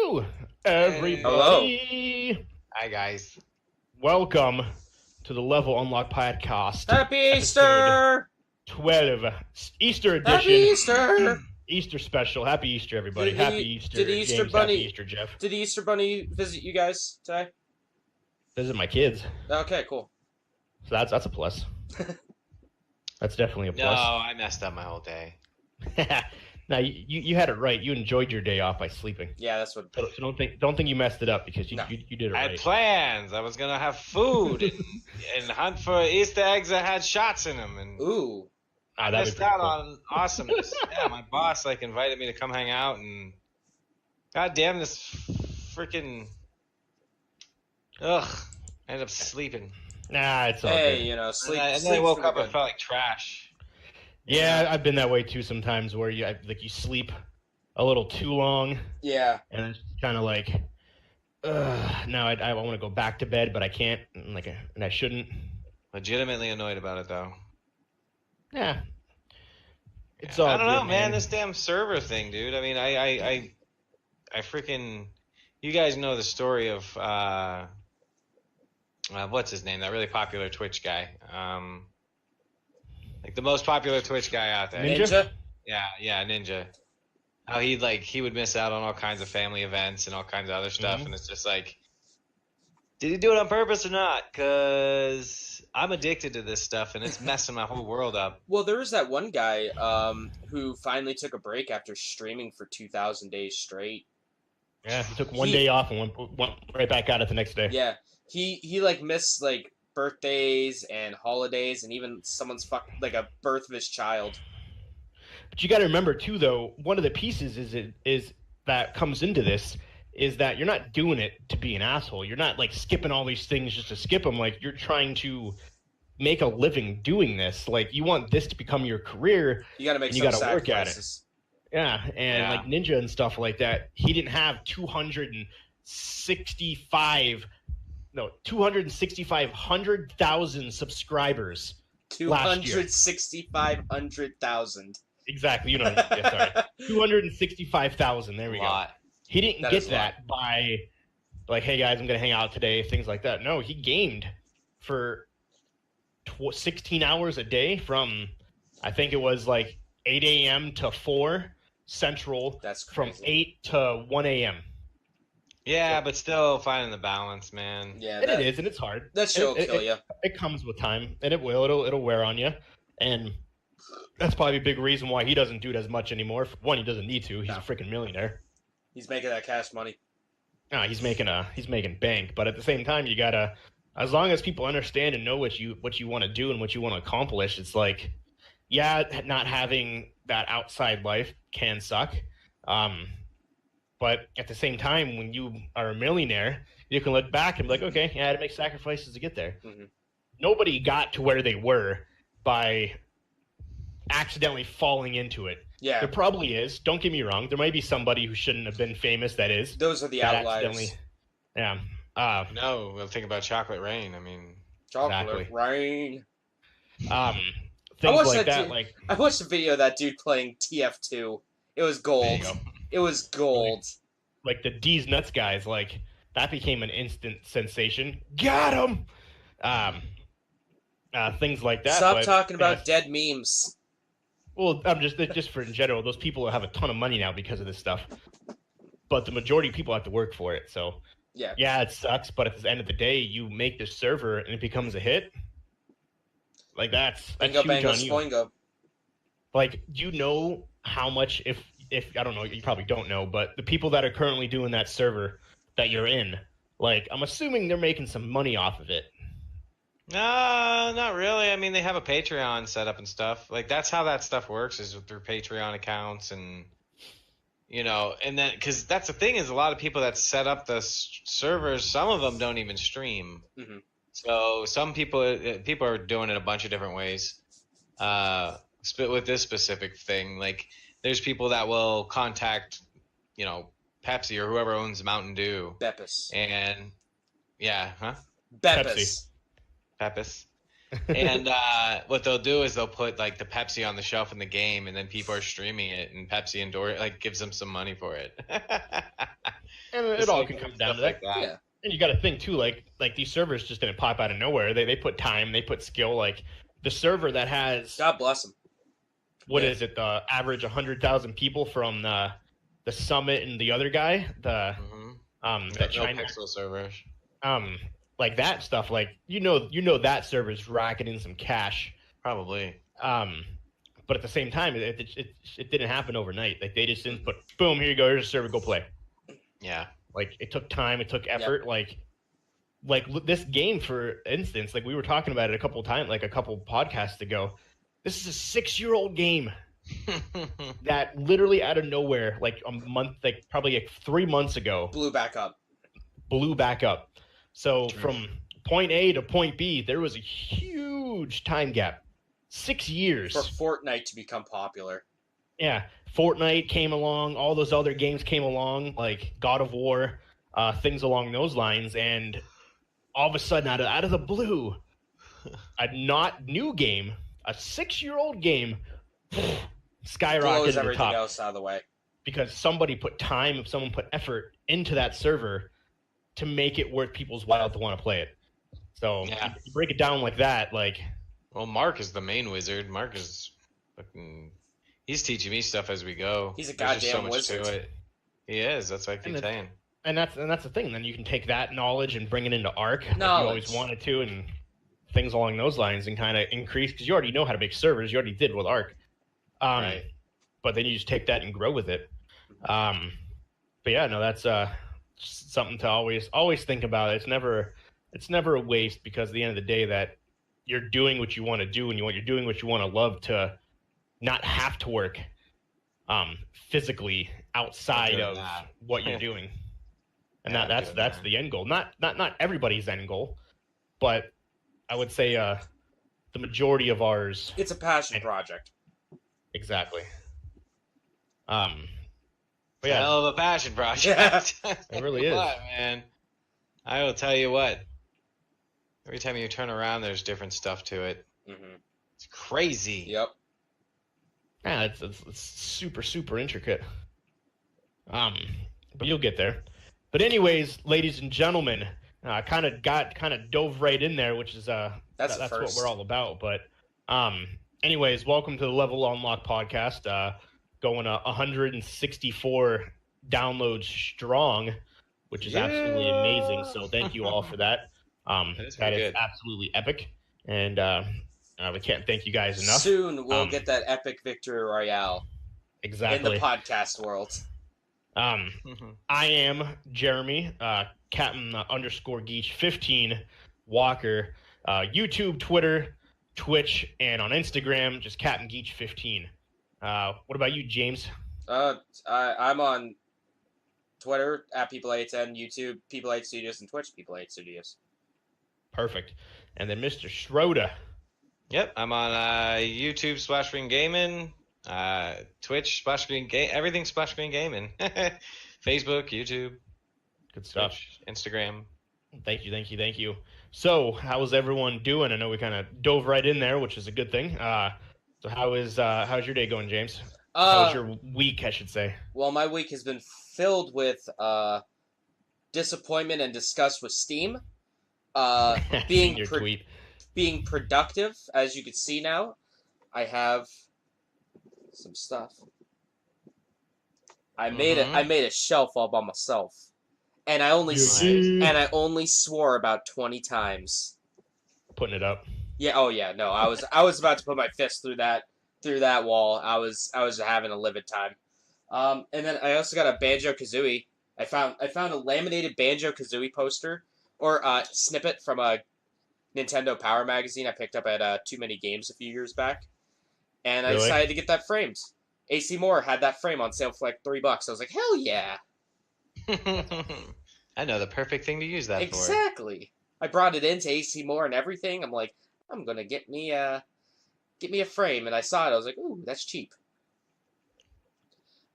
Hello, everybody. Hi, guys. Welcome to the Level Unlock Podcast. Happy episode Easter! 12, Easter edition. Happy Easter! Easter special. Happy Easter, everybody. Happy Easter. Did Easter James, Bunny? Happy Easter, Jeff. Did the Easter Bunny visit you guys today? Visit my kids. Okay, cool. So that's a plus. That's definitely a No, plus. I messed up my whole day. Now you had it right. You enjoyed your day off by sleeping. Yeah, that's what. So don't think you messed it up because you No. you did it I right. had plans. I was gonna have food and hunt for Easter eggs that had shots in them, and Ooh. Ah, I that'd be missed pretty out cool. on awesomeness. Yeah, my boss invited me to come hang out, and goddamn this freaking ugh, I ended up sleeping. Nah, it's all Hey, good. you know, sleep. And then I sleep woke for the up and good. felt like trash. Yeah, I've been that way too sometimes where you sleep a little too long Yeah. and it's kind of like, now I want to go back to bed, but I can't, and I shouldn't. Legitimately annoyed about it though. Yeah, it's all. I don't know, good, man. This damn server thing, dude. I mean, I freaking. You guys know the story of what's his name? That really popular Twitch guy. Like the most popular Twitch guy out there. Ninja? Yeah, Ninja. How he would miss out on all kinds of family events and all kinds of other stuff, Mhm. and it's just like, did he do it on purpose or not? Because I'm addicted to this stuff, and it's messing my whole world up. Well, there was that one guy who finally took a break after streaming for 2,000 days straight. Yeah, he took one day off and went right back at it the next day. Yeah, he like missed like birthdays and holidays and even someone's a birth of his child. But you got to remember too, though, one of the pieces is that comes into this is that you're not doing it to be an asshole. You're not like skipping all these things just to skip them. Like you're trying to make a living doing this. Like you want this to become your career. You got to make And you some gotta work at it. sacrifices. Yeah, and Yeah. like Ninja and stuff like that. He didn't have 265,100,000 subscribers. Last year. 265,000. Exactly, you know. Yeah, sorry. 265,000. There we go. Lot. He didn't That get is a lot. that by like, hey guys, I'm gonna hang out today, things like that. No, he gamed for 16 hours a day from, I think it was like 8 a.m. to 4 Central, That's from crazy. 8 to 1 a.m. Yeah, but still finding the balance, man. Yeah, And it is, and it's hard. That shit will It- kill you. It comes with time, and it will. It'll wear on you, and that's probably a big reason why he doesn't do it as much anymore. For one, he doesn't need to. He's No. a freaking millionaire. He's making that cash money. No, he's making bank, but at the same time, you gotta, as long as people understand and know what you want to do and what you want to accomplish, it's like, yeah, not having that outside life can suck, but at the same time, when you are a millionaire, you can look back and be like, okay, yeah, I had to make sacrifices to get there. Mhm. Nobody got to where they were by accidentally falling into it. Yeah, There probably is. Don't get me wrong. There might be somebody who shouldn't have been famous. That is. those are the that outliers. accidentally- Yeah. No, we'll think about Chocolate Rain. I mean, Chocolate Exactly. rain. Things watched like that that. too. Like, I watched a video of that dude playing TF2. It was there you gold. go. It was gold. Like the D's Nuts guys. Like that became an instant sensation. Got him. Things like that. Stop but, talking yeah, about dead memes. Well, I'm just for in general. Those people have a ton of money now because of this stuff. But the majority of people have to work for it. So Yeah. it sucks. But at the end of the day, you make this server and it becomes a hit. Like that's Bingo, huge bango, on you. spoingo. Like, do you know how much, if I don't know, you probably don't know, but the people that are currently doing that server that you're in, like, I'm assuming they're making some money off of it. no, not really. I mean, they have a Patreon set up and stuff. Like, that's how that stuff works, is through Patreon accounts and, and then, because that's the thing, is a lot of people that set up the servers, some of them don't even stream. Mhm. So some people are doing it a bunch of different ways. With this specific thing, like, there's people that will contact, Pepsi or whoever owns Mountain Dew, Beppis. and Beppis. Pepis. And what they'll do is they'll put like the Pepsi on the shelf in the game, and then people are streaming it, and Pepsi gives them some money for it. And it Just all like can come stuff down to like that. Yeah. And you got to think too, like these servers just didn't pop out of nowhere. They put time, they put skill. Like the server that has God bless him. what Yeah. is it? The average 100,000 people from the Summit and the other guy, the that No China pixel servers. like that stuff. Like you know that server's racking in some cash. Probably. But at the same time, it didn't happen overnight. Like they just didn't put boom, here you go, here's a server, go play. Yeah. Like it took time, it took effort. Like this game, for instance, like we were talking about it a couple times, like a couple podcasts ago. This is a 6-year-old game that literally out of nowhere, like a month, like probably like 3 months ago, Blew back up. blew back up. So True. from point A to point B, there was a huge time gap. 6 years. For Fortnite to become popular. Yeah, Fortnite came along, all those other games came along, like God of War, things along those lines, and all of a sudden, out of the blue, a not new game, a 6-year-old game, skyrocketed Blows to the everything top else out of the way. because somebody put time, if someone put effort into that server to make it worth people's while to want to play it. So Yeah. you break it down like that, like Well, Mark is the main wizard. Mark is fucking. He's teaching me stuff as we go. He's a There's just goddamn wizard. To it. He is. That's what I keep And saying. and that's the thing. Then you can take that knowledge and bring it into Arc, like you Knowledge. always wanted to, and things along those lines, and kind of increase because you already know how to make servers. You already did with Arc, Right. But then you just take that and grow with it. But yeah, no, that's something to always think about. It's never a waste because at the end of the day, that you're doing what you want to do and you're doing what you want to love to not have to work physically outside Doing of that. what you're doing. And Yeah, that's doing that. the end goal. Not everybody's end goal, but I would say the majority of ours. It's a passion project. Exactly. But yeah, Hell of a passion project. it really is. But, man, I will tell you what. Every time you turn around, there's different stuff to it. Mm-hmm. It's crazy. Yep. Yeah, it's super intricate. But you'll get there. But anyways, ladies and gentlemen, kind of dove right in there, which is That's that's what first. we're all about. But anyways, welcome to the Level Unlock podcast. Going 164 downloads strong, which is absolutely amazing. So thank you all for that. That is That pretty is good. absolutely epic, and we can't thank you guys enough. Soon we'll Um, get that epic victory royale Exactly. in the podcast world. I am Jeremy, Captain _Geach 15 Walker, YouTube, Twitter, Twitch, and on Instagram, just Captain Geach 15. What about you, James? I'm on Twitter at People810, YouTube People8 Studios, and Twitch People8 Studios. Perfect. And then Mr. Schroeder. Yep, I'm on YouTube, Splash Screen Gaming, Twitch, Splash Screen Game, everything Splash Screen Gaming, Facebook, YouTube, Good stuff. Twitch, Instagram. Thank you. So, how's everyone doing? I know we kind of dove right in there, which is a good thing. So how's your day going, James? How's your week, I should say? Well, my week has been filled with disappointment and disgust with Steam. Seen your pro- tweet. Being productive, as you can see now, I have some stuff. I made a shelf all by myself, and I only swore about 20 times. Putting it up. Yeah. Oh yeah. No. I was about to put my fist through that wall. I was having a livid time. And then I also got a Banjo-Kazooie. I found a laminated Banjo-Kazooie poster or snippet from a Nintendo Power magazine I picked up at Too Many Games a few years back, and I Really? decided to get that framed. AC Moore had that frame on sale for like $3. I was like, hell yeah! I know the perfect thing to use that for. Exactly. I brought it into AC Moore and everything. I'm like, I'm gonna get me a frame, and I saw it. I was like, ooh, that's cheap.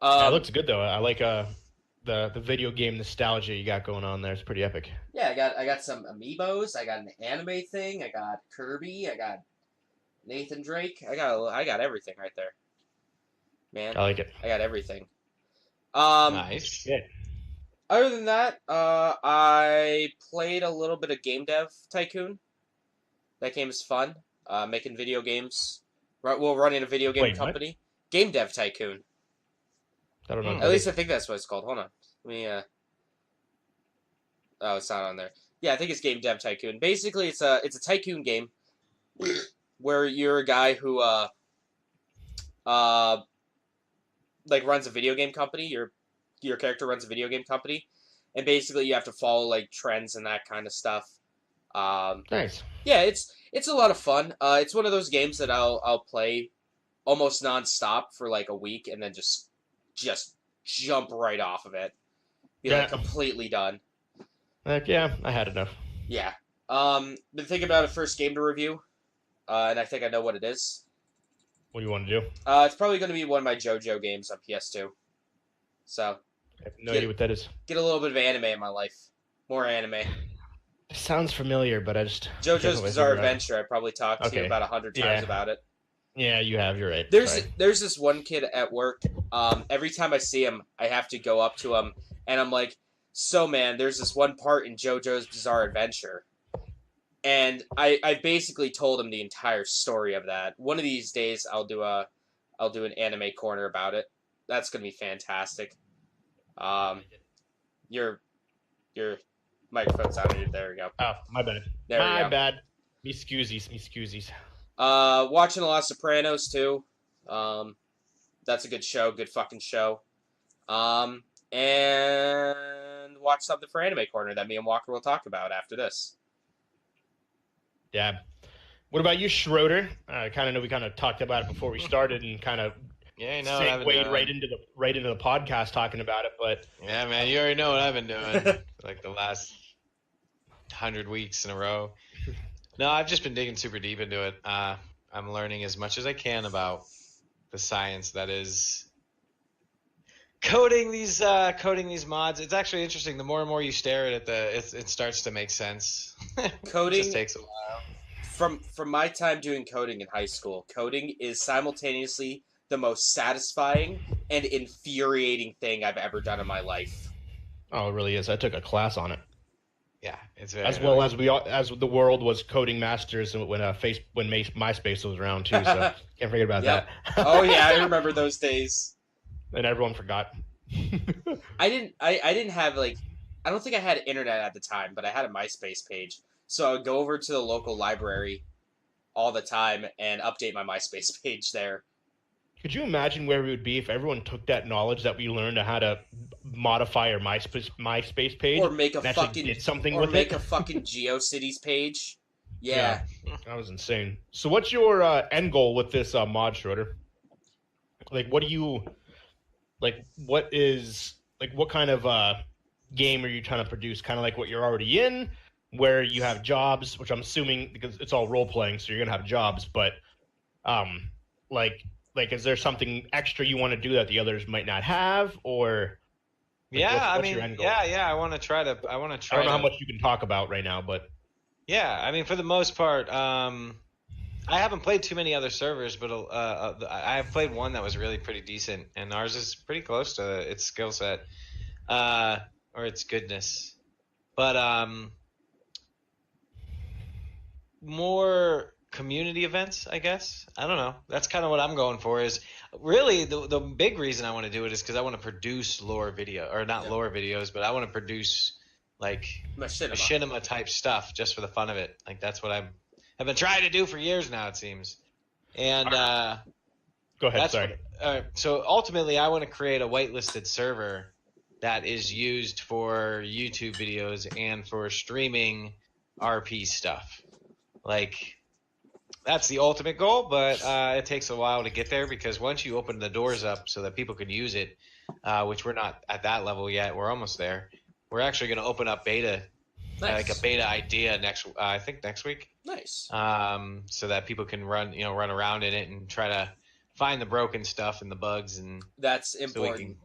It looks good though. I like the video game nostalgia you got going on there. It's pretty epic. Yeah, I got some amiibos. I got an anime thing. I got Kirby. I got Nathan Drake. I got everything right there. Man, I like it. I got everything. Nice. Shit. Other than that, I played a little bit of Game Dev Tycoon. That game is fun. Making video games. Well, running a video game Wait, what? company. Game Dev Tycoon. I don't know. Hmm. At least I think that's what it's called. Hold on. Let me. Oh, it's not on there. Yeah, I think it's Game Dev Tycoon. Basically, it's a tycoon game where you're a guy who like runs a video game company. Your character runs a video game company, and basically you have to follow like trends and that kind of stuff. Nice. Yeah, it's a lot of fun. It's one of those games that I'll play almost nonstop for like a week, and then just jump right off of it. Be like Yeah. completely done. Like, yeah, I had enough. Yeah. Been thinking about a first game to review, and I think I know what it is. What do you want to do? It's probably going to be one of my JoJo games on PS2. So I have no idea what that is. get a little bit of anime in my life. More anime. It sounds familiar, but I just JoJo's can't Bizarre figure it out. Adventure. I probably talked to you Okay. about 100 times Yeah. about it. Yeah, you have. You're right. There's Sorry. this one kid at work. Every time I see him, I have to go up to him, and I'm like, "So man, there's this one part in JoJo's Bizarre Adventure," and I basically told him the entire story of that. One of these days, I'll do an anime corner about it. That's gonna be fantastic. Your microphone's on. There we go. Oh, my bad. There we my go. bad. Me scusies. Watching a lot of Sopranos too. That's a good show. Good fucking show. And watch something for Anime Corner that me and Walker will talk about after this. Yeah. What about you, Schroeder? I kind of know we kind of talked about it before we started, and kind of Yeah, you know what I've been segued doing. right into the podcast talking about it. But Yeah, man, you already know what I've been doing for like the last 100 weeks in a row. No, I've just been digging super deep into it. I'm learning as much as I can about the science that is coding these mods. It's actually interesting. The more and more you stare at it, it starts to make sense. Coding It just takes a while. from my time doing coding in high school, coding is simultaneously the most satisfying and infuriating thing I've ever done in my life. oh, it really is. I took a class on it, Yeah, it's very as well as as the world was coding masters when MySpace was around too. So can't forget about Yep. that. Oh yeah, I remember those days. And everyone forgot. I didn't have like, I don't think I had internet at the time, but I had a MySpace page. So I would go over to the local library all the time and update my MySpace page there. Could you imagine where we would be if everyone took that knowledge that we learned on how to modify our MySpace page Or make a and actually fucking did something or with make it? a fucking GeoCities page. Yeah. That was insane. So what's your end goal with this mod, Schroeder? Like, what do you like? What is like? What kind of game are you trying to produce? Kind of like what you're already in, where you have jobs, which I'm assuming because it's all role playing, so you're gonna have jobs. But like, is there something extra you want to do that the others might not have, or like, Yeah, what's your end goal? yeah. I want to try to. I don't know how much you can talk about right now, but Yeah, I mean, for the most part, I haven't played too many other servers, but I have played one that was really pretty decent, and ours is pretty close to its skill set, or its goodness. But more community events, I guess. I don't know. That's kind of what I'm going for. Is really the big reason I want to do it is because I want to produce lore video, or not Yeah. lore videos, but I want to produce like Machinima. machinima type stuff just for the fun of it. Like that's what I've been trying to do for years now, it seems. And go ahead. that's Sorry. so ultimately I want to create a whitelisted server that is used for YouTube videos and for streaming RP stuff. Like that's the ultimate goal, but it takes a while to get there because once you open the doors up so that people can use it, which we're not at that level yet, we're almost there. We're actually going to open up beta, Nice. like a beta idea I think next week, Nice. so that people can run around in it and try to find the broken stuff and the bugs, and That's so we important.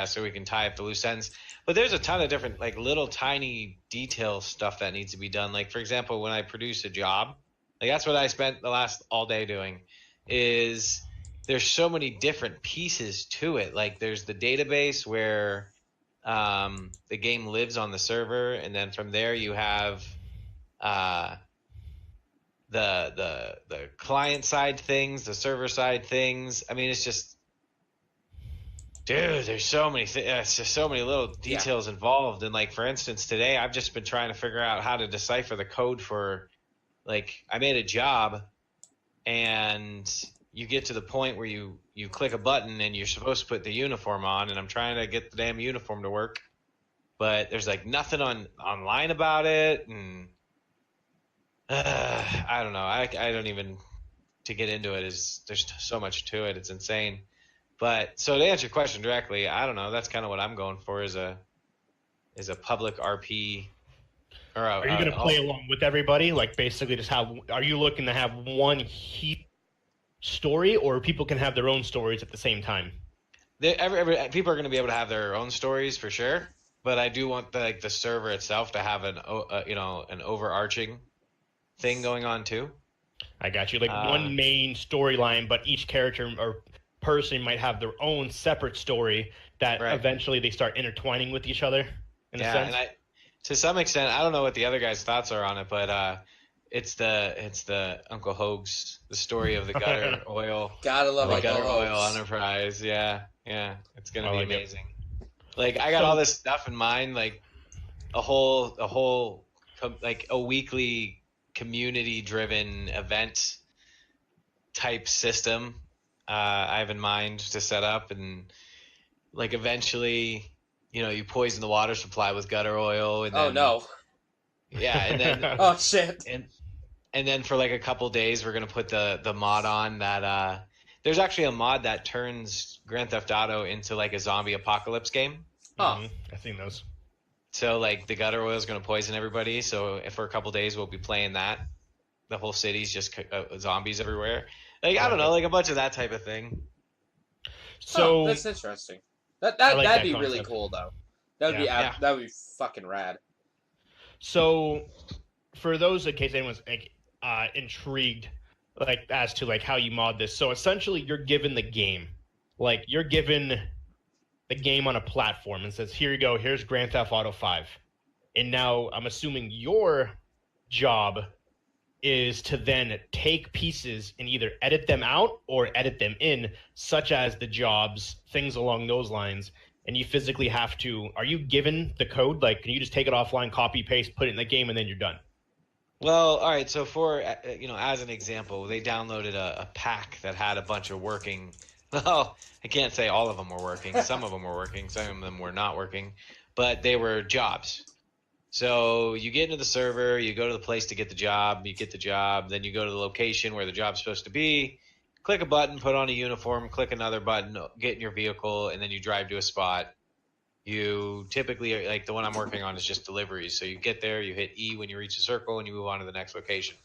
so we can tie up the loose ends. But there's a ton of different like little tiny detail stuff that needs to be done. Like for example, when I produce a job, like that's what I spent the last all day doing. Is there's so many different pieces to it. Like there's the database where The game lives on the server, and then from there you have the client side things, the server side things. I mean, it's just, dude, there's so many it's just so many little details involved. And like, for instance, today I've just been trying to figure out how to decipher the code for, like, I made a job, and you get to the point where you click a button and you're supposed to put the uniform on, and I'm trying to get the damn uniform to work, but there's like nothing online about it, and I don't know. I don't even, to get into it, there's so much to it. It's insane. But so to answer your question directly, I don't know. That's kind of what I'm going for, is a public RP. Or are you going to play along with everybody? Like, basically just are you looking to have one heat story, or people can have their own stories at the same time? People are going to be able to have their own stories for sure, but I do want the server itself to have an overarching thing going on too. I got you. Like one main storyline, but each character or person might have their own separate story that eventually they start intertwining with each other in a sense. And to some extent, I don't know what the other guys' thoughts are on it, but it's the Uncle Hoag's, the story of the gutter oil. Gotta love the Uncle gutter Hoag's. oil enterprise. Yeah, it's gonna be amazing. Like, I got all this stuff in mind, like a whole like a weekly community-driven event type system. I have in mind to set up, and like eventually, you poison the water supply with gutter oil, and then, oh no. Yeah, and then oh shit. And then for like a couple days, we're gonna put the mod on that. There's actually a mod that turns Grand Theft Auto into like a zombie apocalypse game. Oh, I've seen those. So like the gutter oil is gonna poison everybody. So for a couple days, we'll be playing that. The whole city's just zombies everywhere. Like, I don't know, like a bunch of that type of thing. So that's interesting. That'd be really cool though. That'd be fucking rad. So, for those, in case anyone's intrigued, like as to like how you mod this, so essentially you're given the game, like you're given the game on a platform and says, "Here you go. Here's Grand Theft Auto 5," and now I'm assuming your job is to then take pieces and either edit them out or edit them in, such as the jobs, things along those lines. And you physically have to, are you given the code? Like, can you just take it offline, copy, paste, put it in the game, and then you're done? Well, all right. So for, as an example, they downloaded a pack that had a bunch of working, well, I can't say all of them were working. Some of them were working. Some of them were not working, but they were jobs. So you get into the server, you go to the place to get the job, you get the job, then you go to the location where the job's supposed to be, click a button, put on a uniform, click another button, get in your vehicle, and then you drive to a spot. You typically, like the one I'm working on is just deliveries. So you get there, you hit E when you reach a circle, and you move on to the next location.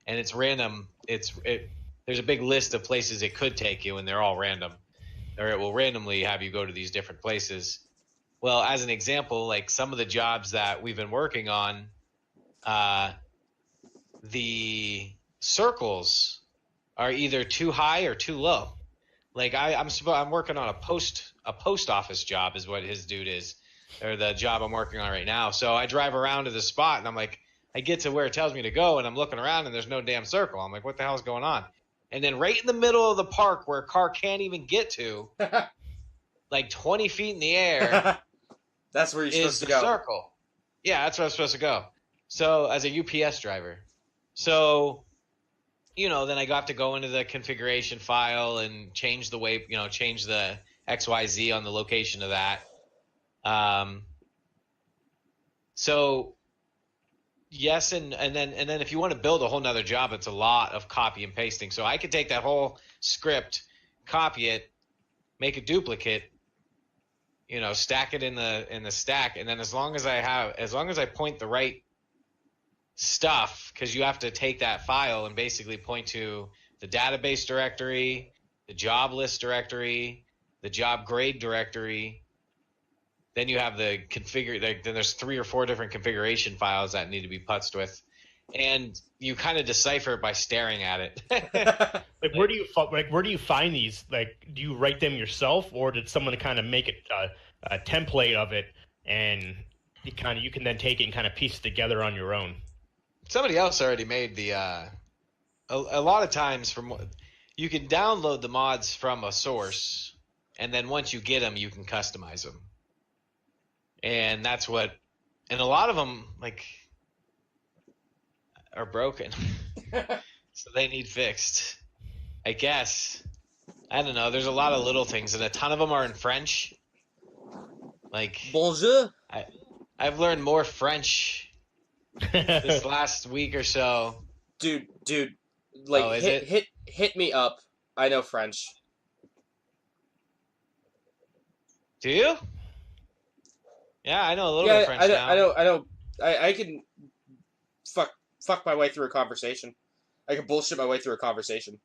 And it's random. There's a big list of places it could take you, and they're all random. Or it will randomly have you go to these different places. Well, as an example, like some of the jobs that we've been working on, the circles are either too high or too low. Like I'm working on a post office job is what his dude is, or the job I'm working on right now. So I drive around to the spot and I'm like, I get to where it tells me to go and I'm looking around and there's no damn circle. I'm like, what the hell is going on? And then right in the middle of the park where a car can't even get to, like 20 feet in the air, that's where you're supposed to go. Is the circle. Yeah, that's where I'm supposed to go. So as a UPS driver. So, then I got to go into the configuration file and change the way, change the XYZ on the location of that. So yes, and then if you want to build a whole nother job, it's a lot of copy and pasting. So I could take that whole script, copy it, make a duplicate, stack it in the stack, and then as long as I point the right stuff, because you have to take that file and basically point to the database directory, the job list directory, the job grade directory. Then you have the then there's 3 or 4 different configuration files that need to be putzed with, and you kind of decipher it by staring at it. Like where do you find these? Like, do you write them yourself, or did someone kind of make a template of it and you can then take it and kind of piece it together on your own. Somebody else already made the. A lot of times, you can download the mods from a source, and then once you get them, you can customize them. And that's what, and a lot of them like are broken, so they need fixed. I guess. I don't know. There's a lot of little things, and a ton of them are in French. Like Bonjour. I've learned more French this last week or so. Dude, like Oh, is hit me up. I know French. Do you? Yeah, I know a little bit of French now. I know. I can fuck my way through a conversation. I can bullshit my way through a conversation.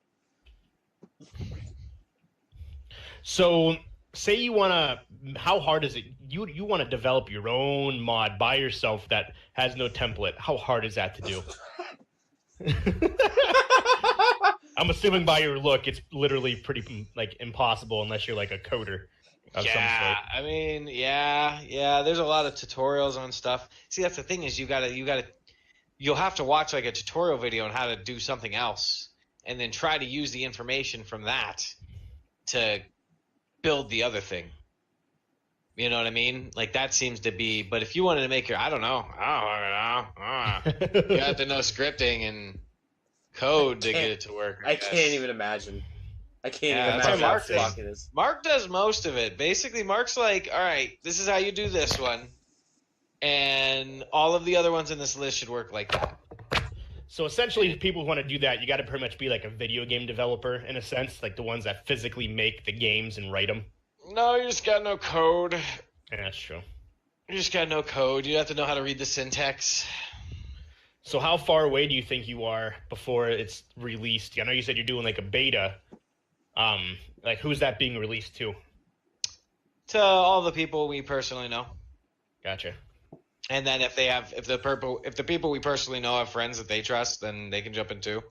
So, say you want to, how hard is it? You want to develop your own mod by yourself that has no template. How hard is that to do? I'm assuming by your look, it's literally pretty like impossible unless you're like a coder of some sort. I mean, yeah. There's a lot of tutorials on stuff. See, that's the thing is you'll have to watch like a tutorial video on how to do something else, and then try to use the information from that to build the other thing. You know what I mean? Like that seems to be. But if you wanted to make your, I don't know. You have to know scripting and code to get it to work. I can't even imagine. I can't even that's imagine how Mark fuck it is. Mark does most of it. Basically, Mark's like, all right, this is how you do this one, and all of the other ones in this list should work like that. So essentially, if people want to do that, you got to pretty much be like a video game developer in a sense, like the ones that physically make the games and write them. No, you just got no code. Yeah, that's true. You just got no code. You have to know how to read the syntax. So how far away do you think you are before it's released? I know you said you're doing like a beta. Like who's that being released to? To all the people we personally know. Gotcha. And then if the people we personally know have friends that they trust, then they can jump in too.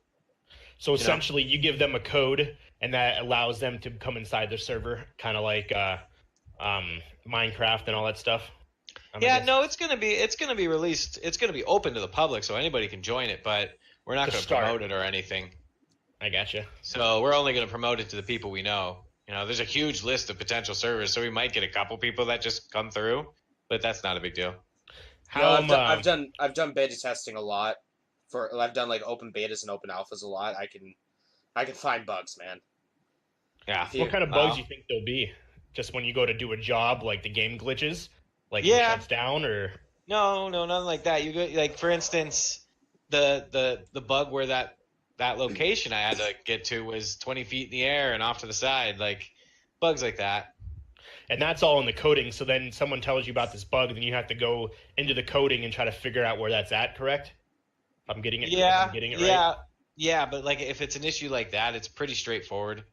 So essentially, you give them a code, and that allows them to come inside their server, kind of like Minecraft and all that stuff. No, it's gonna be released. It's gonna be open to the public, so anybody can join it. But we're not gonna promote it or anything. I gotcha. So we're only gonna promote it to the people we know. You know, there's a huge list of potential servers, so we might get a couple people that just come through, but that's not a big deal. I've done beta testing a lot. I've done like open betas and open alphas a lot. I can find bugs, man. Yeah. What kind of bugs do you think there'll be? Just when you go to do a job, like the game glitches, like it shuts down, or no, nothing like that. You go like for instance, the bug where that location I had to get to was 20 feet in the air and off to the side, like bugs like that. And that's all in the coding. So then someone tells you about this bug, then you have to go into the coding and try to figure out where that's at. Correct? I'm getting it. Yeah, right. Yeah. But like, if it's an issue like that, it's pretty straightforward.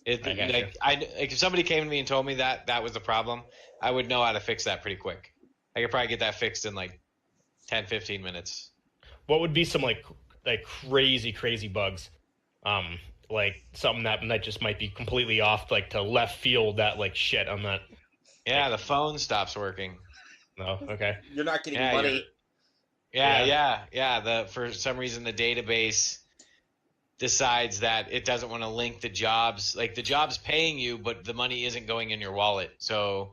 Like if somebody came to me and told me that was the problem, I would know how to fix that pretty quick. I could probably get that fixed in like 10, 15 minutes. What would be some like crazy bugs? Like something that just might be completely off, like to left field. That like shit. I'm not. Yeah, the phone stops working. No, okay. You're not getting money. Yeah. For some reason, the database decides that it doesn't want to link the jobs. Like the job's paying you, but the money isn't going in your wallet. So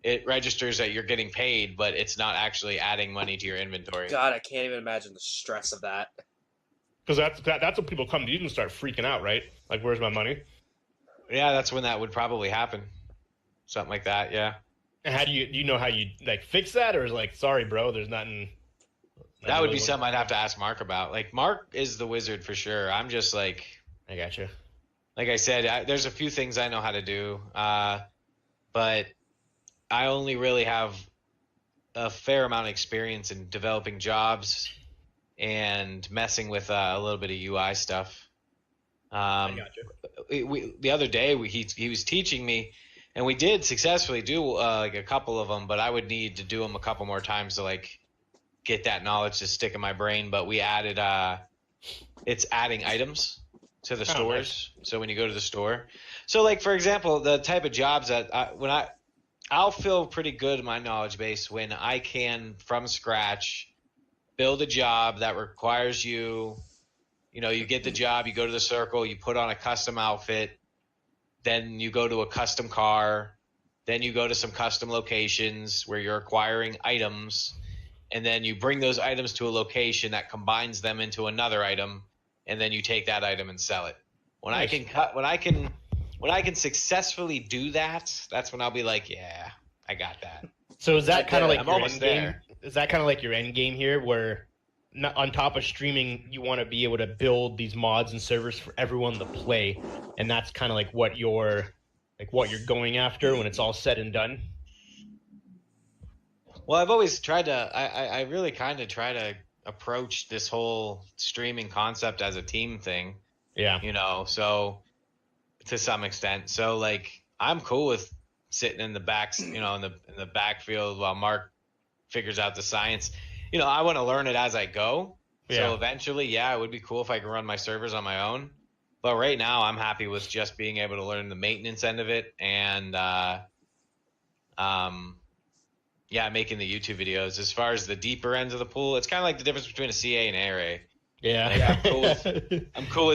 it registers that you're getting paid, but it's not actually adding money to your inventory. God, I can't even imagine the stress of that. Because that's when people come to you and start freaking out, right? Like, where's my money? Yeah, that's when that would probably happen. Something like that, yeah. And how do you know how you like fix that, or is like, sorry, bro, there's nothing. That would be something I'd have to ask Mark about. Like, Mark is the wizard for sure. I'm just like, I gotcha. Like I said, there's a few things I know how to do, but I only really have a fair amount of experience in developing jobs and messing with a little bit of UI stuff. I gotcha. The other day he was teaching me, and we did successfully do like a couple of them, but I would need to do them a couple more times to like get that knowledge to stick in my brain. But we added it's adding items to the stores. Nice. So when you go to the store, so like for example, the type of jobs that I'll feel pretty good in my knowledge base when I can, from scratch, build a job that requires you. You know, you get the job, you go to the circle, you put on a custom outfit, then you go to a custom car, then you go to some custom locations where you're acquiring items, and then you bring those items to a location that combines them into another item, and then you take that item and sell it. When Nice. when I can successfully do that, that's when I'll be like, yeah, I got that. So is that kind of like I'm your almost end game? there. Is that kind of like your end game here, where on top of streaming, you want to be able to build these mods and servers for everyone to play, and that's kind of like what you're going after when it's all said and done? Well, I've always tried to. I really kind of try to approach this whole streaming concept as a team thing. Yeah. You know, so to some extent, so like I'm cool with sitting in the backs, you know, in the backfield while Mark figures out the science. You know, I want to learn it as I go. Yeah. So eventually, yeah, it would be cool if I could run my servers on my own. But right now, I'm happy with just being able to learn the maintenance end of it and, yeah, making the YouTube videos. As far as the deeper ends of the pool, it's kind of like the difference between a CA and ARA. Yeah. I'm cool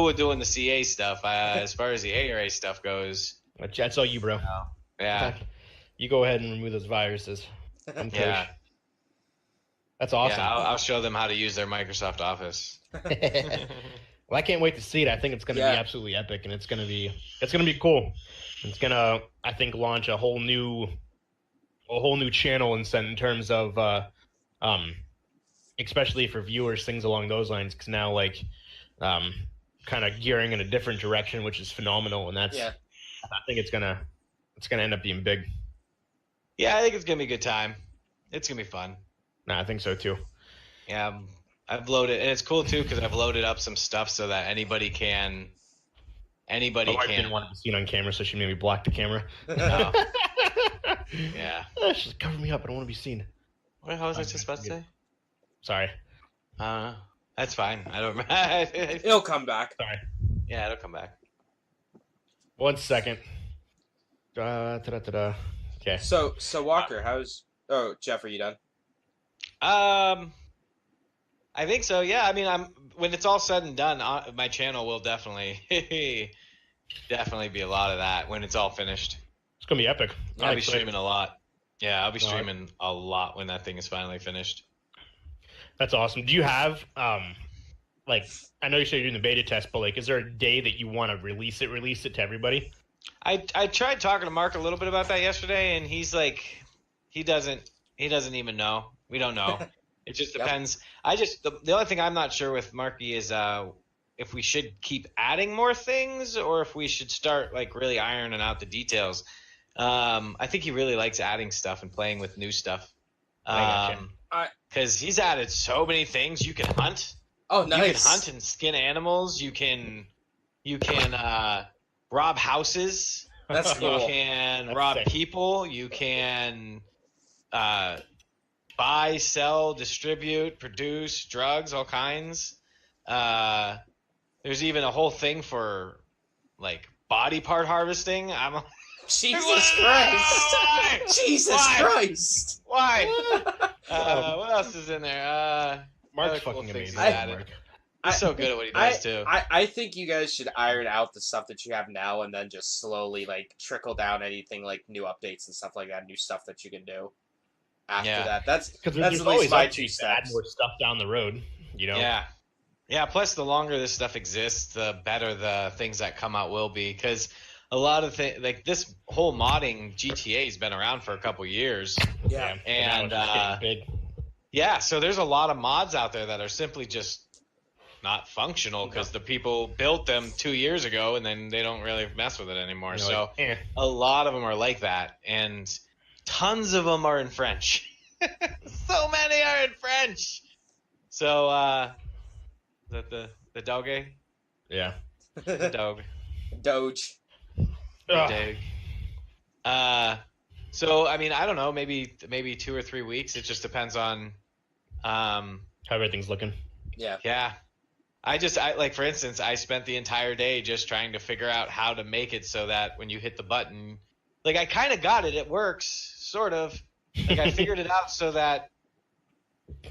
with doing the CA stuff. As far as the ARA stuff goes, That's all you, bro. yeah, You go ahead and remove those viruses. I'm yeah, Coach. That's awesome. yeah. I'll show them how to use their Microsoft Office. Well, I can't wait to see it. I think it's going to be absolutely epic, and it's going to be cool. It's going to, I think, launch a whole new channel in terms of, especially for viewers, things along those lines. Because now, like, kind of gearing in a different direction, which is phenomenal, and that's, I think it's gonna end up being big. Yeah, I think it's gonna be a good time. It's gonna be fun. Nah, I think so too. Yeah, I've loaded, and it's cool too because I've loaded up some stuff so that anybody can. My wife didn't want to be seen on camera, so she made me block the camera. No. Yeah. She's cover me up. I don't want to be seen. What the hell was I just about to say? Sorry. That's fine. I don't. It'll come back. Sorry. Yeah, it'll come back. 1 second. Okay. So Walker, how's? Oh, Jeff, are you done? I think so. Yeah. I mean, when it's all said and done, my channel will definitely be a lot of that when it's all finished. It's gonna be epic. I'll be streaming a lot. Yeah, I'll be streaming a lot when that thing is finally finished. That's awesome. Do you have like, I know you said you're doing the beta test, but like, is there a day that you want to release it to everybody? I tried talking to Mark a little bit about that yesterday, and he's like, he doesn't even know. We don't know. It just depends. The only thing I'm not sure with Marky is if we should keep adding more things or if we should start like really ironing out the details. I think he really likes adding stuff and playing with new stuff. Because he's added so many things. You can hunt. Oh, nice. You can hunt and skin animals. You can rob houses. That's cool. You can That's rob sick. people. You can buy, sell, distribute, produce drugs, all kinds. There's even a whole thing for like body part harvesting. Jesus Christ! Why? Jesus Why? Christ! Why? What else is in there? Mark's other cool fucking things amazing. he's added. He's so good at what he does too. I think you guys should iron out the stuff that you have now and then just slowly like trickle down anything like new updates and stuff like that, new stuff that you can do after that. That's Because at there's least always my updates 2 to add steps. more stuff down the road. You know. Yeah. Plus, the longer this stuff exists, the better the things that come out will be. Because a lot of things, like this whole modding GTA has been around for a couple years. Yeah. And now it's just getting big. yeah, so there's a lot of mods out there that are simply just not functional because the people built them 2 years ago and then they don't really mess with it anymore. You're So like, a lot of them are like that, and tons of them are in French. So many are in French. So the doge, Yeah. the dog, Doge. Ugh. so I mean, I don't know, maybe 2 or 3 weeks. It just depends on How everything's looking. Yeah. yeah. I like, for instance, I spent the entire day just trying to figure out how to make it so that when you hit the button, like I kind of got it. It works, sort of. Like I figured it out so that,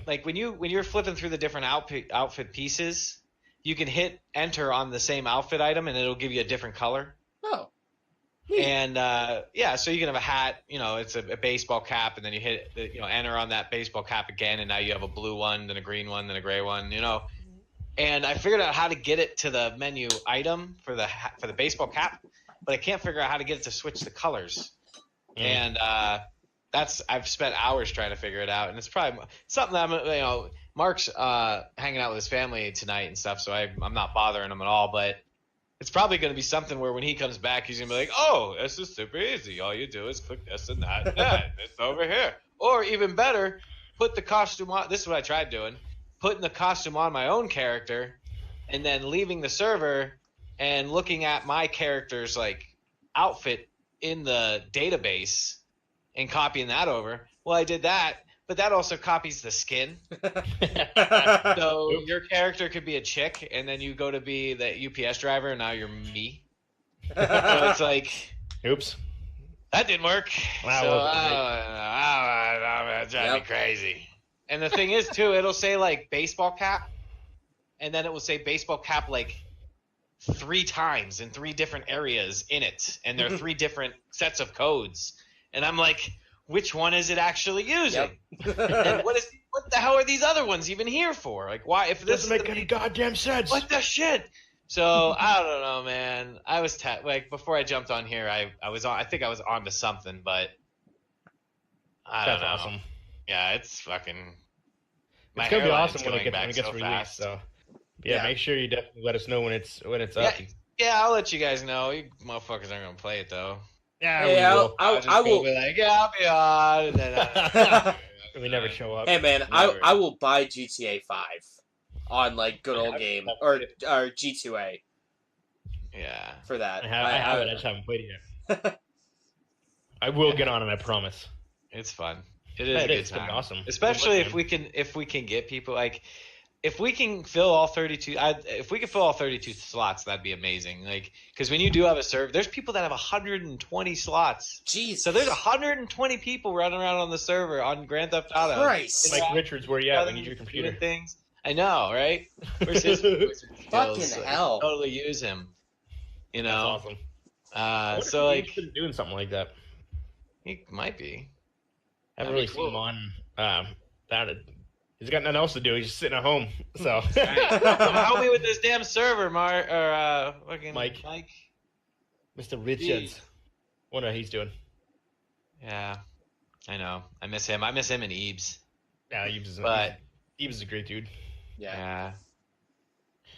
like when you're flipping through the different outfit pieces, you can hit enter on the same outfit item and it'll give you a different color. Oh. And so you can have a hat, it's a baseball cap, and then you hit enter on that baseball cap again, and now you have a blue one, then a green one, then a gray one, And I figured out how to get it to the menu item for the baseball cap, but I can't figure out how to get it to switch the colors. And I've spent hours trying to figure it out, and it's probably something that Mark's hanging out with his family tonight and stuff, so I'm not bothering him at all, but it's probably going to be something where when he comes back, he's going to be like, oh, this is super easy. All you do is click this and that and that. It's over here. Or even better, put the costume on. This is what I tried doing. Putting the costume on my own character and then leaving the server and looking at my character's like outfit in the database and copying that over. Well, I did that, but that also copies the skin. So your character could be a chick, and then you go to be the UPS driver, and now you're me. So it's like, oops, that didn't work. Wow, so that drive me crazy. And the thing is, too, it'll say like baseball cap, and then it will say baseball cap like 3 times in 3 different areas in it, and there are 3 different sets of codes, and I'm like, which one is it actually using? Yep. And what the hell are these other ones even here for? Like, why? If this doesn't make any goddamn sense. What the shit? So I don't know, man. I was before I jumped on here, I was on. I think I was on to something, but I don't know. That's awesome. Yeah, it's fucking. It's gonna be awesome when it gets released. Fast. So yeah, make sure you definitely let us know when it's up. Yeah, I'll let you guys know. You motherfuckers aren't gonna play it though. Yeah, hey, I will be like, yeah, I'll be on, and then we never show up. Hey man, I will buy GTA 5 on like good old game or G2A. Yeah, for that. I have it. I just haven't played it yet. I will get on it. I promise. It's fun. It is a good time. Awesome. Especially if we can get people like. If we can fill all 32, if we can fill all 32 slots, that'd be amazing. Like, because when you do have a server, there's people that have 120 slots. Jeez. So there's 120 people running around on the server on Grand Theft Auto. Christ. Like Richards, where you at? We need your computer. Things. I know, right? Where's his fucking hell? Totally use him. That's awesome. So like, he's been doing something like that. He might be. I haven't really seen him on that. He's got nothing else to do. He's just sitting at home. So help me with this damn server, Mike. Mr. Richards. Wonder how he's doing. Yeah, I know. I miss him. I miss him and Ebes. Yeah, Ebes is a great dude. Yeah.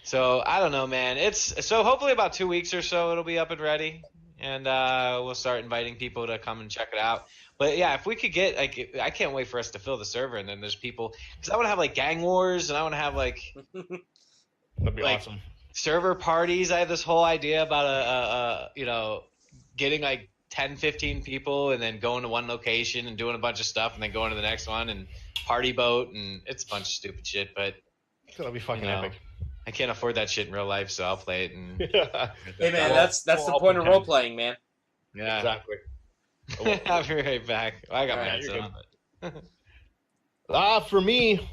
So I don't know, man. So hopefully about 2 weeks or so it'll be up and ready, and we'll start inviting people to come and check it out. But yeah, if we could get I can't wait for us to fill the server, and then there's people because I want to have like gang wars, and I want to have like that'd be awesome server parties. I have this whole idea about getting like 10, 15 people, and then going to one location and doing a bunch of stuff, and then going to the next one and party boat, and it's a bunch of stupid shit. But that'll be fucking epic. I can't afford that shit in real life, so I'll play it. And hey man, that's the point of role playing, man. Yeah, exactly. I'll be right back. I got my headset on. For me,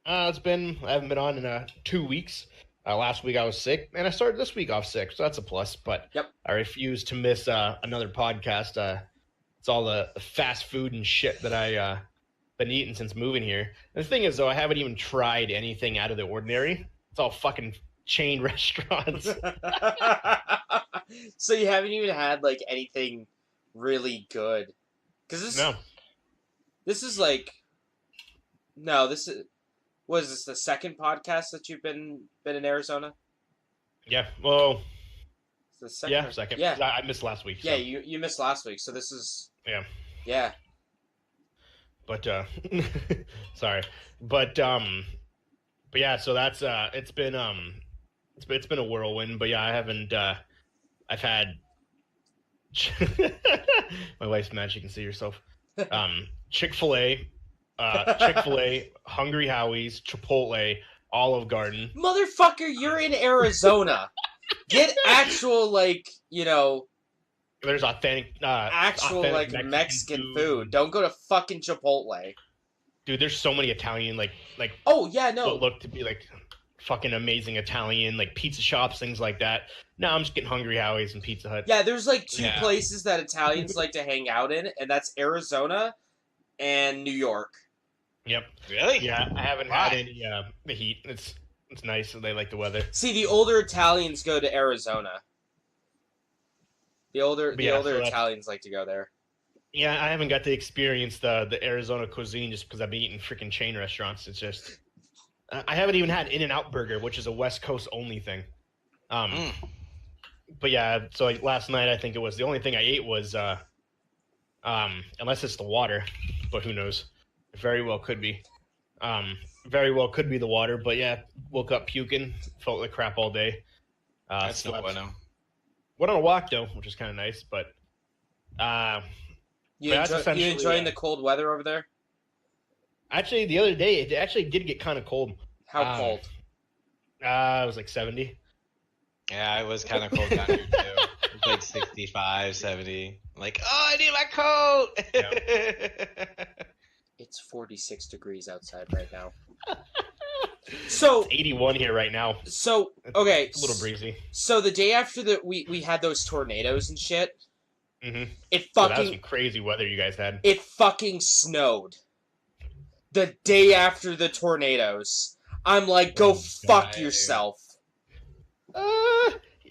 I haven't been on in 2 weeks. Last week I was sick, and I started this week off sick, so that's a plus. But I refuse to miss another podcast. It's all the fast food and shit that I been eating since moving here. And the thing is, though, I haven't even tried anything out of the ordinary. It's all fucking chain restaurants. So you haven't even had like anything really good? Because this is was this the second podcast that you've been in Arizona? Yeah, well, it's the second. Second. Yeah, I missed last week. Yeah, you missed last week, so this is yeah. But sorry, but yeah. So that's it's been a whirlwind. But yeah, I haven't. I've had. My wife's mad she can see herself. Chick-fil-A, Hungry Howie's, Chipotle, Olive Garden. Motherfucker, you're in Arizona. Get actual There's authentic, Actual authentic like Mexican food. Don't go to fucking Chipotle. Dude, there's so many Italian like Oh yeah, no. what look to be like fucking amazing Italian like pizza shops, things like that. Now I'm just getting hungry, Howie's and Pizza Hut. Yeah, there's like two Yeah. places that Italians like to hang out in, and that's Arizona and New York. Yep. Really? Yeah, I haven't Why? had any the heat. It's nice. They like the weather. See, the older Italians go to Arizona. The older But yeah, so that's- Italians like to go there. Yeah, I haven't got to experience the Arizona cuisine just because I've been eating freaking chain restaurants. It's just I haven't even had In-N-Out Burger, which is a West Coast only thing. But yeah, so like last night I think it was the only thing I ate was unless it's the water, but who knows? It very well could be. Very well could be the water, but yeah, woke up puking, felt like crap all day. That's no Slept. bueno. Went on a walk though, which is kind of nice, but You, But that's you essentially, enjoying the cold weather over there? actually the other day it actually did get kind of cold. How cold? It was like 70. Yeah, it was kind of cold down here too. It was like 65, 70. Like, oh, I need my coat. It's 46 degrees outside right now. So, 81 here right now. Okay. It's a little breezy. So the day after we had those tornadoes and shit, Mm-hmm. it So that was fucking some crazy weather you guys had. it fucking snowed. The day after the tornadoes, I'm like, go Oh, fuck God. yourself.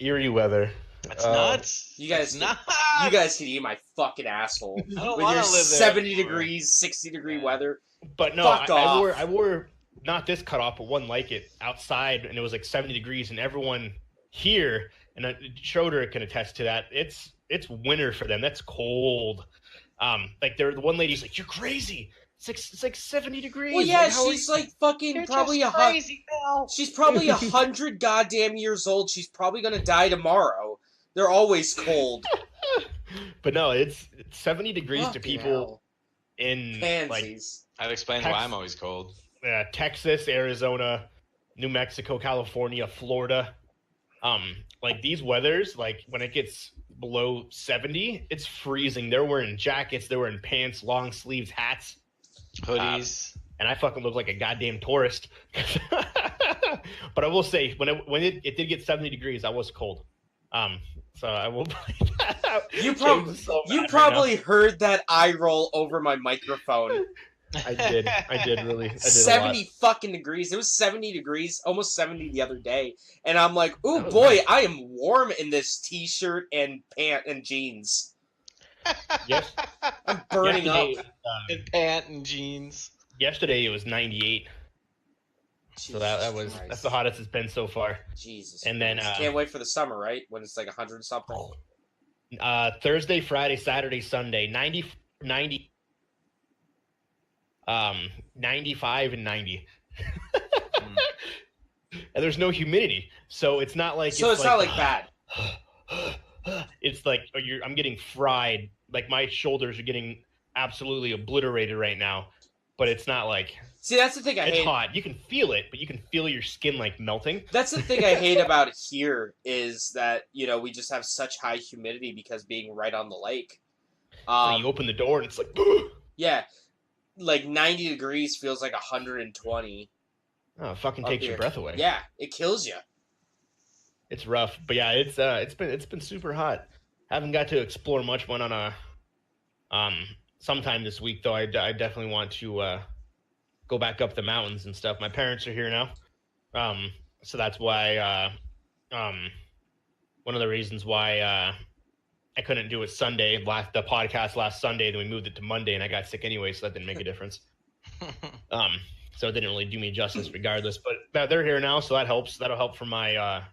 Eerie weather. That's nuts. You guys, That's nuts. you guys can eat my fucking asshole I don't with want your to live there 70 anymore. degrees, 60-degree Yeah. weather. But no, Fuck I off. I wore not this cutoff, but one like it outside, and it was like 70 degrees, and everyone here, and Schroeder can attest to that. It's winter for them. That's cold. Like the one lady's like, "You're crazy. It's like 70 degrees." Well, yeah, Like, how are she's you-" like fucking You're probably just 100. crazy, Bill. She's probably 100 goddamn years old. She's probably gonna die tomorrow. They're always cold. But no, it's 70 degrees to Fucking people hell. in like Pansies. That explains why I'm always cold. Texas, Arizona, New Mexico, California, Florida. Like these weathers, like when it gets below 70, it's freezing. They're wearing jackets, they're wearing pants, long sleeves, hats, Hoodies. and I fucking look like a goddamn tourist. But I will say, when it did get 70 degrees, I was cold. So I will point that out. You James is so mad You right probably heard that eye roll over my microphone. now. I did really. I did 70 fucking degrees. It was 70 degrees, almost 70 the other day. And I'm like, ooh That was boy, nice. I am warm in this t-shirt and pant and jeans. Yes. I'm burning yesterday, up. In pant and jeans. Yesterday it was 98. So that was Jesus that's the hottest it's been so far. Jesus. And then, Christ. Can't wait for the summer, right? When it's like 100 something. Thursday, Friday, Saturday, Sunday, 90, 95 and 90. And there's no humidity. So it's not like So it's not like bad. It's like I'm getting fried. Like my shoulders are getting absolutely obliterated right now. But it's not like See, that's the thing I it's hate. hot. You can feel it, but you can feel your skin like melting. That's the thing I hate about here is that, we just have such high humidity because being right on the lake. So you open the door and it's like Yeah, like 90 degrees feels like 120. oh, it fucking up takes here. your breath away. Yeah, it kills you. It's rough, but yeah, it's been super hot. Haven't got to explore much. Went on a sometime this week though. I definitely want to go back up the mountains and stuff. My parents are here now, so that's why one of the reasons why I couldn't do it Sunday. The podcast last Sunday, then we moved it to Monday, and I got sick anyway, so that didn't make a difference. So it didn't really do me justice regardless. But they're here now, so that helps. That'll help for my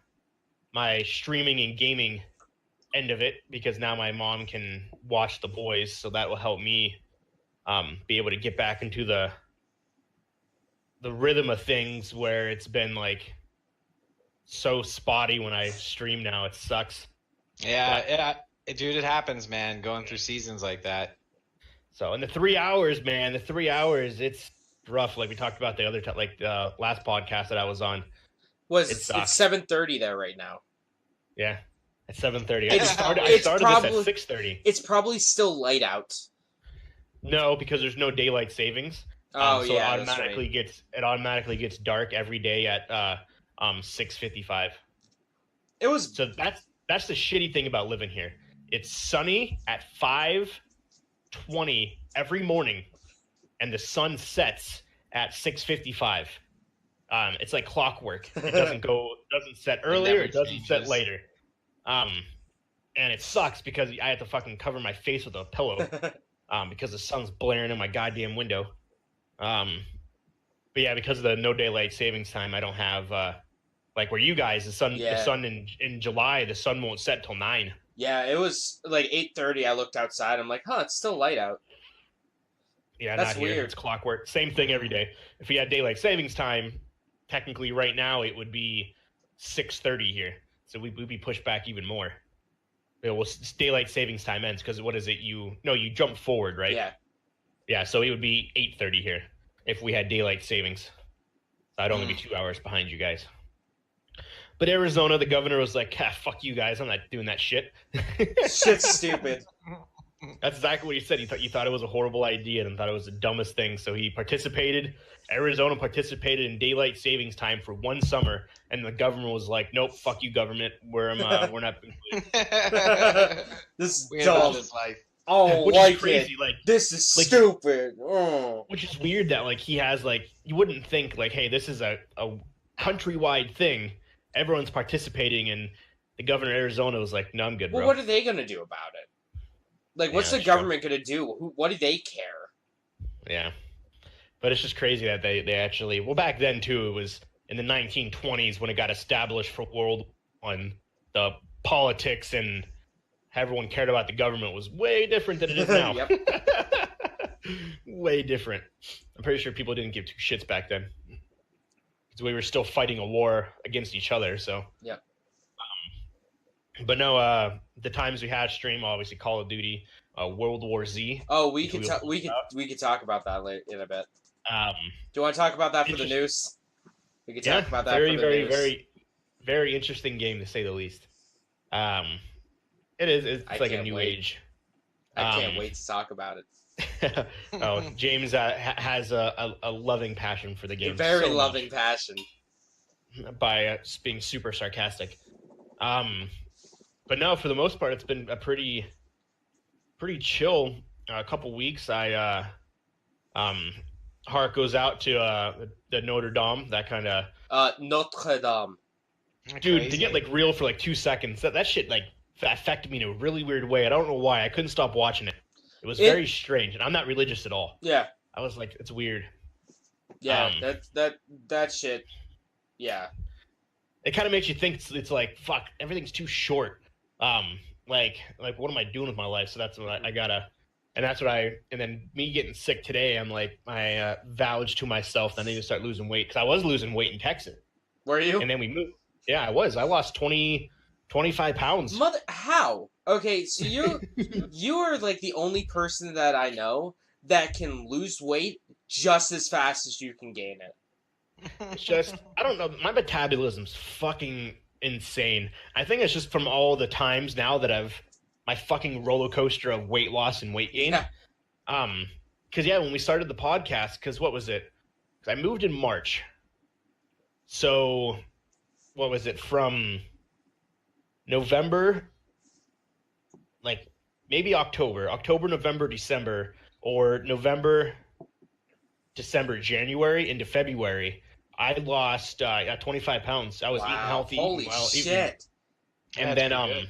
my streaming and gaming end of it, because now my mom can watch the boys, so that will help me be able to get back into the rhythm of things where it's been like so spotty when I stream now. It sucks. Yeah, dude, it happens, man. Going through seasons like that. So in the 3 hours, man, it's rough. Like we talked about the other last podcast that I was on. It's It sucks. 7:30 there right now. Yeah. at 7:30. It's- I started probably- this at 6:30. It's probably still light out. No, because there's no daylight savings. Oh So yeah, it automatically that's right. gets dark every day at 6:55. It was So that's the shitty thing about living here. It's sunny at 5:20 every morning, and the sun sets at 6:55. It's like clockwork. It doesn't set earlier. never It doesn't set changes. later. And it sucks because I have to fucking cover my face with a pillow. Because the sun's blaring in my goddamn window. But yeah, because of the no daylight savings time, I don't have like where you guys the sun in July the sun won't set till 9. Yeah, it was like 8:30. I looked outside. I'm like, huh, it's still light out. Yeah, That's not here. weird. It's clockwork. Same thing every day. If we had daylight savings time, technically right now it would be 6:30 here, so we'd be pushed back even more. Well, daylight savings time ends because what is it? You jump forward, right? Yeah. Yeah, so it would be 8:30 here if we had daylight savings. So I'd only be 2 hours behind you guys. But Arizona, the governor was like, fuck you guys, I'm not doing that shit. Shit's stupid. That's exactly what he said. He thought it was a horrible idea and thought it was the dumbest thing. So he Arizona participated in daylight savings time for one summer, and the government was like, nope, fuck you, government. We're not included. This We is have dumb. this life. Oh, Which like is crazy. it. Like, This is like- stupid. Oh. which is weird that like he has like you wouldn't think like, hey, this is a countrywide thing. Everyone's participating, and the governor of Arizona was like, no, I'm good, Well, bro. what are they gonna do about it? Like, what's Yeah, the that's true. government gonna do? What do they care? Yeah. But it's just crazy that they actually well back then too, it was in the 1920s when it got established for World One, the politics and how everyone cared about the government was way different than it is now. Yep. Way different. I'm pretty sure people didn't give two shits back then. Because we were still fighting a war against each other, so. Yep. But no, the times we had stream, obviously Call of Duty, World War Z. Oh, we Which could we'll we could talk about that later in a bit. Um, Do you want to talk about that for the Interesting. news? We could yeah, talk about that very, for the very, news. very interesting game to say the least. It is. It's I like a can't new wait. age. I can't wait to talk about it. Oh, James has a loving passion for the game. Very so much. loving passion. By being super sarcastic. But no, for the most part, it's been a pretty chill couple weeks. Heart goes out to the Notre Dame. That kind of Notre Dame. dude Crazy. to get like real for like 2 seconds. That shit like affected me in a really weird way. I don't know why. I couldn't stop watching it. It was very strange, and I'm not religious at all. Yeah, I was like, it's weird. yeah. Um, That shit. Yeah. It kind of makes you think it's like fuck, everything's too short. Like what am I doing with my life? So that's what I gotta, and that's what and then me getting sick today, I'm like, I vowed to myself that I need to start losing weight because I was losing weight in Texas, Were you? and then we moved. Yeah, I was. I lost 25 pounds. Mother, how? Okay, so you are like the only person that I know that can lose weight just as fast as you can gain it. It's just, I don't know. My metabolism's fucking insane. I think it's just from all the times now that my fucking roller coaster of weight loss and weight gain. Yeah. Because when we started the podcast, because what was it? 'Cause I moved in March. So, what was it from November? Like maybe October, November, December, or November, December, January into February. I lost 25 pounds. I was eating healthy. Holy while shit! and That's then pretty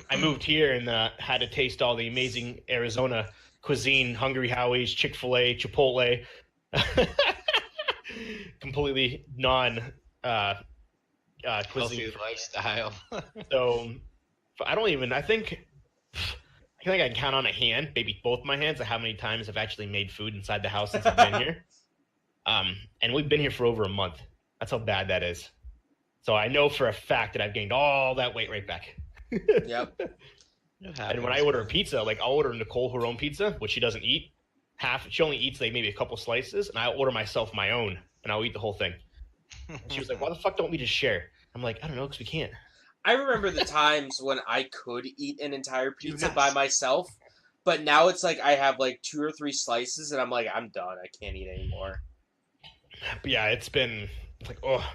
I moved here and had to taste all the amazing Arizona cuisine: Hungry Howie's, Chick-fil-A, Chipotle. Completely non cuisine. Healthy lifestyle. So I don't even. I think I can count on a hand, maybe both my hands, of how many times I've actually made food inside the house since I've been here. And we've been here for over a month. That's how bad that is. So I know for a fact that I've gained all that weight right back. Yep. And when I order a pizza, like I'll order Nicole her own pizza, which she doesn't eat. She only eats like maybe a couple slices, and I'll order myself my own, and I'll eat the whole thing. And she was like, "Why the fuck don't we just share?" I'm like, "I don't know, because we can't." I remember the times when I could eat an entire pizza nuts. by myself, but now it's like I have like 2 or 3 slices, and I'm like, I'm done. I can't eat anymore. But yeah, it's been like, oh,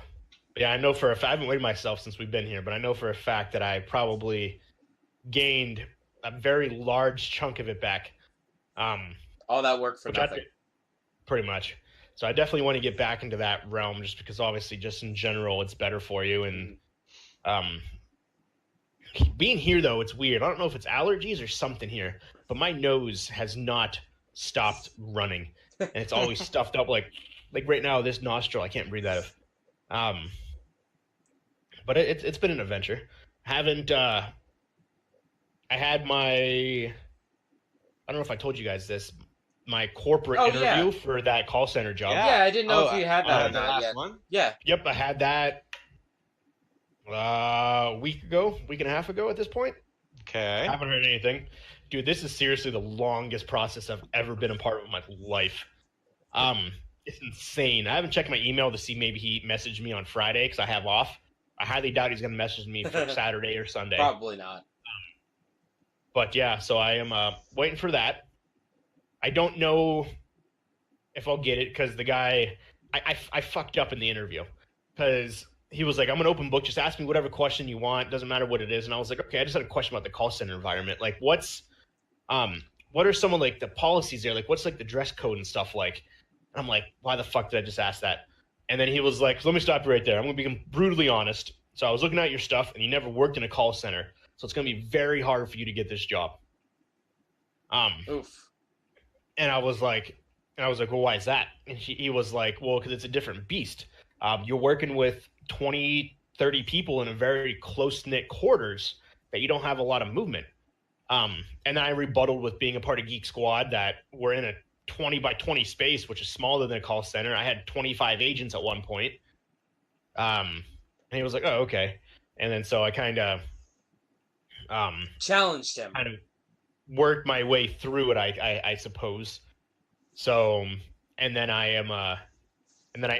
yeah. I know for a fact. I haven't weighed myself since we've been here, but I know for a fact that I probably gained a very large chunk of it back. All that work for Which I nothing. think- pretty much. So I definitely want to get back into that realm, just because obviously, just in general, it's better for you. And being here though, it's weird. I don't know if it's allergies or something here, but my nose has not stopped running, and it's always stuffed up. Like right now, this nostril, I can't breathe out of. But it's been an adventure. Haven't I had my, I don't know if I told you guys this, my corporate interview for that call center job. Yeah, I didn't know if you had that or the not last yet. one? Yeah. Yep, I had that week and a half ago at this point. Okay. I haven't heard anything. Dude, this is seriously the longest process I've ever been a part of in my life. It's insane. I haven't checked my email to see maybe he messaged me on Friday because I have off. I highly doubt he's going to message me for Saturday or Sunday. Probably not. But yeah, so I am waiting for that. I don't know if I'll get it because the guy, I fucked up in the interview because he was like, I'm an open book. Just ask me whatever question you want. Doesn't matter what it is. And I was like, okay, I just had a question about the call center environment. Like, what are some of like the policies there? Like, what's like the dress code and stuff like? And I'm like, why the fuck did I just ask that? And then he was like, let me stop you right there. I'm going to be brutally honest. So I was looking at your stuff and you never worked in a call center. So it's going to be very hard for you to get this job. Oof. And I was like, well, why is that? And he was like, well, because it's a different beast. You're working with 20, 30 people in a very close-knit quarters that you don't have a lot of movement. And then I rebutted with being a part of Geek Squad that we're in a 20 by 20 space, which is smaller than a call center. I had 25 agents at one point. And he was like, oh, okay. And then so I kind of challenged him. Kind of worked my way through it, I suppose. So, and then I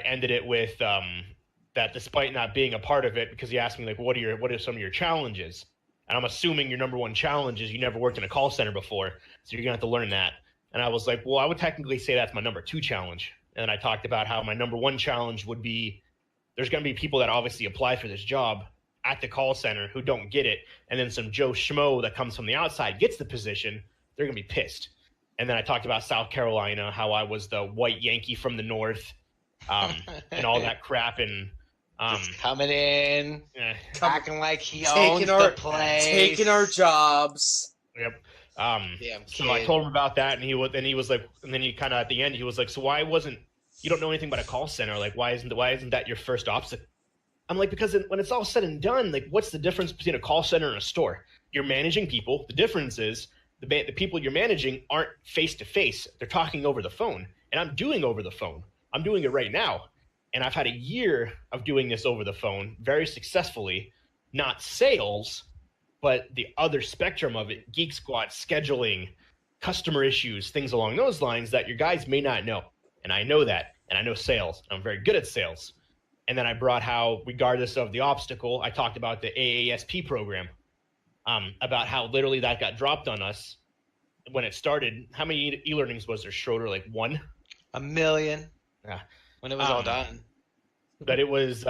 ended it with that despite not being a part of it, because he asked me like, what are some of your challenges? And I'm assuming your number one challenge is you never worked in a call center before, so you're gonna have to learn that. And I was like, well, I would technically say that's my number 2 challenge. And then I talked about how my number 1 challenge would be there's gonna be people that obviously apply for this job at the call center who don't get it, and then some Joe Schmo that comes from the outside gets the position, they're gonna be pissed. And then I talked about South Carolina, how I was the white Yankee from the north, and all that crap, and just coming in, acting like he owns taking the place, taking our jobs. Yep. Damn So kid. I told him about that, and he was like, and then he kind of at the end he was like, so why wasn't you don't know anything about a call center? Like, why isn't that your first obstacle? I'm like, because when it's all said and done, like, what's the difference between a call center and a store? You're managing people. The difference is the people you're managing aren't face to face. They're talking over the phone, and I'm doing over the phone. I'm doing it right now, and I've had a year of doing this over the phone very successfully. Not sales, but the other spectrum of it: Geek Squad, scheduling, customer issues, things along those lines that your guys may not know. And I know that, and I know sales. I'm very good at sales. And then I brought how, regardless of the obstacle, I talked about the AASP program, about how literally that got dropped on us when it started. How many e-learnings was there, Schroeder? Like 1? 1 million. Yeah. When it was all done. But it was,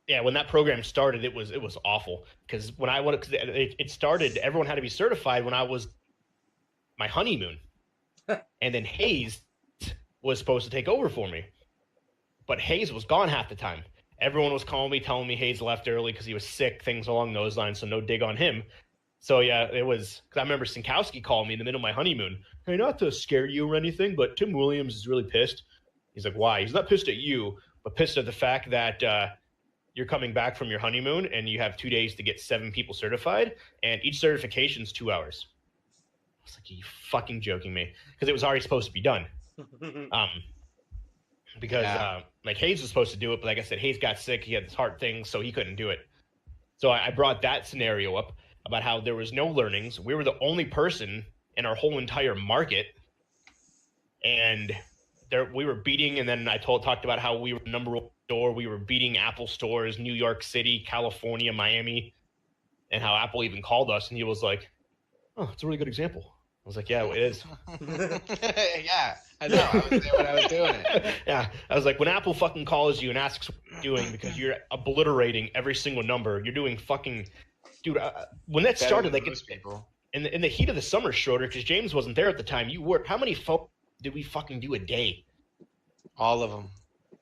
when that program started, it was awful. Because when it started, everyone had to be certified when I was my honeymoon. And then Hayes was supposed to take over for me. But Hayes was gone half the time. Everyone was calling me, telling me Hayes left early because he was sick, things along those lines, so no dig on him. So, yeah, it was – because I remember Sinkowski called me in the middle of my honeymoon. Hey, not to scare you or anything, but Tim Williams is really pissed. He's like, why? He's not pissed at you, but pissed at the fact that you're coming back from your honeymoon and you have 2 days to get 7 people certified, and each certification is 2 hours. I was like, are you fucking joking me? Because it was already supposed to be done. Because like Hayes was supposed to do it, but like I said, Hayes got sick. He had this heart thing, so he couldn't do it. So I brought that scenario up about how there was no learnings. We were the only person in our whole entire market, and we were beating. And then I talked about how we were number 1 store. We were beating Apple stores, New York City, California, Miami. and how Apple even called us, and he was like, "Oh, it's a really good example." I was like, "Yeah, it is." Yeah, I know. I was there when I was doing it. Yeah, I was like, when Apple fucking calls you and asks what you're doing because you're obliterating every single number, you're doing fucking, dude. When that Better started, than like most people. in the heat of the summer, Schroeder, because James wasn't there at the time. You were. How many phone did we fucking do a day, All of them.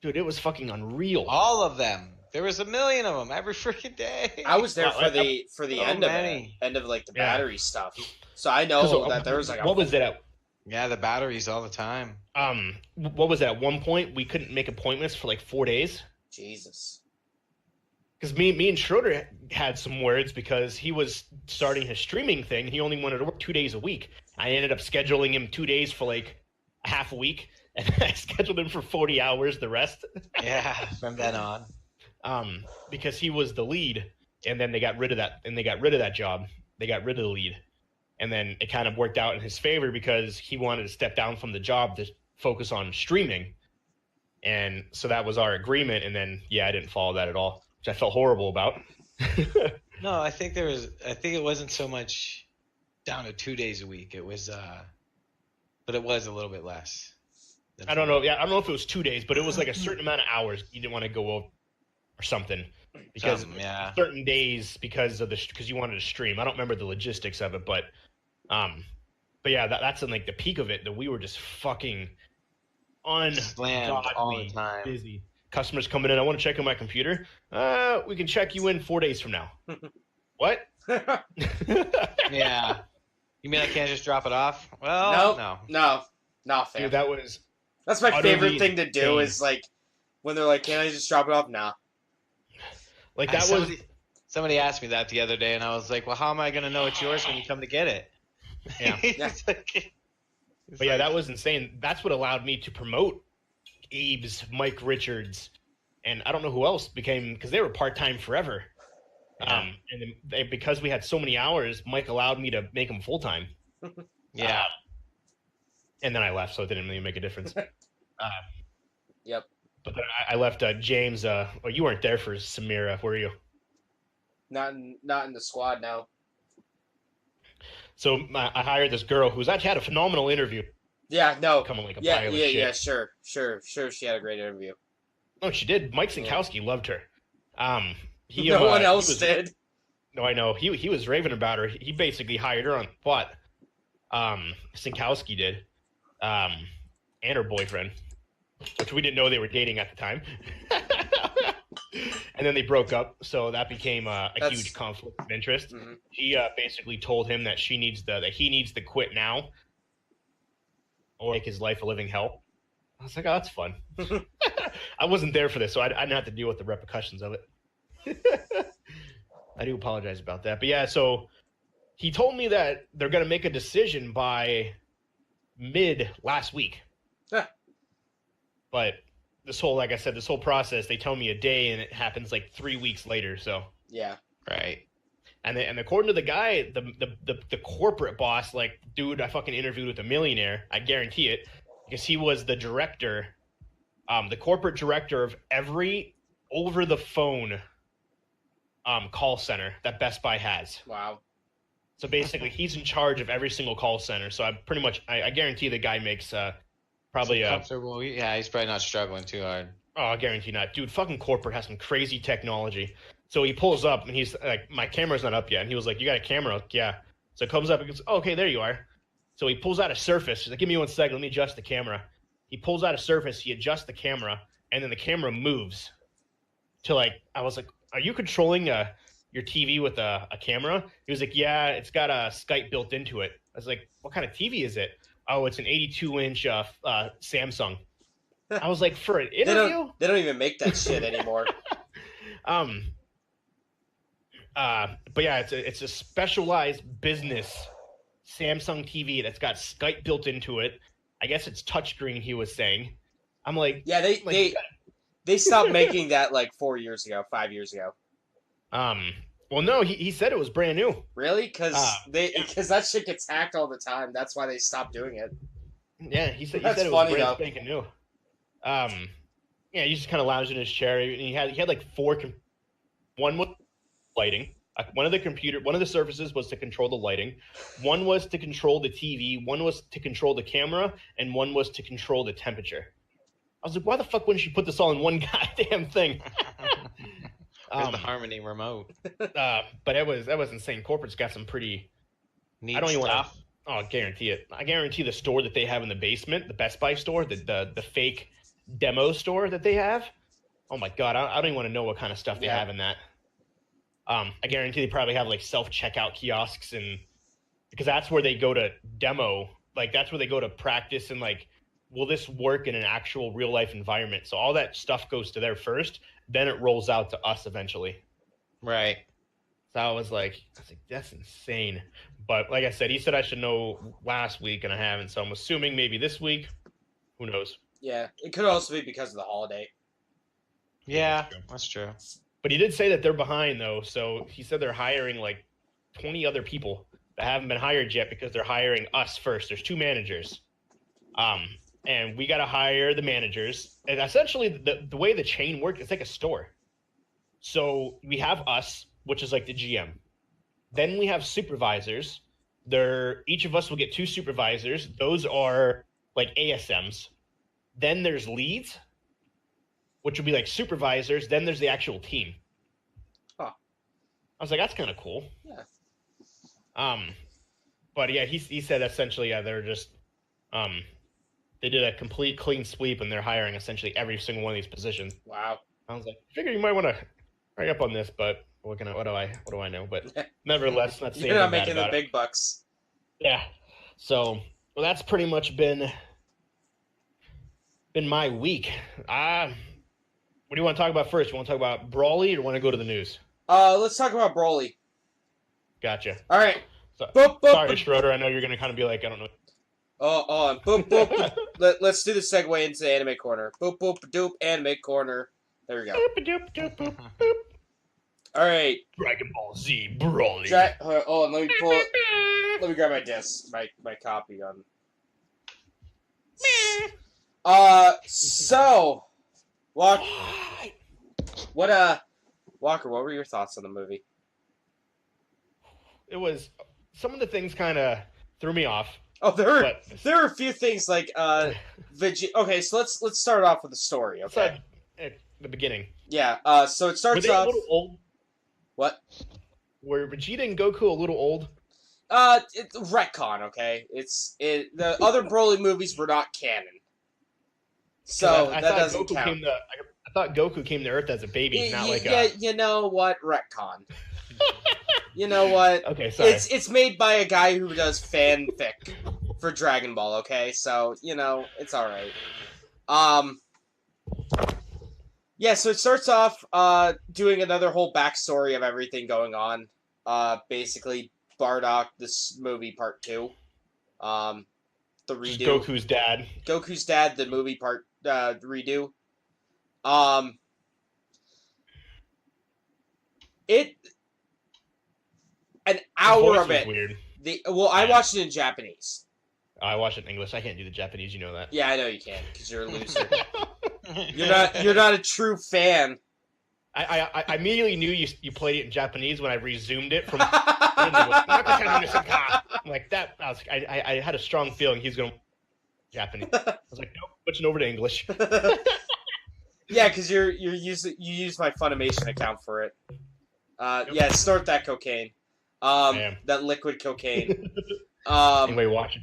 dude? It was fucking unreal. All of them. There was a million of them every freaking day. I was there Well, for the so end of it, many. end of like the Yeah. battery stuff. So I know that there was like what was it at? Yeah, the batteries all the time. What was it at one point? We couldn't make appointments for like 4 days. Jesus. Because me and Schroeder had some words because he was starting his streaming thing. He only wanted to work 2 days a week. I ended up scheduling him 2 days for like a half a week, and I scheduled him for 40 hours the rest. Yeah, from then on. Because he was the lead, and then they got rid of that, and they got rid of that job. They got rid of the lead, and then it kind of worked out in his favor because he wanted to step down from the job to focus on streaming, and so that was our agreement. And then I didn't follow that at all, which I felt horrible about. No, I think it wasn't so much down to 2 days a week. It was, but it was a little bit less. I don't know. Yeah, I don't know if it was 2 days, but it was like a certain amount of hours you didn't want to go over or something because certain days because you wanted to stream. I don't remember the logistics of it, but yeah, that's in like the peak of it that we were just fucking slammed all the time. Busy. Customers coming in. I want to check on my computer. We can check you in 4 days from now. What? Yeah. You mean I can't just drop it off? Well, no, not fair. Dude, That's my utterly favorite thing to do insane. is like when they're like, "Can I just drop it off?" Nah. Like that was. Somebody asked me that the other day, and I was like, "Well, how am I going to know it's yours when you come to get it?" Yeah. But yeah, that was insane. That's what allowed me to promote Abe's, Mike Richards, and I don't know who else became because they were part-time forever. Yeah. And then because we had so many hours, Mike allowed me to make them full-time. Yeah. And then I left, so it didn't really make a difference. Yep. But then I left James. Well, you weren't there for Samira, were you? Not in the squad now. So I hired this girl who's actually had a phenomenal interview. Yeah, no. Coming like a Yeah, pile of yeah, shit. yeah, sure. She had a great interview. No, she did. Mike Sinkowski loved her. No one else did. No, I know. He was raving about her. He basically hired her on the spot. Sinkowski did. And her boyfriend, which we didn't know they were dating at the time. And then they broke up, so that became a huge conflict of interest. Mhm. She basically told him that he needs to quit now or make his life a living hell. I was like, oh, that's fun. I wasn't there for this, so I didn't have to deal with the repercussions of it. I do apologize about that. But yeah, so he told me that they're going to make a decision by mid last week. Yeah. But this whole process, they tell me a day and it happens like 3 weeks later. So Yeah. Right. and according to the guy, the corporate boss, like, dude, I fucking interviewed with a millionaire. I guarantee it, because he was the director, the corporate director of every over the phone call center that Best Buy has. Wow. So basically, he's in charge of every single call center. So I guarantee the guy makes probably comfortable. Yeah, he's probably not struggling too hard. Oh, I guarantee not. Dude, fucking corporate has some crazy technology. So he pulls up and he's like, my camera's not up yet. And he was like, you got a camera? Like, yeah. So it comes up and goes, oh, okay, there you are. So he pulls out a Surface. He's like, give me 1 second. Let me adjust the camera. He pulls out a Surface. He adjusts the camera. And then the camera moves to I was like, are you controlling your TV with a camera? He was like, yeah, it's got a Skype built into it. I was like, what kind of TV is it? Oh, it's an 82-inch Samsung. I was like, for an interview? They don't even make that shit anymore. But yeah, it's a specialized business Samsung TV that's got Skype built into it. I guess it's touchscreen, he was saying. I'm like, Yeah, they stopped making that like 4 years ago, 5 years ago. Well, no, he said it was brand new. Really? Because yeah. that shit gets hacked all the time. That's why they stopped doing it. Yeah, he said That's it was funny, brand though. spanking new. Yeah, he just kind of lounged in his chair. And he had like one with lighting, One of the surfaces was to control the lighting, one was to control the TV, one was to control the camera, and one was to control the temperature. I was like, why the fuck wouldn't you put this all in one goddamn thing? Where's the Harmony remote? But that was insane. Corporate's got some pretty Neat I don't even want stuff. to. Oh, I guarantee it. I guarantee the store that they have in the basement, the Best Buy store, the fake demo store that they have. Oh my god, I don't even want to know what kind of stuff they have in that. I guarantee they probably have like self-checkout kiosks, and because that's where they go to demo, like that's where they go to practice and like, will this work in an actual real life environment? So all that stuff goes to there first, then it rolls out to us eventually. Right. So I was like, that's insane. But like I said, he said I should know last week, and I haven't. So I'm assuming maybe this week. Who knows? Yeah, it could also be because of the holiday. Yeah, that's true. But he did say that they're behind, though. So he said they're hiring like 20 other people that haven't been hired yet because they're hiring us first. There's 2 managers. And we got to hire the managers. And essentially, the way the chain works, it's like a store. So we have us, which is like the GM. Then we have supervisors. Each of us will get 2 supervisors. Those are like ASMs. Then there's leads, which would be like supervisors. Then there's the actual team. Huh. I was like, that's kind of cool. Yeah. But yeah, he said essentially, yeah, they're just, they did a complete clean sweep, and they're hiring essentially every single one of these positions. Wow. I was like, I figure you might want to hurry up on this, but what do I know? But nevertheless, not saying You're not anything making bad the about big bucks. it. Yeah. So, well, that's pretty much been my week. What do you want to talk about first? You want to talk about Brawly, or want to go to the news? Let's talk about Broly. Gotcha. All right. So, Boop, boop, sorry, boop. Schroeder. I know you're going to kind of be like, I don't know. Oh, boop, boop, boop. Let's do the segue into Anime Corner. Boop, boop, doop, Anime Corner. There we go. Boop, doop, doop, boop, boop. All right. Dragon Ball Z Brawly. Oh, and let me grab my disc, my copy on. So, Walker, Walker, what were your thoughts on the movie? It was, some of the things kind of threw me off. Oh, there But- are a few things like Okay, so let's start off with the story. So, Okay. at the beginning. Yeah. So it Were starts they a off. little old? What? Were Vegeta and Goku a little old? Retcon. Okay. The other Broly movies were not canon. So I that thought doesn't Goku count. I thought Goku came to Earth as a baby, not like yeah, you know what? Retcon. You know what? Okay, sorry. It's made by a guy who does fanfic for Dragon Ball, okay? So, it's alright. Yeah, so it starts off doing another whole backstory of everything going on. Basically, Bardock, this movie part 2. The Just redo. Goku's dad. Goku's dad, the movie part redo. An His hour voice of was it. weird. I watched it in Japanese. I watch it in English. I can't do the Japanese. You know that. Yeah, I know you can because you're a loser. You're not a true fan. I immediately knew you played it in Japanese when I resumed it from. I'm like that. I had a strong feeling he's going to Japanese. I was like, nope, switching over to English. Yeah, because you use my Funimation account for it. Yeah, snort that cocaine. Damn. That liquid cocaine. Anyway, watch it.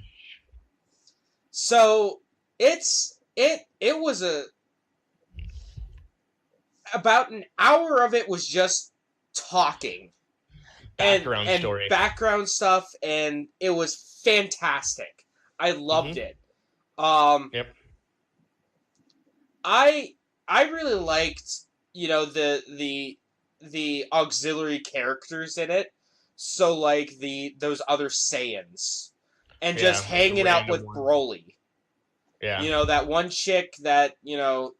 So it was about an hour of it was just talking. Background and story. Background stuff, and it was fantastic. I loved it. Yep. I really liked, the auxiliary characters in it. So like those other Saiyans, and Yeah, just like the hanging out with random ones. Broly. Yeah. That one chick that it's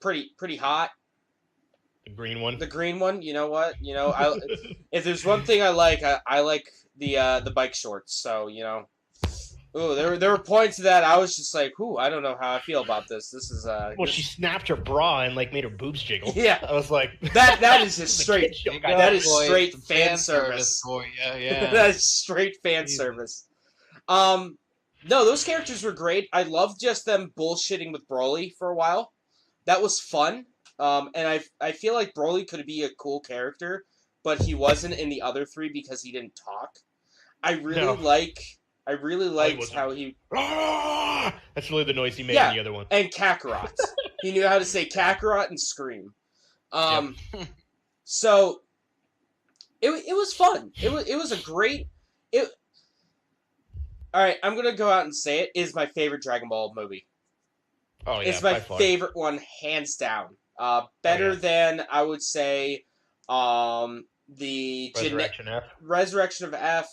pretty hot. The green one. The green one. You know what? If there's one thing I like the bike shorts. So Ooh, there were points that I was just like, "Ooh, I don't know how I feel about this. This is Well, she snapped her bra and like made her boobs jiggle. Yeah. I was like, that is just straight. Show, Big guys. That up, is boys. straight Some fan service. for you. Yeah. That is straight fan Jesus. service. No, those characters were great. I loved just them bullshitting with Broly for a while. That was fun. And I feel like Broly could be a cool character, but he wasn't in the other three because he didn't talk. I really No. liked wasn't. how he "Ah!" That's really the noise he made Yeah. in the other one. and Kakarot. He knew how to say Kakarot and scream. So it was fun. It was a great. All right, I'm gonna go out and say it is my favorite Dragon Ball movie. Oh yeah, It's my by far. favorite one, hands down. Better yeah. than I would say, the Resurrection F. Resurrection of F.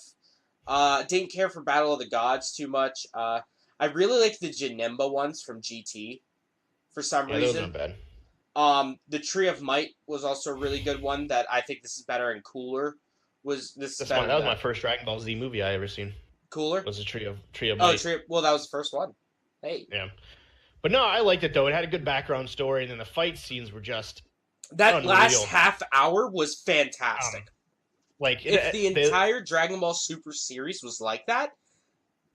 Didn't care for Battle of the Gods too much. I really like the Janemba ones from GT, for some Yeah, those reason. aren't bad. The Tree of Might was also a really good one that I think this is better and cooler. That was my first Dragon Ball Z movie I ever seen. cooler? Was the Tree of Might. Well, that was the first one. Hey. Yeah. But no, I liked it though. It had a good background story, and then the fight scenes were just That Unreal. last half hour was fantastic. like If the entire Dragon Ball Super series was like that,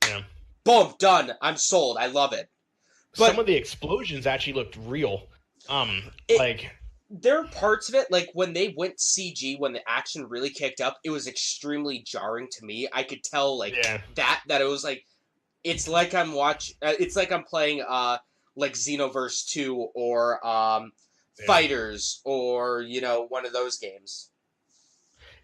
Yeah. boom, done. I'm sold. I love it. But some of the explosions actually looked real. There are parts of it, like when they went CG, when the action really kicked up, it was extremely jarring to me. I could tell, like, Yeah. that it was like, it's like I'm playing, like Xenoverse 2 or, Fighters or, one of those games.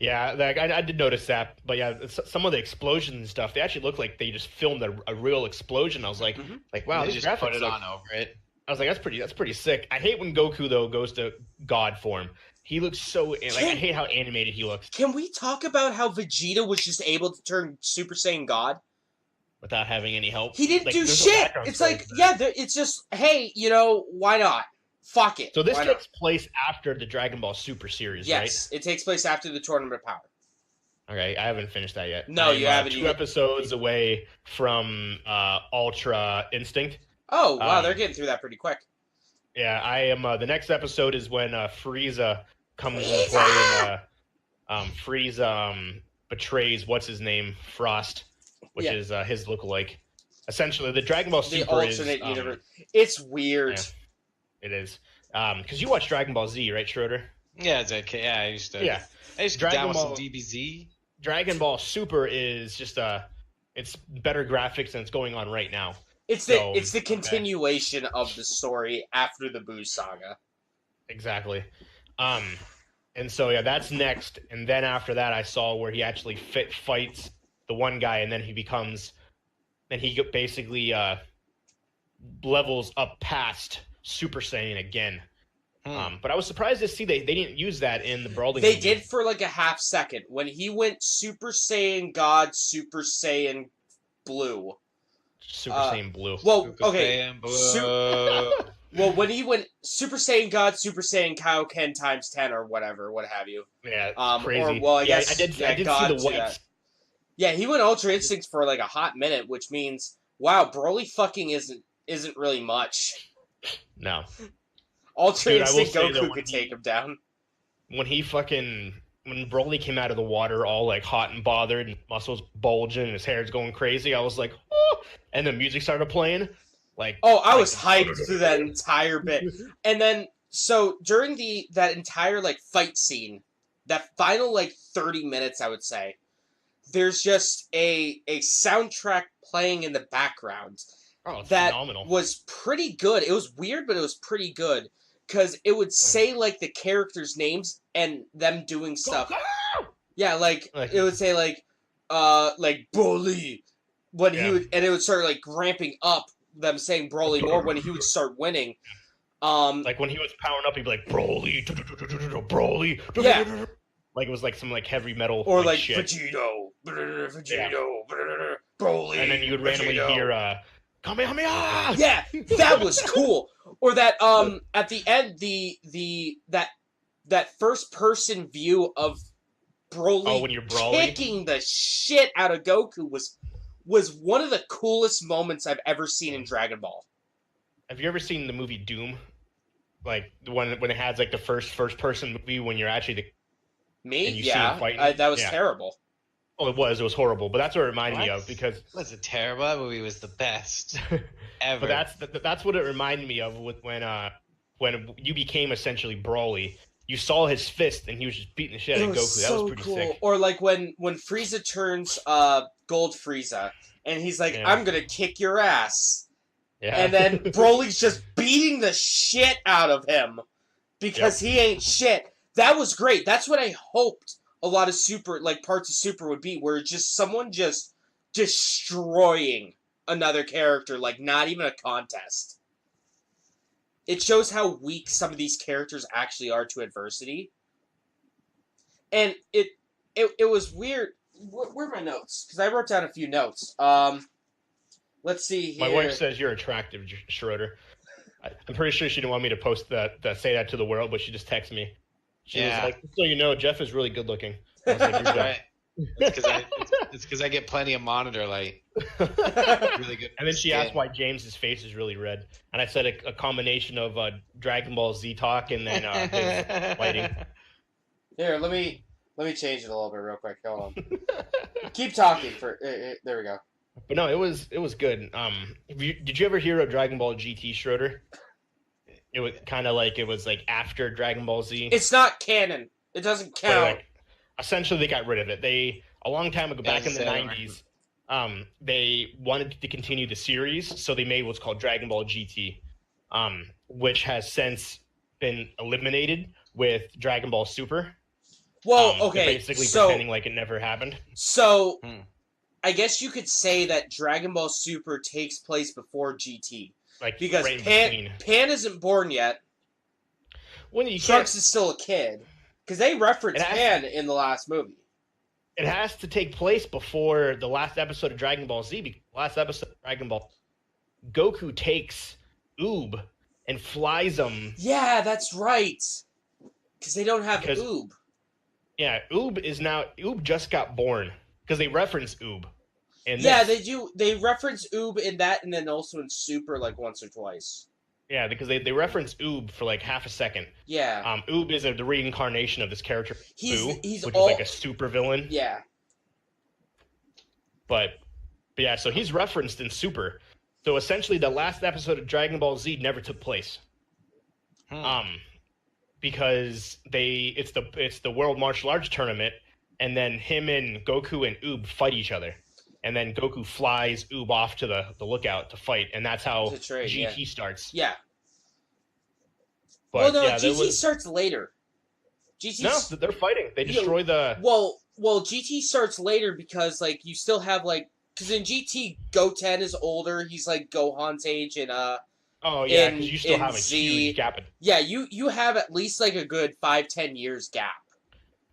Yeah, like I did notice that, but yeah, some of the explosions and stuff, they actually look like they just filmed a real explosion. I was like, Mhm. wow, They these just put graphics it look. on over it. I was like, that's pretty sick. I hate when Goku though goes to God form. He looks so like I hate how animated he looks Can we talk about how Vegeta was just able to turn Super Saiyan God? without having any help. He didn't Like, do there's no shit. background It's story like, for that. it's just, hey, why not? Fuck it. So this Why not? takes place after the Dragon Ball Super series, Yes, it takes place after the Tournament of Power. right? Okay, I haven't finished that yet. No, I'm, you haven't 2 either. episodes away from Ultra Instinct. Oh, wow, Um, they're getting through that pretty quick. Yeah, I am. The next episode is when Frieza comes into play, and Frieza betrays what's his name, Frost, which Yeah. is his lookalike. Essentially, the Dragon Ball The Super is alternate universe. It's weird. yeah. It is because you watch Dragon Ball Z, right, Schroeder? Yeah, it's okay. Yeah, I used to. Yeah. I used to Dragon down with some Ball- DBZ. Dragon Ball Super is just it's better graphics than it's going on right now. It's So, the continuation of the story after the Boo saga. Exactly. And so yeah, that's next, and then after that, I saw where he actually fights the one guy, and then he basically levels up past Super Saiyan again. But I was surprised to see they didn't use that in the Brawling. They movie. did for like a half second when he went Super Saiyan God, Super Saiyan Blue. Super Saiyan Blue. Well, Super okay. Saiyan Blue. Well, when he went Super Saiyan God, Super Saiyan Kaioken times 10 or whatever, what have you. Yeah, Or, crazy. I Yeah, guess, I did yeah, see God the to whites. that. Yeah, he went Ultra Instinct for like a hot minute, which means, wow, Broly fucking isn't really much. No, Ultra Dude, I will Instinct say though, Goku when could he- take him down. when Broly came out of the water all like hot and bothered and muscles bulging and his hair's going crazy, I was like, oh, and the music started playing. Like, Oh, I like- was hyped through that entire bit. And then, so during that entire like fight scene, that final like 30 minutes, I would say, there's just a soundtrack playing in the background Oh, it's that phenomenal. was pretty good. It was weird, but it was pretty good because it would say like the characters' names and them doing stuff. Yeah, like it would say like Broly when he Yeah. would, and it would start like ramping up them saying Broly more when he would start winning. Like when he was powering up, he'd be like Broly, Broly. Yeah. Like it was like some like heavy metal Or like shit. Vegito, Broly, And then you would randomly Vegito. hear Kamehameha. Yeah, that was cool. Or that at the end that first person view of Broly Oh, when you're Broly. kicking the shit out of Goku was was one of the coolest moments I've ever seen in Dragon Ball. Have you ever seen the movie Doom? Like the one when it has like the first person movie when you're actually Me? and you see him fighting? That was Yeah. terrible. Oh, it was horrible, but that's what it reminded me What? of because Was it terrible? That movie was the best ever. but that's what it reminded me of with when you became essentially Broly. You saw his fist and he was just beating the shit out of Goku. That was pretty sick. Or like when Frieza turns Gold Frieza and he's like, Yeah. I'm gonna kick your ass. Yeah. And then Broly's just beating the shit out of him because he ain't shit. That was great. That's what I hoped a lot of Super, like parts of Super would be, where it's just someone just destroying another character, like not even a contest. It shows how weak some of these characters actually are to adversity. And it was weird. Where are my notes? Because I wrote down a few notes. Let's see here. My wife says you're attractive, Schroeder. I'm pretty sure she didn't want me to post that say that to the world, but she just texted me. She was like, so you know, Jeff is really good looking. I was like, you're Right. It's because I get plenty of monitor light. Really good. And then she asked why James's face is really red, and I said a combination of Dragon Ball Z talk and then his lighting. Here, let me change it a little bit real quick. Hold on. Keep talking for. There we go. But no, it was good. Did you ever hear of Dragon Ball GT, Schroeder? It was kind of like it was like after Dragon Ball Z. It's not canon. It doesn't But, count. like, essentially, they got rid of it. They a long time ago, back in the '90s, they wanted to continue the series, so they made what's called Dragon Ball GT, which has since been eliminated with Dragon Ball Super. Well, They're okay, basically so pretending like it never happened. so I guess you could say that Dragon Ball Super takes place before GT Like because right in Pan between. Pan isn't born yet. When you Trunks can't, is still a kid because they reference It has- Pan in the last movie. it has to take place before the last episode of Dragon Ball Z. Because the last episode of Dragon Ball, Goku takes Oob and flies him. Yeah, that's right. Because they don't have Because- Oob. Yeah, Oob just got born because they reference Oob. And Yeah, they do. They reference Oob in that, and then also in Super like once or twice. Yeah, because they reference Oob for like half a second. Yeah, Oob is the reincarnation of this character, he's Boo, he's which all is like a super villain. yeah. But yeah, so he's referenced in Super. So essentially, the last episode of Dragon Ball Z never took place. Because it's the World Martial Arts Tournament, and then him and Goku and Oob fight each other, and then Goku flies Oob off to the lookout to fight, and that's how It's a trade, GT starts. Yeah. But well, no, yeah, GT starts later. GT no, they're fighting. They destroy the. well, GT starts later because like you still have like because in GT Goten is older. He's like Gohan's age, and Oh yeah, in- because you still in have a Z- huge gap. yeah, you have at least like a good 5-10 years gap.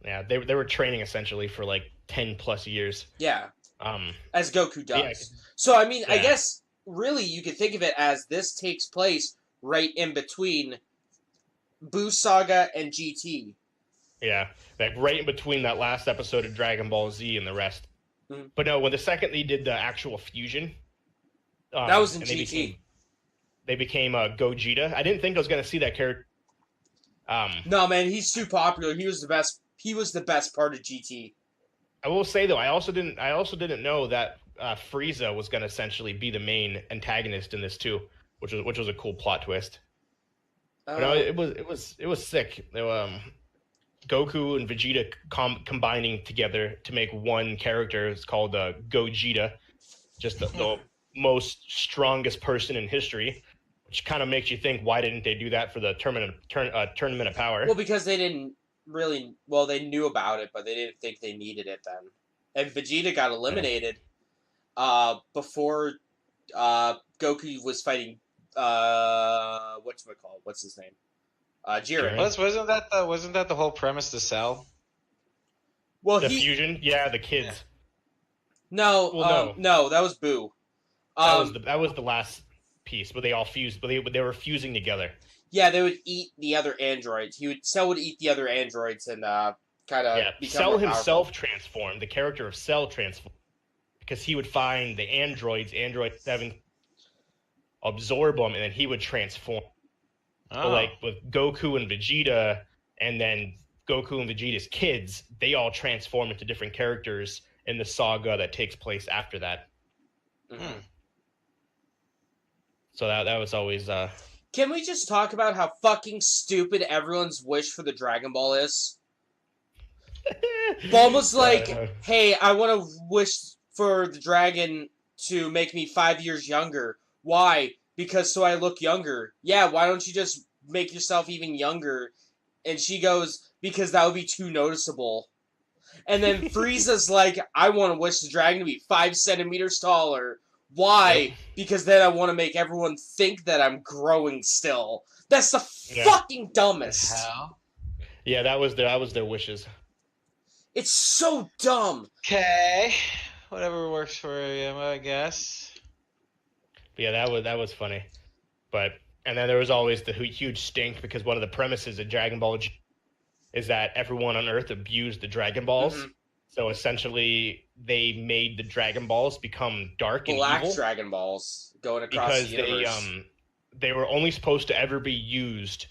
Yeah, they were training essentially for like 10 plus years. Yeah, Um, as Goku does. yeah, So I mean, I Yeah. guess really you could think of it as this takes place right in between Buu Saga and GT. yeah, like right in between that last episode of Dragon Ball Z and the rest. Mhm. But no, when the second they did the actual fusion, That was in and GT. They became Gogeta. I didn't think I was gonna see that character. No man, he's too popular. He was the best. He was the best part of GT. I will say though, I also didn't know that Frieza was gonna essentially be the main antagonist in this too, which was a cool plot twist. But no, it was sick. Goku and Vegeta combining together to make one character. It's called Gogeta, just the most strongest person in history, which kind of makes you think, why didn't they do that for the tournament of power? Well, because they didn't really. Well, they knew about it, but they didn't think they needed it then. And Vegeta got eliminated before Goku was fighting. What's his name? Jiren. Jiren. Wasn't that the whole premise to Cell? Well, The fusion, yeah, the kids. Yeah. no, Well, no, that was Boo. That was the last piece, but they all fused, but they were fusing together. Yeah, they would eat the other androids. Cell would eat the other androids and kind of Yeah, become Cell more himself powerful. transformed. The character of Cell transformed, because he would find the android 7, absorb them, and then he would transform. Oh. So, like with Goku and Vegeta, and then Goku and Vegeta's kids, they all transform into different characters in the saga that takes place after that. Mhm. So that was always Can we just talk about how fucking stupid everyone's wish for the Dragon Ball is? Bulma's like, hey, I want to wish for the dragon to make me 5 years younger. Why? Because so I look younger. Yeah, why don't you just make yourself even younger? And she goes, because that would be too noticeable. And then Frieza's like, I want to wish the dragon to be 5 centimeters taller. Why? Yep. Because then I want to make everyone think that I'm growing still. That's the Yeah. fucking dumbest. Hell. Yeah, that was their wishes. It's so dumb. Okay. Whatever works for you, I guess. But yeah, that was funny. And then there was always the huge stink, because one of the premises of Dragon Ball is that everyone on Earth abused the Dragon Balls. Mhm. So essentially, they made the Dragon Balls become dark and Black evil Dragon Balls going across because the universe. they were only supposed to ever be used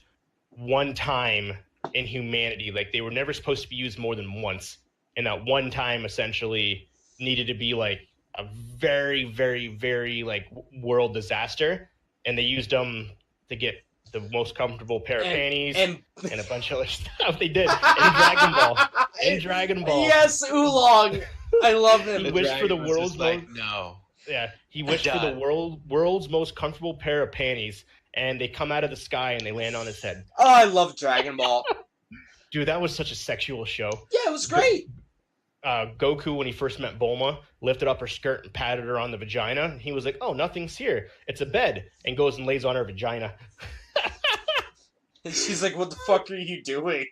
one time in humanity. Like, they were never supposed to be used more than once, and that one time essentially needed to be like a very, very, very like world disaster, and they used them to get the most comfortable pair of panties and a bunch of other stuff. They did in Dragon Ball. In Dragon Ball, Yes, Oolong. I love him. He wished for the dragon was world's just like, most- no. yeah, he wished for the world's most comfortable pair of panties, and they come out of the sky and they land on his head. Oh, I love Dragon Ball. Dude, that was such a sexual show. Yeah, it was great. Goku, when he first met Bulma, lifted up her skirt and patted her on the vagina. He was like, "Oh, nothing's here. It's a bed," and goes and lays on her vagina. And she's like, what the fuck are you doing?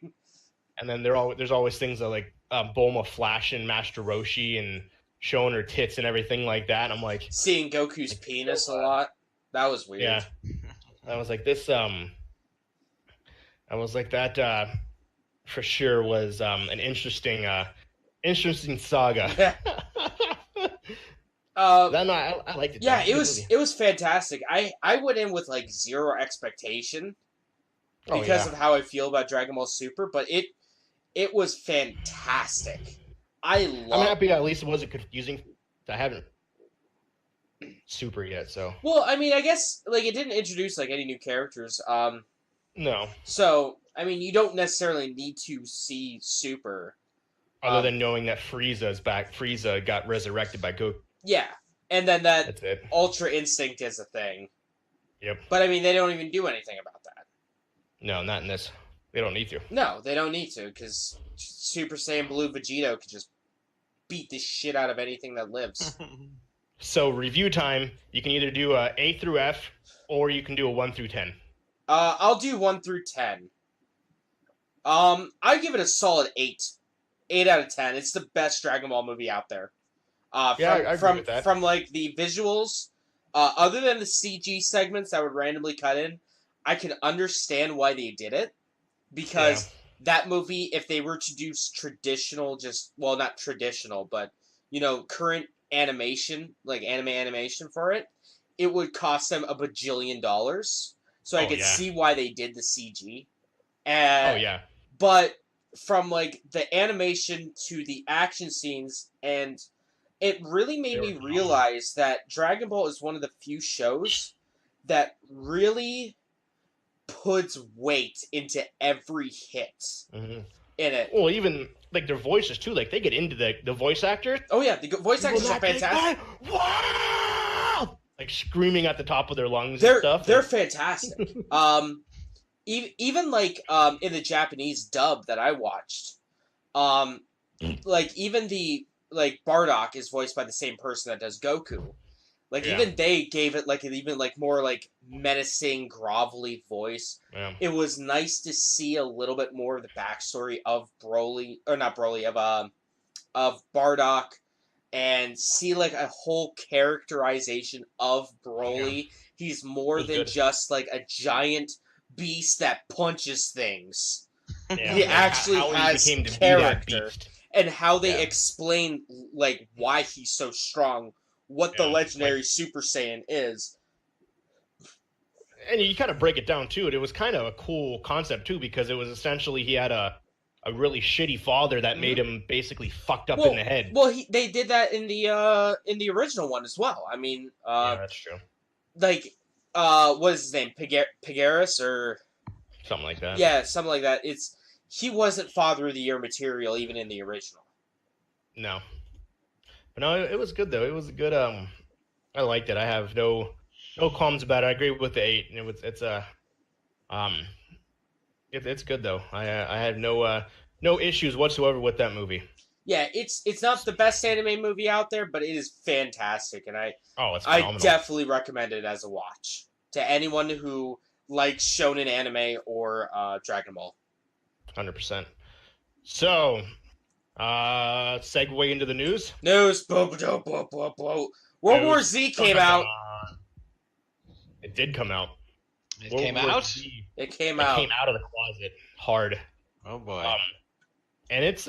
And then there's always things that like Bulma flashing Master Roshi and showing her tits and everything like that. And I'm like, Seeing Goku's penis a lot. That was weird. yeah. I was like, that for sure was an interesting saga. I liked it. Yeah, though. it Good was movie. fantastic. I went in with like zero expectation because of how I feel about Dragon Ball Super, but it was fantastic. I'm happy that at least it wasn't confusing. I haven't Super yet, so Well, I mean, I guess like it didn't introduce like any new characters. no. So I mean, you don't necessarily need to see Super. Other than knowing that Frieza is back, Frieza got resurrected by Goku. Yeah, and then that That's it. Ultra Instinct is a thing. Yep. But I mean, they don't even do anything about that. No, not in this. They don't need to. No, they don't need to, because Super Saiyan Blue Vegito could just beat the shit out of anything that lives. So review time. You can either do a A through F, or you can do a 1 through 10. I'll do 1 through 10. I give it a solid 8. 8 out of 10. It's the best Dragon Ball movie out there. Yeah, I agree with that. From like the visuals, other than the CG segments that would randomly cut in, I can understand why they did it, because that movie, if they were to do traditional, not traditional, but current animation, like anime animation for it, it would cost them $1 bajillion. So I could see why they did the CG. But from like the animation to the action scenes, and it really made me realize that Dragon Ball is one of the few shows that really puts weight into every hit in it. Well, even like their voices too. Like they get into the voice actors. Oh yeah, the voice actors are fantastic. Wow! Like screaming at the top of their lungs They're and stuff. they're fantastic. Even like in the Japanese dub that I watched, like even the Bardock is voiced by the same person that does Goku. Like even they gave it like an even like more like menacing, grovelly voice. Yeah. It was nice to see a little bit more of the backstory of Broly, or not Broly, of Bardock, and see like a whole characterization of Broly. Yeah. He's more than just like a giant beast that punches things. Yeah. He actually How he has became to be that character. beast. and how they Yeah. explain like why he's so strong, what the Yeah, legendary Super Saiyan is. And you kind of break it down too. It was kind of a cool concept too, because it was essentially he had a really shitty father that made him basically fucked up in the head. Well, they did that in the original one as well. I mean, Yeah, that's true. like what is his name? Pagaris or Something like that. yeah, something like that. He wasn't Father of the Year material even in the original. No. But no, it was good though. It was a good. I liked it. I have no qualms about it. I agree with the 8. It's good though. I had no issues whatsoever with that movie. Yeah, it's not the best anime movie out there, but it is fantastic, and It's I phenomenal. definitely recommend it as a watch to anyone who likes shonen anime or Dragon Ball. 100%. So, segue into the news. News. World War Z came out. It did come out. It World came War out. Z, It came it out. came out of the closet hard. Oh boy. And it's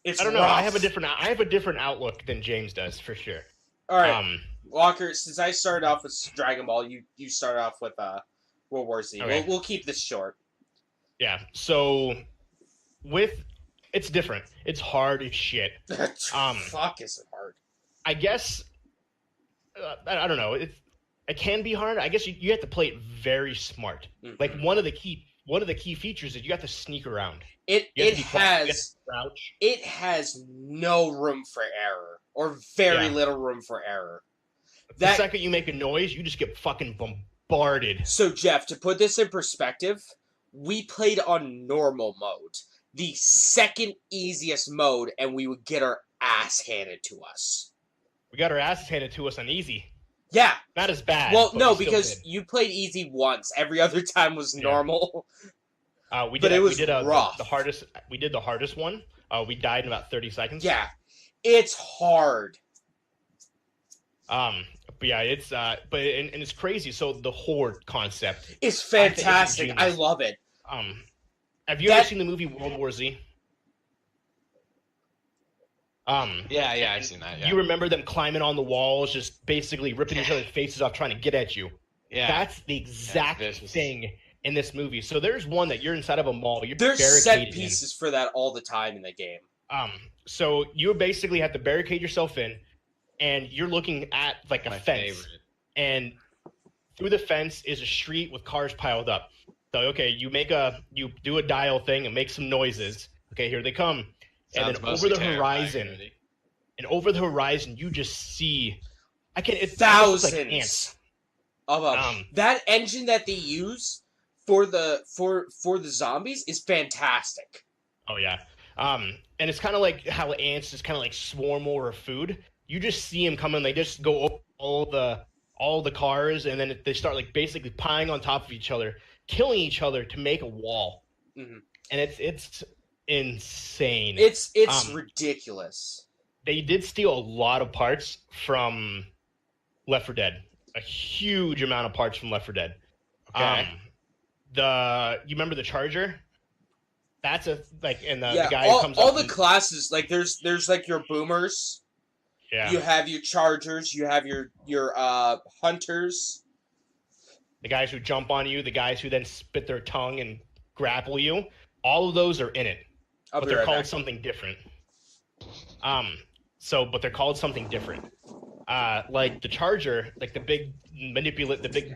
It's I don't know. rough. I have a different outlook than James does for sure. All right, Walker. Since I started off with Dragon Ball, you start off with World War Z. Okay. We'll keep this short. Yeah. So it's different. It's hard as shit. Fuck, is it hard? I guess I don't know. It can be hard. I guess you have to play it very smart. Mhm. Like one of the key features is you have to sneak around. It You have to be quiet, you have has to crouch. it has no room for error or very Yeah. little room for error. The That second you make a noise, you just get fucking bombarded. so Jeff, to put this in perspective, we played on normal mode, the second easiest mode, and we would get our ass handed to us. We got our asses handed to us on easy. Yeah. Not as bad. Well, but no, we still because did. you played easy once. Every other time was Yeah. normal. We but did, it was we did rough. the hardest. We did the hardest one. We died in about 30 seconds. Yeah. It's hard. But yeah, it's but and it's crazy. So the horde concept. It's I think it's fantastic. I ingenious. love it. Have you That- ever seen the movie World War Z? Yeah, I've seen that. Yeah. You remember them climbing on the walls, just basically ripping each other's faces off, trying to get at you. yeah. That's the exact vicious. thing in this movie. So there's one that you're inside of a mall. You're There's barricaded set pieces for that all the time in the game. in. So you basically have to barricade yourself in, and you're looking at like a My fence, favorite. and through the fence is a street with cars piled up. So okay, you do a dial thing and make some noises. Okay, here they come. Sounds And then mostly over the terrifying, horizon, really. you just see, it's Thousands like ants. of them. Um, That engine that they use for the zombies is fantastic. Oh yeah. And it's kind of like how ants just kind of like swarm over food. You just see them coming. They just go over all the cars, and then they start like basically piling on top of each other, killing each other to make a wall. Mhm. And it's insane. It's Um, ridiculous. They did steal a lot of parts from Left 4 Dead. A huge amount of parts from Left 4 Dead. Okay. You remember the Charger? That's the Yeah, guy who comes all up the and- classes, like there's like your boomers, yeah. you have your chargers, you have your hunters. The guys who jump on you, the guys who then spit their tongue and grapple you, all of those are in it, I'll but be they're right called back. something different. But they're called something different. Like the Charger, like the big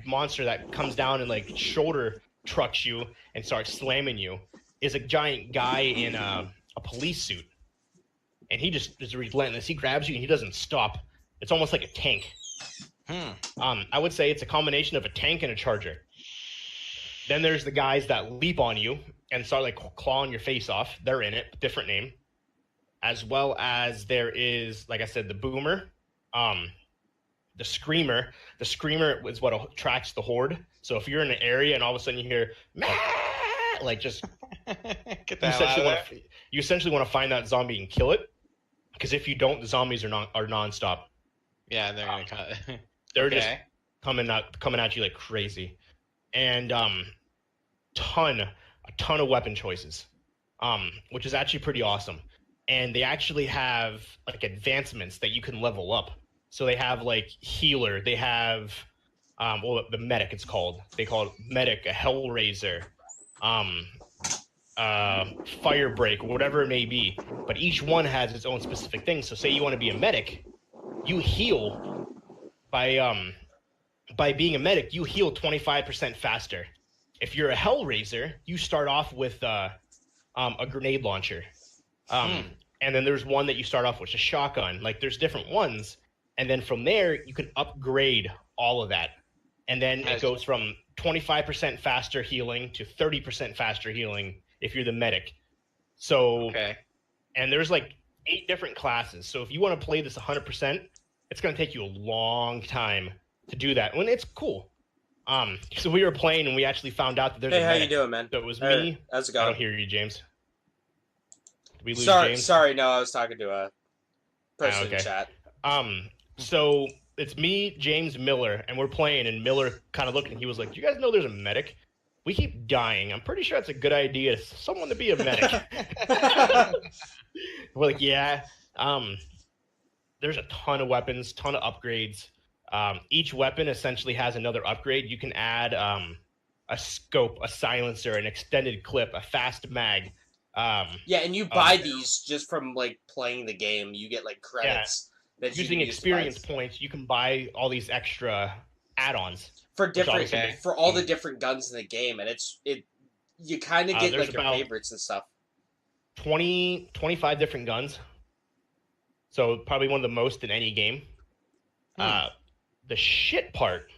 monster that comes down and like shoulder trucks you and starts slamming you, is a giant guy in a police suit, and he just is relentless. He grabs you and he doesn't stop. It's almost like a tank. I would say it's a combination of a tank and a Charger. Then there's the guys that leap on you and start like clawing your face off. They're in it, different name. As well as there is, like I said, the Boomer, the Screamer. The Screamer is what attracts the horde. So if you're in an area and all of a sudden you hear, "Meh," like just Get you the hell out of there. essentially want to find that zombie and kill it. Because if you don't, the zombies are nonstop. Yeah, they're gonna cut. They're Okay. just coming at you like crazy, and a ton of weapon choices. which is actually pretty awesome. And they actually have like advancements that you can level up. So they have like healer, they have the medic it's called. They call it medic, a hellraiser, firebreak, whatever it may be. But each one has its own specific thing. So say you want to be a medic, you heal by being a medic, you heal 25% faster. If you're a hellraiser, you start off with a grenade launcher. And then there's one that you start off with, a shotgun. Like there's different ones. And then from there, you can upgrade all of that. And then it goes from 25% faster healing to 30% faster healing if you're the medic. So, and there's like 8 different classes. So if you want to play this 100%, it's going to take you a long time to do that. When it's cool. So we were playing and we actually found out that there's a medic. How you doing, man? So it was me. How's it going? I don't hear you, James. Did we lose James? Sorry, no, I was talking to a person in chat. So it's me, James, Miller, and we're playing, and Miller kind of looked and he was like, "Do you guys know there's a medic? We keep dying. I'm pretty sure it's a good idea for someone to be a medic." We're like, "Yeah." There's a ton of weapons, ton of upgrades. Each weapon essentially has another upgrade. You can add a scope, a silencer, an extended clip, a fast mag. Yeah, and you buy these just from like playing the game. You get like credits. That using experience points, you can buy all these extra add-ons for different for all the different guns in the game, and you kind of get like your favorites and stuff. 25 different guns, so probably one of the most in any game. The shit part.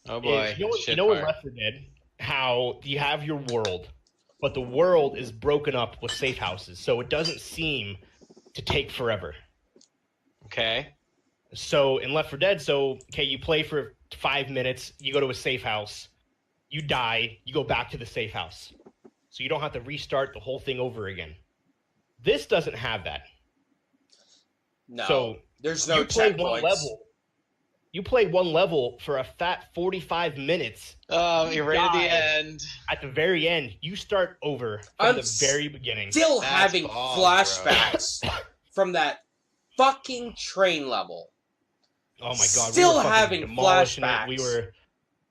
Oh boy! Is, you know in Left 4 Dead how you have your world, but the world is broken up with safe houses, so it doesn't seem to take forever. Okay. So in Left 4 Dead, you play for 5 minutes, you go to a safe house, you die, you go back to the safe house. So you don't have to restart the whole thing over again. This doesn't have that. No. So there's no checkpoints. You play one level for a fat 45 minutes. Oh, you're right at the end. At the very end, you start over from the very beginning. Still having flashbacks from that fucking train level. Oh my god! Still having flashbacks.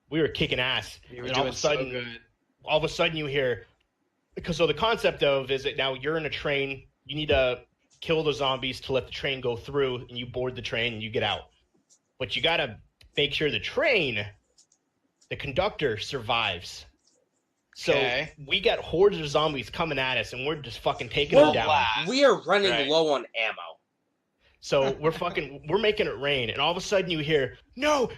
We were kicking ass. And all of a sudden, all of a sudden you hear, because so the concept of is that now you're in a train. You need to kill the zombies to let the train go through, and you board the train and you get out. But you gotta make sure the conductor survives. So we got hordes of zombies coming at us, and we're just fucking taking them down. We are running low on ammo. So we're making it rain, and all of a sudden you hear, no,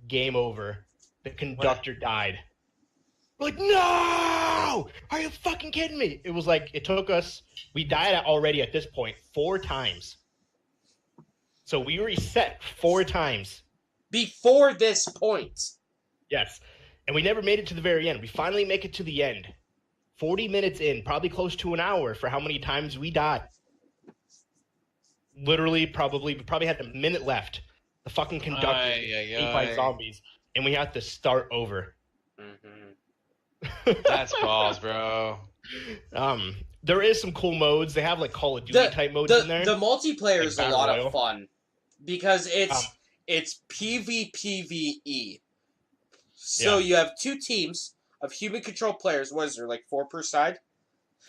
game over. The conductor died. We're like, no! Are you fucking kidding me? It was like, it took us, we died already at this point 4 times. So we reset 4 times. Before this point. Yes. And we never made it to the very end. We finally make it to the end. 40 minutes in, probably close to an hour for how many times we died. Literally, we probably had a minute left. The fucking conductor ate by zombies, and we had to start over. Mm-hmm. That's balls, bro. There is some cool modes. They have like Call of Duty type modes in there. The multiplayer is a lot of fun because it's PvPvE. So you have 2 teams of human control players. What is there, like 4 per side?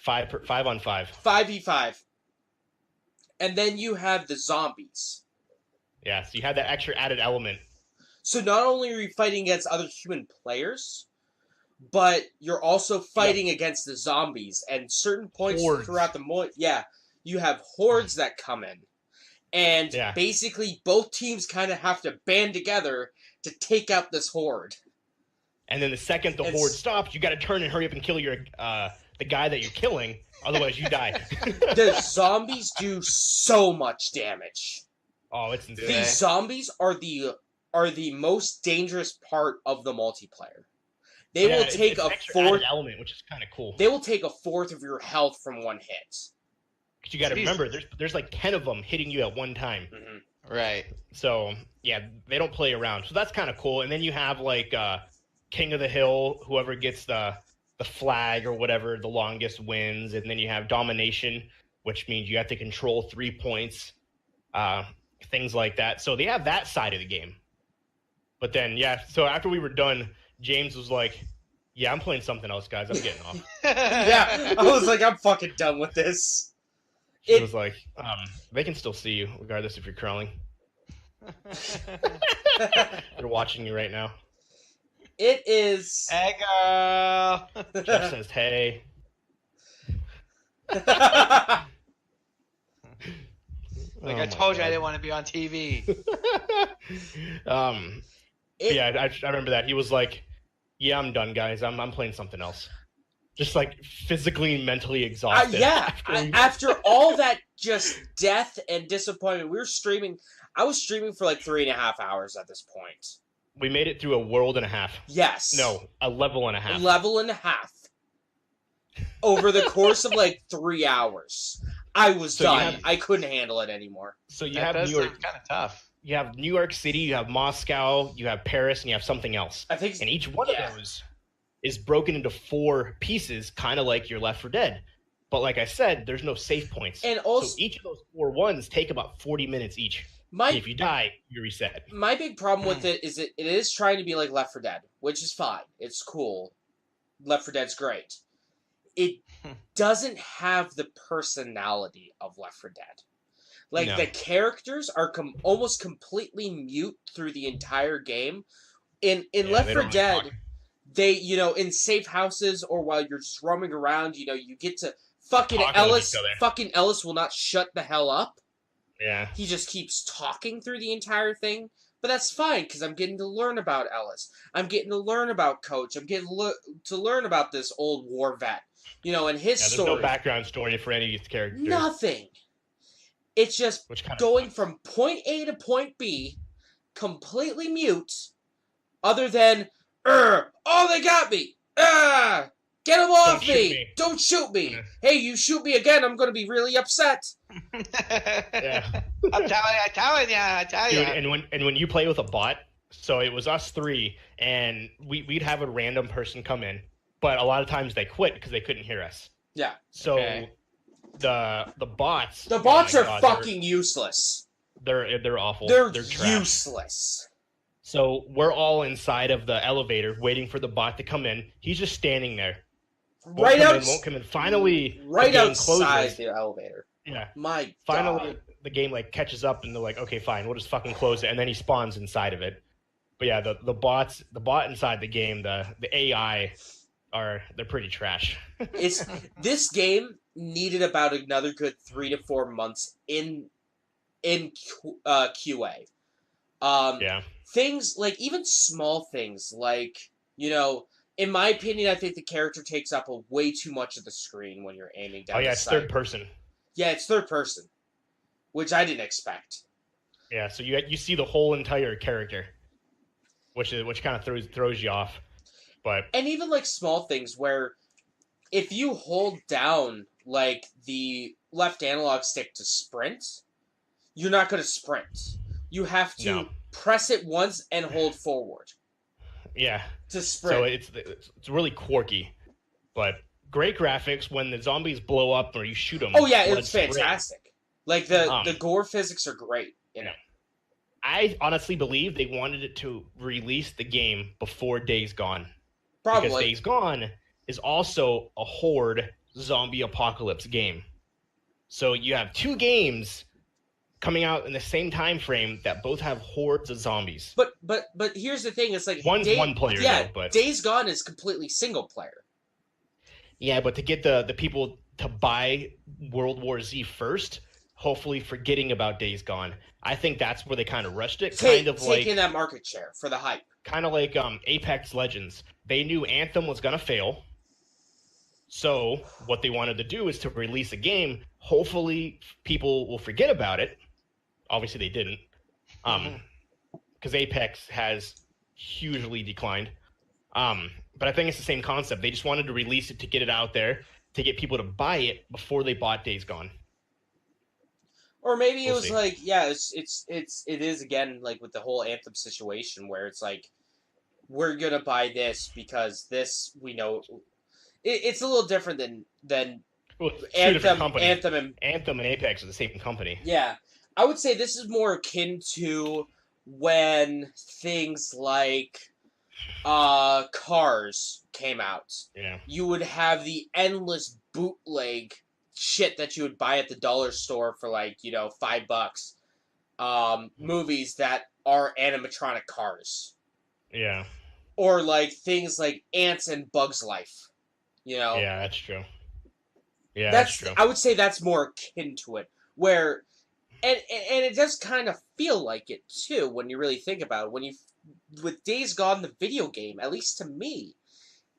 5 on 5. 5v5. And then you have the zombies. Yeah, so you have that extra added element. So not only are you fighting against other human players, but you're also fighting against the zombies. And certain points throughout the you have hordes that come in. And basically both teams kind of have to band together to take out this horde. And then the second the horde stops, you got to turn and hurry up and kill your the guy that you're killing. Otherwise, you die. The zombies do so much damage. Oh, it's insane. The zombies are the most dangerous part of the multiplayer. They will take a 4th element, which is kind of cool. They will take a 4th of your health from one hit. Because you got to remember, there's like 10 of them hitting you at one time. Mm-hmm. Right. So yeah, they don't play around. So that's kind of cool. And then you have like King of the Hill, whoever gets the the flag or whatever, the longest wins, and then you have domination, which means you have to control 3 points, things like that. So they have that side of the game. But then, yeah, so after we were done, James was like, yeah, I'm playing something else, guys. I'm getting off. Yeah, I was like, I'm fucking done with this. He was like, they can still see you, regardless if you're crawling. They're watching you right now. It is. Hey, girl. Jeff says, hey. Like I told you, I didn't want to be on TV. Yeah, I remember that. He was like, yeah, I'm done, guys. I'm playing something else. Just like physically and mentally exhausted. After all that just death and disappointment, we were streaming. I was streaming for like 3.5 hours at this point. We made it through a world and a half. Yes. No, a level and a half. A level and a half. Over the course of like 3 hours. I was done. I couldn't handle it anymore. So you That have does New York. sound kind of tough. You have New York City, you have Moscow, you have Paris, and you have something else. I think, and each one of those is broken into 4 pieces, kind of like your Left 4 Dead. But like I said, there's no save points. And also, so each of those 4 ones take about 40 minutes each. And if you die, you reset. My big problem with it is it is trying to be like Left 4 Dead, which is fine. It's cool. Left 4 Dead's great. It doesn't have the personality of Left 4 Dead. Like, No. the characters are almost completely mute through the entire game. In Left 4 Dead, they, in safe houses or while you're just roaming around, you get to fucking Ellis. Fucking Ellis will not shut the hell up. Yeah. He just keeps talking through the entire thing. But that's fine, because I'm getting to learn about Ellis. I'm getting to learn about Coach. I'm getting to learn about this old war vet. And his story. There's no background story for any of these characters. Nothing. It's just going from point A to point B, completely mute, other than, oh, they got me! Get them off me! Don't shoot me! Yeah. Hey, you shoot me again, I'm going to be really upset. Yeah. I'm telling you. Dude, and when you play with a bot, so it was us 3, and we'd have a random person come in, but a lot of times they quit because they couldn't hear us. Yeah. So the bots. The bots are fucking useless. They're awful. They're trash. useless. So we're all inside of the elevator waiting for the bot to come in. He's just standing there. Won't come in. Finally, right outside the elevator. Yeah. My Finally, God. the game catches up, and they're like, "Okay, fine, we'll just fucking close it." And then he spawns inside of it. But yeah, the bot inside the game, the AI, they're pretty trash. This game needed about another good 3 to 4 months in QA. Yeah. Things like, even small things like, in my opinion, I think the character takes up way too much of the screen when you're aiming down. Oh yeah, it's third person. Yeah, it's third person, which I didn't expect. Yeah, so you see the whole entire character, which kind of throws you off. And even like small things where if you hold down like the left analog stick to sprint, you're not going to sprint. You have to press it once and hold forward. Yeah. To sprint. So it's really quirky, but great graphics when the zombies blow up or you shoot them. Oh yeah, it's fantastic. Like the gore physics are great. I honestly believe they wanted it to release the game before Days Gone. Probably. Because Days Gone is also a horde zombie apocalypse game. So you have 2 games coming out in the same time frame that both have hordes of zombies. But here's the thing: it's like one's one player. Yeah, though, but Days Gone is completely single player. Yeah, but to get the people to buy World War Z first, hopefully forgetting about Days Gone, I think that's where they kind of rushed it. Taking that market share for the hype. Kind of like Apex Legends. They knew Anthem was gonna fail. So what they wanted to do is to release a game. Hopefully people will forget about it. Obviously they didn't. Because Apex has hugely declined. But I think it's the same concept. They just wanted to release it to get it out there, to get people to buy it before they bought Days Gone. Or maybe it was like, it is again like with the whole Anthem situation where it's like, we're gonna buy this because this we know. it's a little different than Well, it's two different companies. Anthem and Apex are the same company. Yeah, I would say this is more akin to when things like Cars came out. Yeah. You would have the endless bootleg shit that you would buy at the dollar store for like, $5. Movies that are animatronic cars. Yeah. Or like things like Ants and Bugs Life. Yeah, that's true. Yeah, that's true. I would say that's more akin to it. Where and it does kind of feel like it too when you really think about it. When you with Days Gone the video game, at least to me,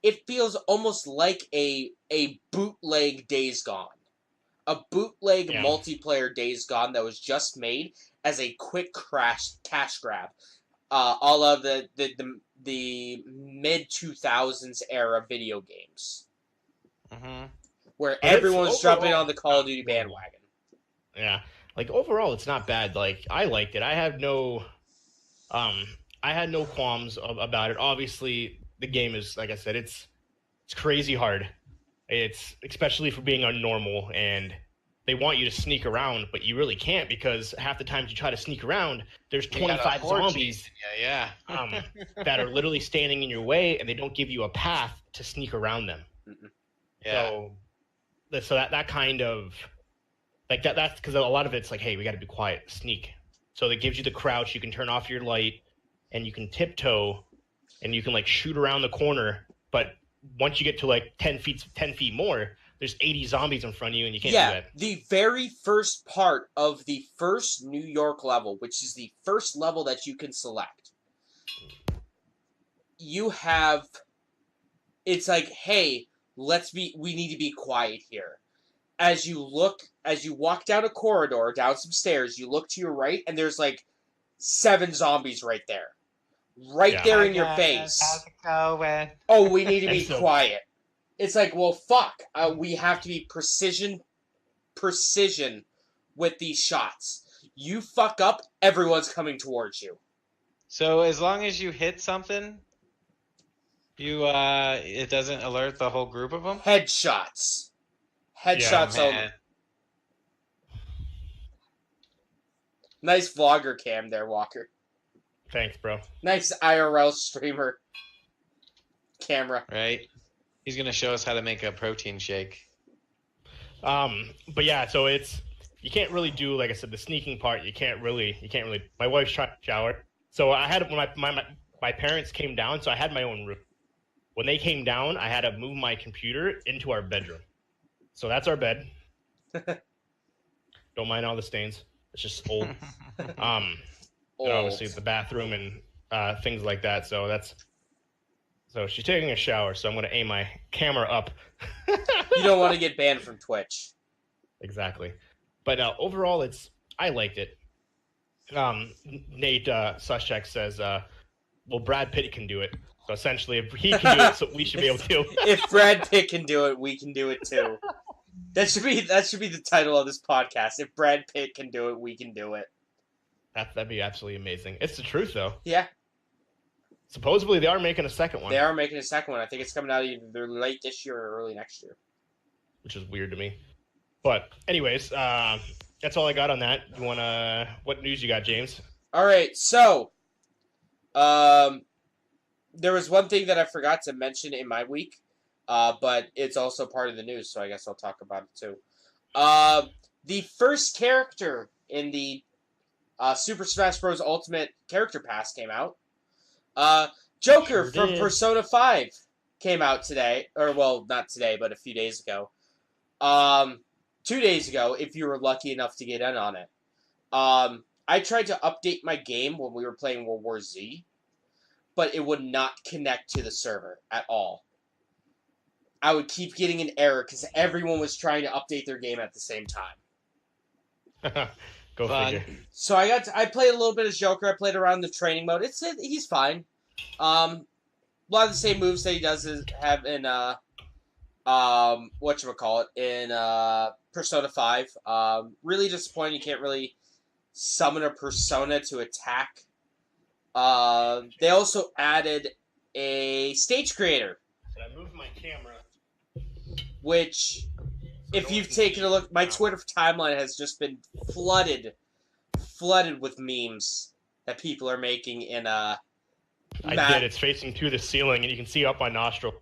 it feels almost like a bootleg Days Gone. A bootleg multiplayer Days Gone that was just made as a quick cash grab. All of the mid 2000s era video games. Mm-hmm. Where everyone's jumping on the Call of Duty bandwagon. Yeah. Like overall it's not bad. Like I liked it. I had no qualms about it. Obviously the game is, like I said, it's crazy hard. It's especially for being on normal, and they want you to sneak around, but you really can't because half the times you try to sneak around, there's 25 zombies that are literally standing in your way, and they don't give you a path to sneak around them. Yeah. So that kind of like that's because a lot of it's like, hey, we got to be quiet, sneak. So that gives you the crouch. You can turn off your light, and you can tiptoe, and you can like shoot around the corner. But once you get to like 10 feet more, there's 80 zombies in front of you, and you can't do that. The very first part of the first New York level, which is the first level that you can select, you have. It's like, hey, we need to be quiet here. As you walk down a corridor, down some stairs, you look to your right, and there's like 7 zombies right there. There in your face. How's it going? Oh, we need to be quiet. It's like, well, fuck. We have to be precision with these shots. You fuck up, everyone's coming towards you. So as long as you hit something, it doesn't alert the whole group of them? Headshots only. Nice vlogger cam there, Walker. Thanks, bro. Nice IRL streamer camera. Right. He's gonna show us how to make a protein shake. But yeah, so you can't really do, like I said, the sneaking part. You can't really. My wife's trying to shower, so I had when my parents came down, so I had my own room. When they came down, I had to move my computer into our bedroom. So that's our bed. Don't mind all the stains. It's just old. And obviously the bathroom and things like that. So she's taking a shower, so I'm going to aim my camera up. You don't want to get banned from Twitch. Exactly. But overall, I liked it. Nate Suschek says, well, Brad Pitt can do it. So essentially, if he can do it, so we should be able to. If Brad Pitt can do it, we can do it too. That should be the title of this podcast. If Brad Pitt can do it, we can do it. That'd be absolutely amazing. It's the truth, though. Yeah. Supposedly, they are making a second one. They are making a second one. I think it's coming out either late this year or early next year. Which is weird to me. But anyways, that's all I got on that. What news you got, James? All right, so there was one thing that I forgot to mention in my week, but it's also part of the news, so I guess I'll talk about it too. The first character in the Super Smash Bros. Ultimate Character Pass came out. Joker from Persona 5 came out today, or well, not today, but a few days ago. 2 days ago, if you were lucky enough to get in on it. I tried to update my game when we were playing World War Z, but it would not connect to the server at all. I would keep getting an error because everyone was trying to update their game at the same time. Go figure. So I played a little bit of Joker. I played around the training mode. He's fine. A lot of the same moves that he does have in whatchamacallit, in Persona 5. Really disappointing. You can't really summon a persona to attack. They also added a stage creator. Did I move my camera? which, if you've taken a look, my Twitter timeline has just been flooded with memes that people are making in I did. It's facing through the ceiling, and you can see up my nostril.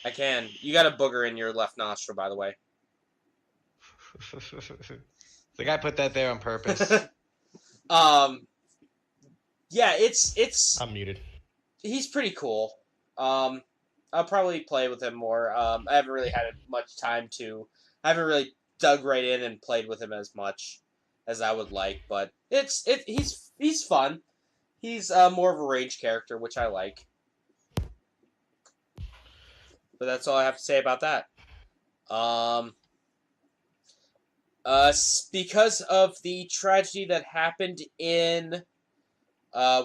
I can. You got a booger in your left nostril, by the way. The guy put that there on purpose. Yeah, it's. I'm muted. He's pretty cool. I'll probably play with him more. I haven't really had much time to. I haven't really dug right in and played with him as much as I would like, but he's fun. He's more of a range character, which I like. But that's all I have to say about that. Because of the tragedy that happened in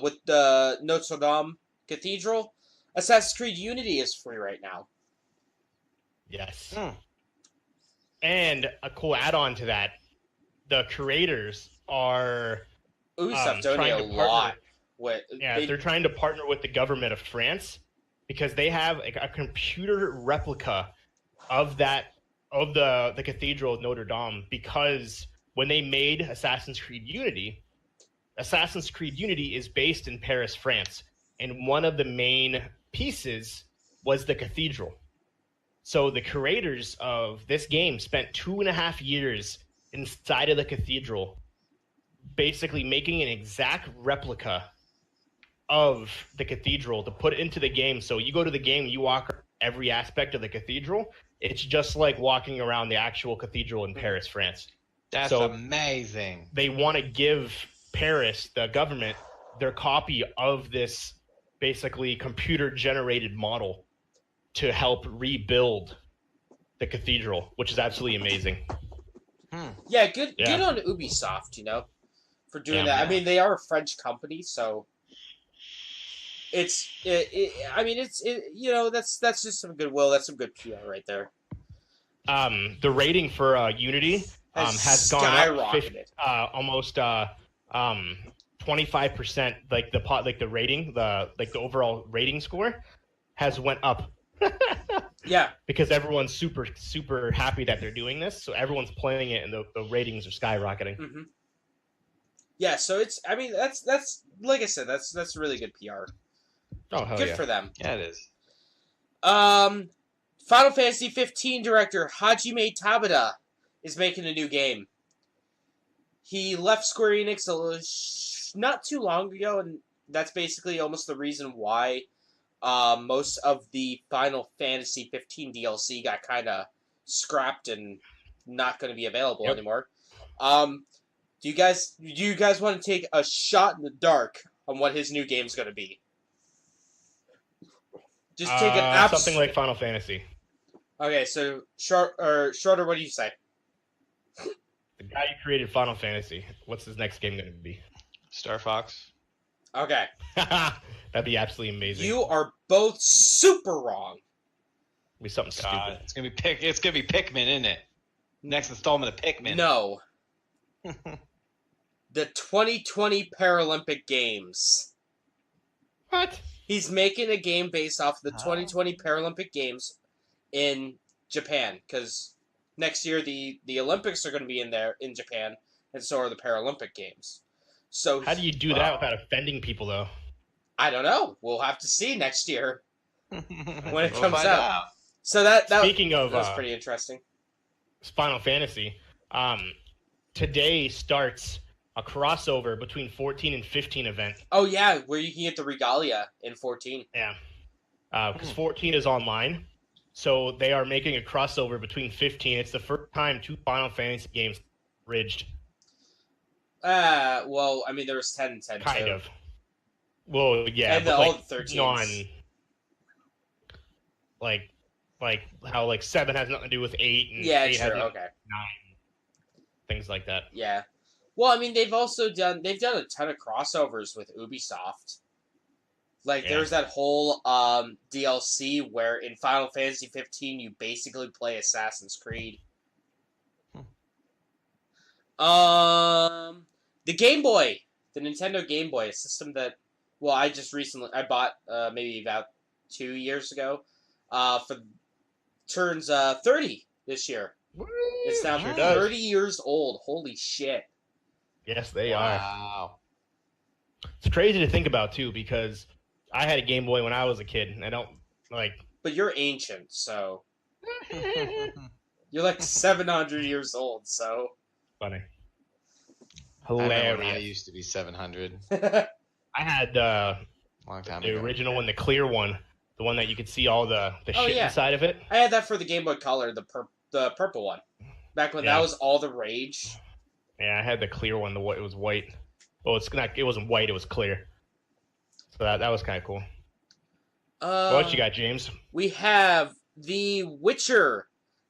with the Notre Dame Cathedral, Assassin's Creed Unity is free right now. Yes. And a cool add-on to that, the creators are Ubisoft doing a lot. They're trying to partner with the government of France because they have a computer replica of the Cathedral of Notre Dame, because when they made Assassin's Creed Unity is based in Paris, France, and one of the main pieces was the cathedral. So the creators of this game spent 2.5 years inside of the cathedral, basically making an exact replica of the cathedral to put into the game. So you go to the game, you walk every aspect of the cathedral. It's just like walking around the actual cathedral in Paris, France. That's amazing. They want to give Paris, the government, their copy of this basically computer-generated model to help rebuild the cathedral, which is absolutely amazing. Yeah, good on Ubisoft, for doing that. I mean, they are a French company, so that's just some goodwill. That's some good PR right there. The rating for Unity has gone up almost 25%. Like the rating, the overall rating score has went up. Yeah, because everyone's super super happy that they're doing this, so everyone's playing it, and the ratings are skyrocketing. Mm-hmm. Yeah, so that's like I said, that's really good PR. Oh, hell good yeah. for them. Yeah, it is. Final Fantasy 15 director Hajime Tabata is making a new game. He left Square Enix not too long ago, and that's basically almost the reason why most of the Final Fantasy 15 DLC got kind of scrapped and not going to be available anymore. Do you guys want to take a shot in the dark on what his new game's going to be? Just take an something like Final Fantasy. Okay, so Schroeder, what do you say? The guy who created Final Fantasy, what's his next game going to be? Star Fox. Okay. That'd be absolutely amazing. You are both super wrong. It'd be something stupid. It's gonna be Pikmin, isn't it? Next installment of Pikmin. No. The 2020 Paralympic Games. What? He's making a game based off the 2020 Paralympic Games in Japan, because next year the Olympics are going to be in Japan, and so are the Paralympic Games. So how do you do that without offending people, though? I don't know. We'll have to see next year when it comes find out. So Speaking of that was pretty interesting. Final Fantasy, today starts a crossover between 14 and 15 event. Oh yeah, where you can get the regalia in 14. Yeah, because 14 is online, so they are making a crossover between 15. It's the first time 2 Final Fantasy games bridged. Well, I mean, there was 10 and 10 kind too. of. Well, yeah, and but all like 13s. like how 7 has nothing to do with 8, and Yeah, 8 has sure, nothing okay. to do with 9, things like that. Yeah. Well, I mean, they've done a ton of crossovers with Ubisoft. Like, there's that whole DLC where in Final Fantasy 15 you basically play Assassin's Creed. The Game Boy, the Nintendo Game Boy, a system that, well, I bought maybe about 2 years ago, turns 30 this year. It's now Sure does. 30 years old. Holy shit. Yes, they are. Wow. It's crazy to think about too, because I had a Game Boy when I was a kid, and I don't like. But you're ancient, so you're like 700 years old, so Funny. I remember when I Hilarious. used to be 700 I had long time the ago. original one, the clear one, the one that you could see all the Oh, shit yeah. inside of it. I had that for the Game Boy Color, the purple one. Back when that Yeah. was all the rage. Yeah, I had the clear one. It was white. Well, it's not. It wasn't white. It was clear. So that was kind of cool. What you got, James? We have The Witcher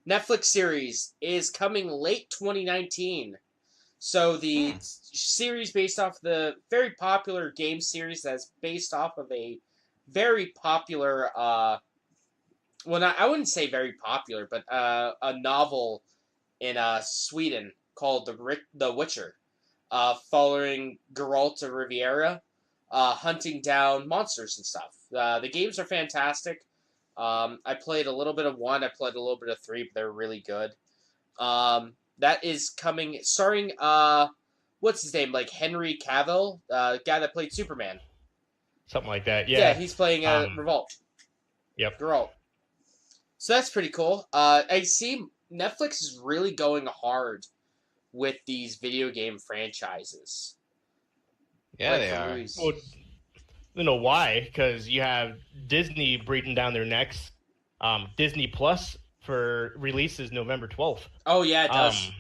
Netflix series is coming late 2019. So the series based off the very popular game series that's based off of a very popular I wouldn't say very popular, but a novel in Sweden called The Witcher, following Geralt of Riviera, hunting down monsters and stuff. The games are fantastic. I played a little bit of 1, I played a little bit of 3, but they're really good. That is coming, starring, what's his name, like Henry Cavill, the guy that played Superman. Something like that. Yeah, he's playing Revolt. Yep. Geralt. So that's pretty cool. I see Netflix is really going hard with these video game franchises. Yeah, Like they the are. movies. Well, you know why? Because you have Disney breathing down their necks. Disney Plus for releases November 12th. Oh yeah, it does.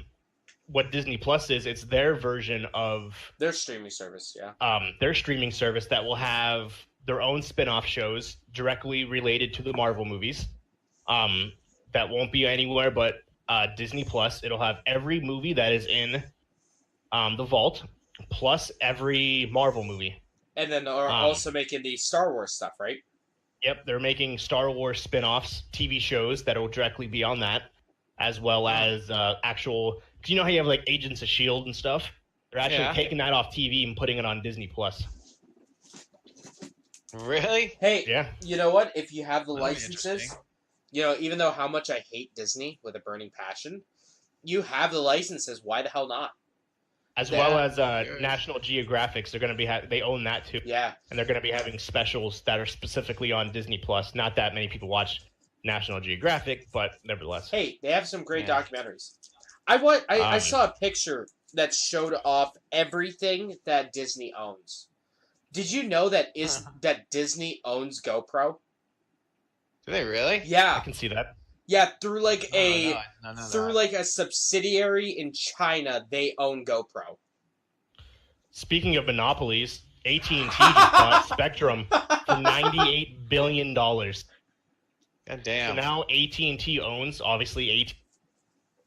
What Disney Plus is, it's their version of Their streaming service, yeah. their streaming service that will have their own spin-off shows directly related to the Marvel movies. That won't be anywhere but Disney Plus. It'll have every movie that is in the vault, plus every Marvel movie. And then are also making the Star Wars stuff, right? Yep, they're making Star Wars spin-offs, TV shows that will directly be on that, as well as actual. Do you know how you have like Agents of Shield and stuff? They're actually taking that off TV and putting it on Disney Plus. Really? Hey, Yeah, you know what? If you have the That'll be licenses, interesting. you know, even though how much I hate Disney with a burning passion, you have the licenses. Why the hell not? as Yeah. well as National Geographics. They're going to be they own that too, Yeah. and they're going to be having specials that are specifically on Disney Plus. Not that many people watch National Geographic, but nevertheless. Hey, they have some great Yeah. documentaries. I Um, saw a picture that showed off everything that Disney owns. Did you know that that Disney owns GoPro? Do they really? I Yeah, can see that. yeah. Through like No, through like a subsidiary in China, they own GoPro. Speaking of monopolies, AT&T just bought Spectrum for $98 billion. God So damn. now AT&T owns, obviously, AT&T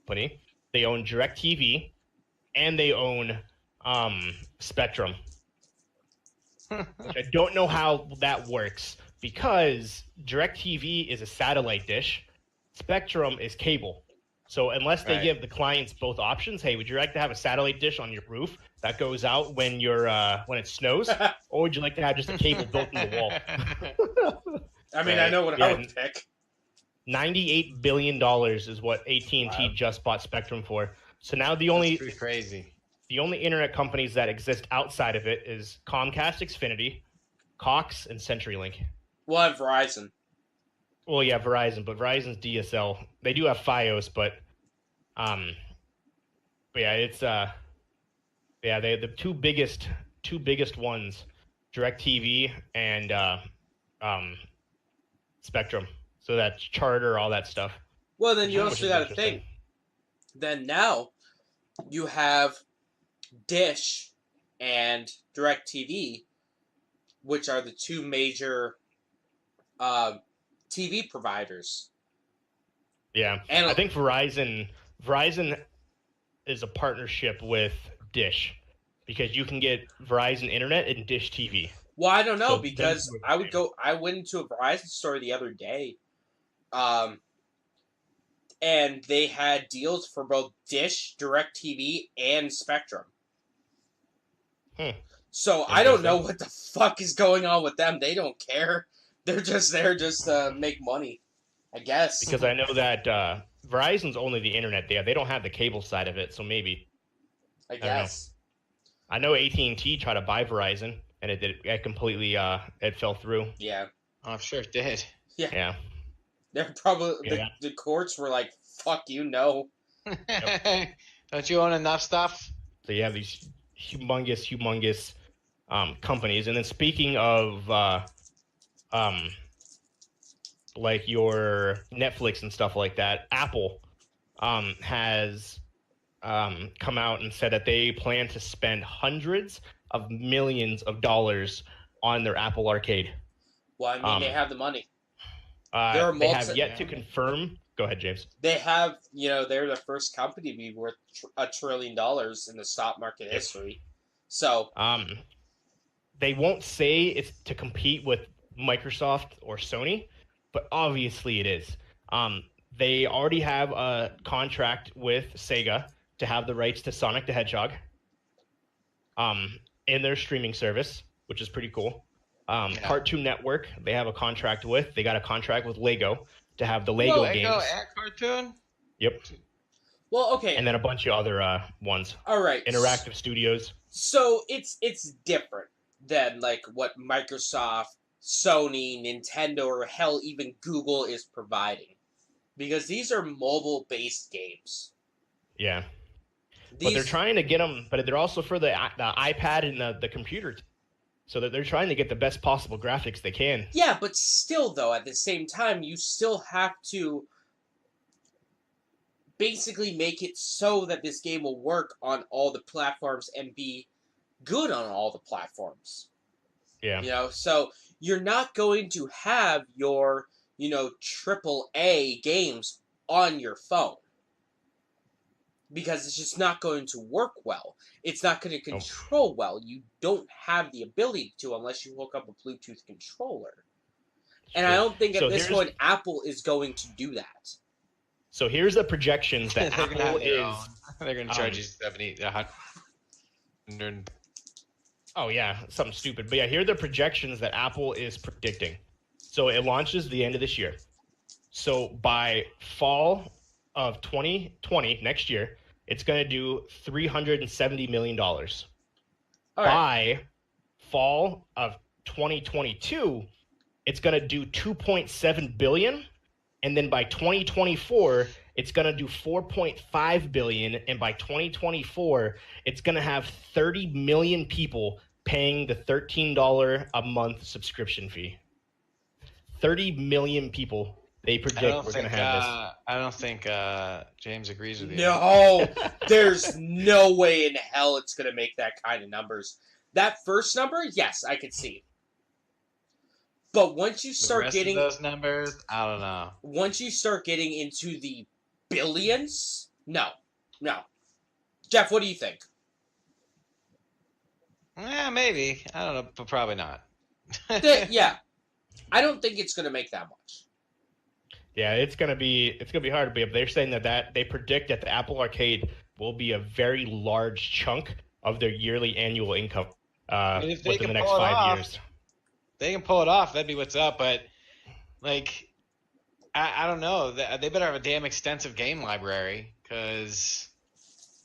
company. They own DirecTV, and they own Spectrum. Which I don't know how that works, because DirecTV is a satellite dish, Spectrum is cable. So unless they Right. give the clients both options, hey, would you like to have a satellite dish on your roof that goes out when when it snows, or would you like to have just a cable built in the wall? I mean, I know what I would pick. $98 billion is what AT&T Wow. just bought Spectrum for. So now the That's only pretty crazy. internet companies that exist outside of it is Comcast, Xfinity, Cox, and CenturyLink. We'll have Verizon. Well, yeah, Verizon, but Verizon's DSL. They do have FiOS, but yeah, it's they the two biggest ones, DirecTV and Spectrum. So that's Charter, all that stuff. Well, then you Which also is got to interesting. think. Then now, you have Dish and DirecTV, which are the two major TV providers. Yeah, And I think Verizon is a partnership with Dish, because you can get Verizon Internet and Dish TV. Well, I don't know, So because them two I are would the go. I went into a Verizon store the other day, and they had deals for both Dish, DirecTV, and Spectrum. Hmm. So I don't know Interesting. what the fuck is going on with them. They don't care. They're just there just to make money. I guess. because I know that Verizon's only the internet. They don't have the cable side of it, so maybe. I don't know. guess. I know AT&T tried to buy Verizon, and it completely it fell through. Yeah. Oh, I'm sure it did. Yeah. They're probably Yeah. the courts were like, "Fuck you, no." Don't you own enough stuff? So you have these humongous companies, and then speaking of like your Netflix and stuff like that, Apple has come out and said that they plan to spend hundreds of millions of dollars on their Apple Arcade. Well, I mean, they have the money. They have yet to confirm. Go ahead, James. They have, they're the first company to be worth $1 trillion in the stock market history. So, they won't say it's to compete with Microsoft or Sony, but obviously it is. They already have a contract with Sega to have the rights to Sonic the Hedgehog in their streaming service, which is pretty cool. Cartoon Network, they have a contract with. They got a contract with Lego to have the Lego games. Lego and Cartoon? Yep. well, okay. And then a bunch of other ones. All right. Interactive Studios. So it's different than like what Microsoft, Sony, Nintendo, or hell even Google is providing, because these are mobile-based games. Yeah. But they're trying to get them, but they're also for the iPad and the computer. So that they're trying to get the best possible graphics they can. Yeah, but still, though, at the same time, you still have to basically make it so that this game will work on all the platforms and be good on all the platforms. Yeah. So you're not going to have your, triple A games on your phone, because it's just not going to work well. It's not going to control well. You don't have the ability to unless you hook up a Bluetooth controller. And I don't think at this point Apple is going to do that. So here's the projections that They're Apple is. They're going to charge you 70, 100. Oh yeah, something stupid. But yeah, here are the projections that Apple is predicting. So it launches the end of this year. So by fall of 2020, next year, it's going to do $370 million. All right. By fall of 2022, it's going to do $2.7 billion. And then by 2024, it's going to do $4.5 billion. And by 2024, it's going to have 30 million people paying the $13 a month subscription fee. 30 million people. They predict we're going to have this. I don't think James agrees with you. No, there's no way in hell it's going to make that kind of numbers. That first number, yes, I could see. But once you start getting those numbers, I don't know. Once you start getting into the billions, no. Jeff, what do you think? Yeah, maybe. I don't know, but probably not. Yeah, I don't think it's going to make that much. Yeah, it's gonna be hard to be. They're saying that they predict that the Apple Arcade will be a very large chunk of their yearly annual income within the next 5 years. They can pull it off. That'd be what's up. But like, I don't know. They better have a damn extensive game library, because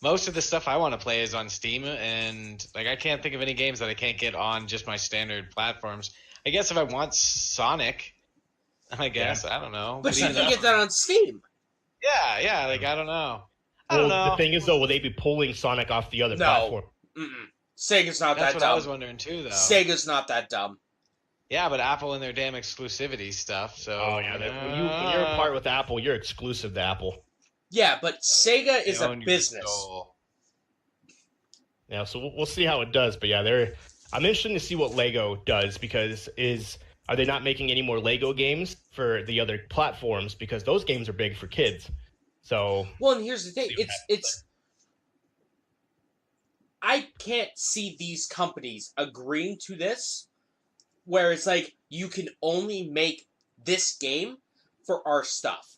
most of the stuff I want to play is on Steam, and like I can't think of any games that I can't get on just my standard platforms. I guess if I want Sonic, I guess. Yeah. I don't know. But you can get that on Steam. Yeah. Like, I don't know. I don't know. The thing is, though, will they be pulling Sonic off the other platform? Sega's not that dumb. That's what I was wondering, too, though. Sega's not that dumb. Yeah, but Apple and their damn exclusivity stuff, so... Oh, yeah. When you're a part with Apple, you're exclusive to Apple. Yeah, but Sega is a business. Yeah, so we'll see how it does. But, yeah, I'm interested to see what Lego does, because are they not making any more Lego games for the other platforms? Because those games are big for kids. So well, and here's the thing: it's I can't see these companies agreeing to this, where it's like you can only make this game for our stuff.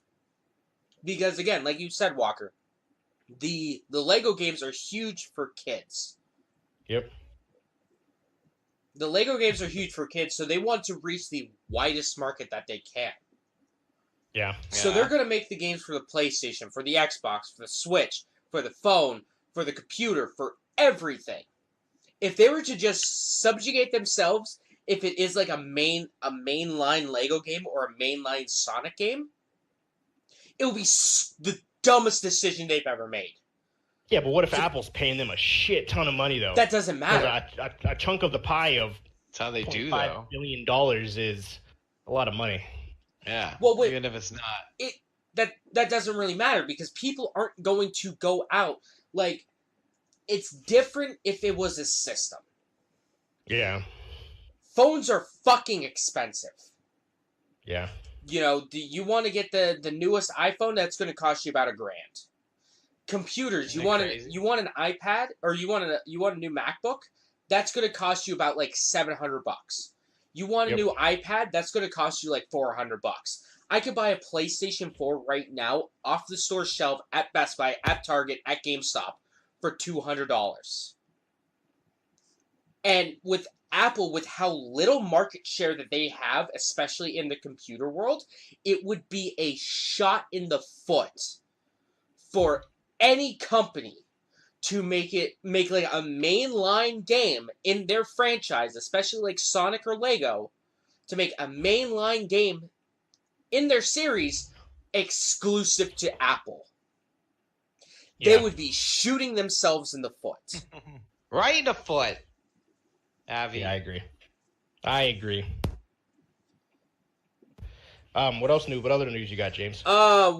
Because again, like you said, Walker, the Lego games are huge for kids. Yep. The Lego games are huge for kids, so they want to reach the widest market that they can. Yeah. So they're going to make the games for the PlayStation, for the Xbox, for the Switch, for the phone, for the computer, for everything. If they were to just subjugate themselves, if it is like a mainline Lego game or a mainline Sonic game, it would be the dumbest decision they've ever made. Yeah, but what if Apple's paying them a shit ton of money though? That doesn't matter. A chunk of the pie of That's how they do, $5 though. billion is a lot of money. Yeah. Well, wait, even if it's not. that doesn't really matter because people aren't going to go out. Like, it's different if it was a system. Yeah. Phones are fucking expensive. Yeah. You know, do you want to get the newest iPhone? That's going to cost you about $1,000. Computers, Isn't you that want crazy? you want an iPad or you want a new MacBook? That's going to cost you about like $700. You want a Yep. new iPad? That's going to cost you like $400. I could buy a PlayStation 4 right now off the store shelf at Best Buy, at Target, at GameStop for $200. And with Apple, with how little market share that they have, especially in the computer world, it would be a shot in the foot for any company to make like a mainline game in their franchise, especially like Sonic or Lego, to make a mainline game in their series exclusive to Apple. Yeah. They would be shooting themselves in the foot. Right in the foot. Avi. Yeah, I agree. What else new? What other news you got, James?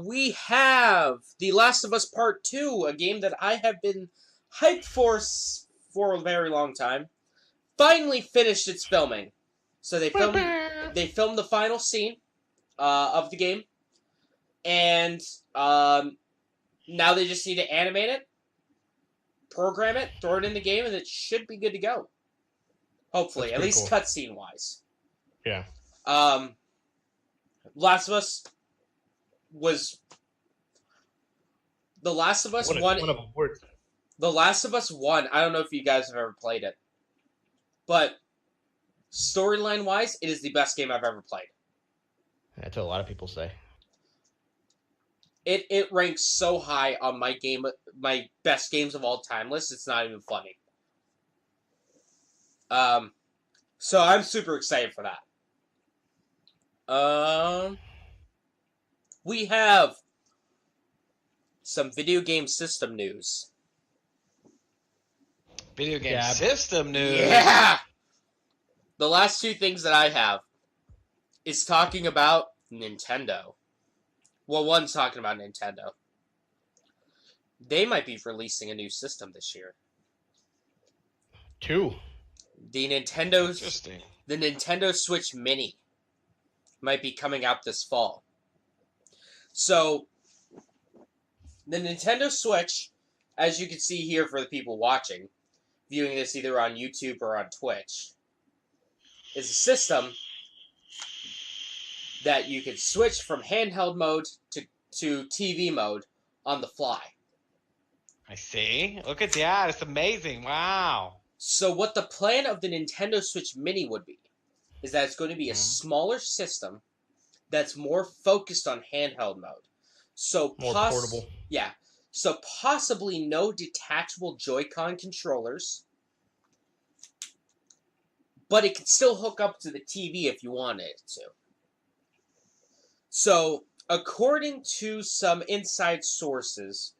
We have The Last of Us Part 2, a game that I have been hyped for a very long time. Finally finished its filming. So they filmed the final scene of the game. And now they just need to animate it, program it, throw it in the game, and it should be good to go. Hopefully, That's at pretty least cool. cutscene wise. Yeah. Last of Us was The Last of Us What a one. ton of awards. The Last of Us 1, I don't know if you guys have ever played it, but storyline wise, it is the best game I've ever played. That's what a lot of people say. It ranks so high on my best games of all time list. It's not even funny. So I'm super excited for that. We have some video game system news. Video game Yeah. system news. Yeah! The last two things that I have is talking about Nintendo. Well, one's talking about Nintendo. They might be releasing a new system this year. 2. The Interesting. Nintendo Switch Mini might be coming out this fall. So, the Nintendo Switch, as you can see here for the people watching, viewing this either on YouTube or on Twitch, is a system that you can switch from handheld mode to TV mode on the fly. I see. Look at that. It's amazing. Wow. So what the plan of the Nintendo Switch Mini would be is that it's going to be a smaller system that's more focused on handheld mode. So More portable. Yeah. So possibly no detachable Joy-Con controllers, but it can still hook up to the TV if you wanted it to. So, according to some inside sources,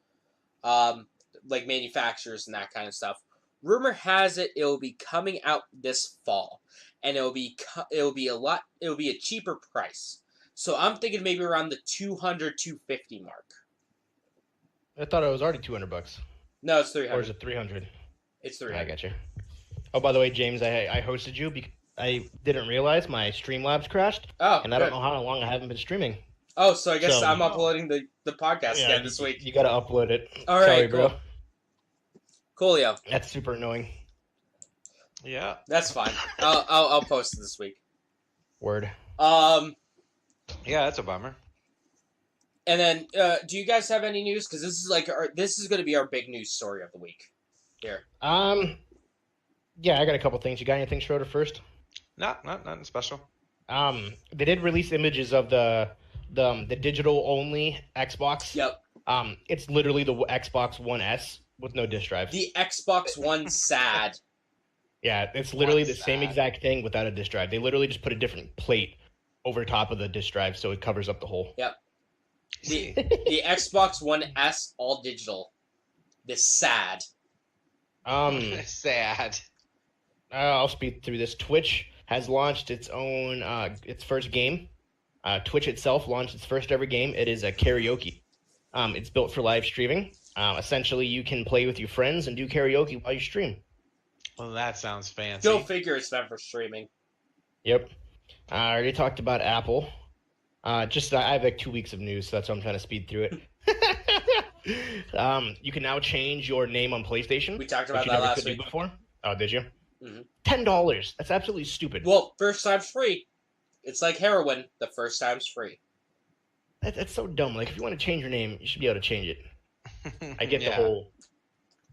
like manufacturers and that kind of stuff, rumor has it will be coming out this fall, and it'll be a cheaper price. So I'm thinking maybe around the $200-$250 mark. I thought it was already $200. No, it's Or is $300. it 300? It's I $300. got you. Oh, by the way, James, I hosted you because I didn't realize my Streamlabs crashed, Oh, and I good. don't know how long I haven't been streaming. Oh, so I guess So- I'm uploading the podcast Yeah, again this week. You got to upload it. All right, Sorry, bro. cool. Coolio. That's super annoying. Yeah. That's fine. I'll post it this week. Word. Yeah, that's a bummer. And then, do you guys have any news? Because this is going to be our big news story of the week. Here. Yeah, I got a couple things. You got anything, Schroeder, first? Nothing special. They did release images of the the digital only Xbox. Yep. It's literally the Xbox One S with no disk drive. The Xbox One sad. Yeah, it's literally the What's same that? exact thing without a disk drive. They literally just put a different plate over top of the disk drive so it covers up the hole. The Xbox One S all digital. The sad. Sad. I'll speed through this. Twitch has launched its own its first game. Twitch itself launched its first ever game. It is a karaoke. It's built for live streaming. Essentially, you can play with your friends and do karaoke while you stream. Well, that sounds fancy. Go figure it's meant for streaming. Yep. I already talked about Apple. I have like 2 weeks of news, so that's why I'm trying to speed through it. You can now change your name on PlayStation. We talked which about you that never last could do week. before. Oh, did you? Mhm. $10. That's absolutely stupid. Well, first time's free. It's like heroin. The first time's free. That's so dumb. Like, if you want to change your name, you should be able to change it. I get the Yeah. whole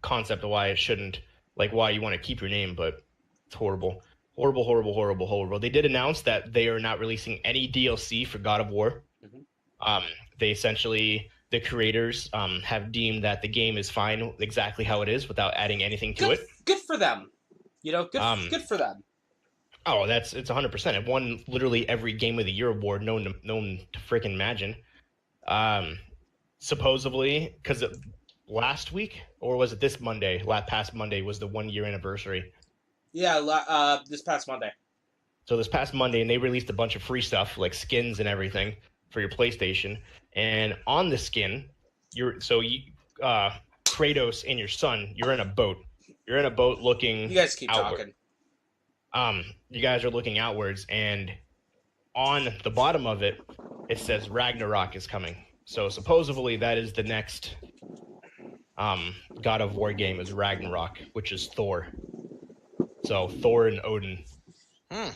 concept of why it shouldn't, like why you want to keep your name, but it's horrible. Horrible, horrible, horrible, horrible. They did announce that they are not releasing any DLC for God of War. Mhm. They essentially, the creators have deemed that the game is fine exactly how it is without adding anything to Good, it. good for them. You know, good for them. Oh, it's 100%. It won literally every Game of the Year award known to freaking imagine. Supposedly, because last week, or was it this Monday? Past Monday was the 1 year anniversary. Yeah, this past Monday. So this past Monday, and they released a bunch of free stuff like skins and everything for your PlayStation. And on the skin, Kratos and your son, you're in a boat. You're in a boat looking. You guys keep outward. talking. You guys are looking outwards, and on the bottom of it, it says Ragnarok is coming. So supposedly that is the next God of War game is Ragnarok, which is Thor. So Thor and Odin. Well,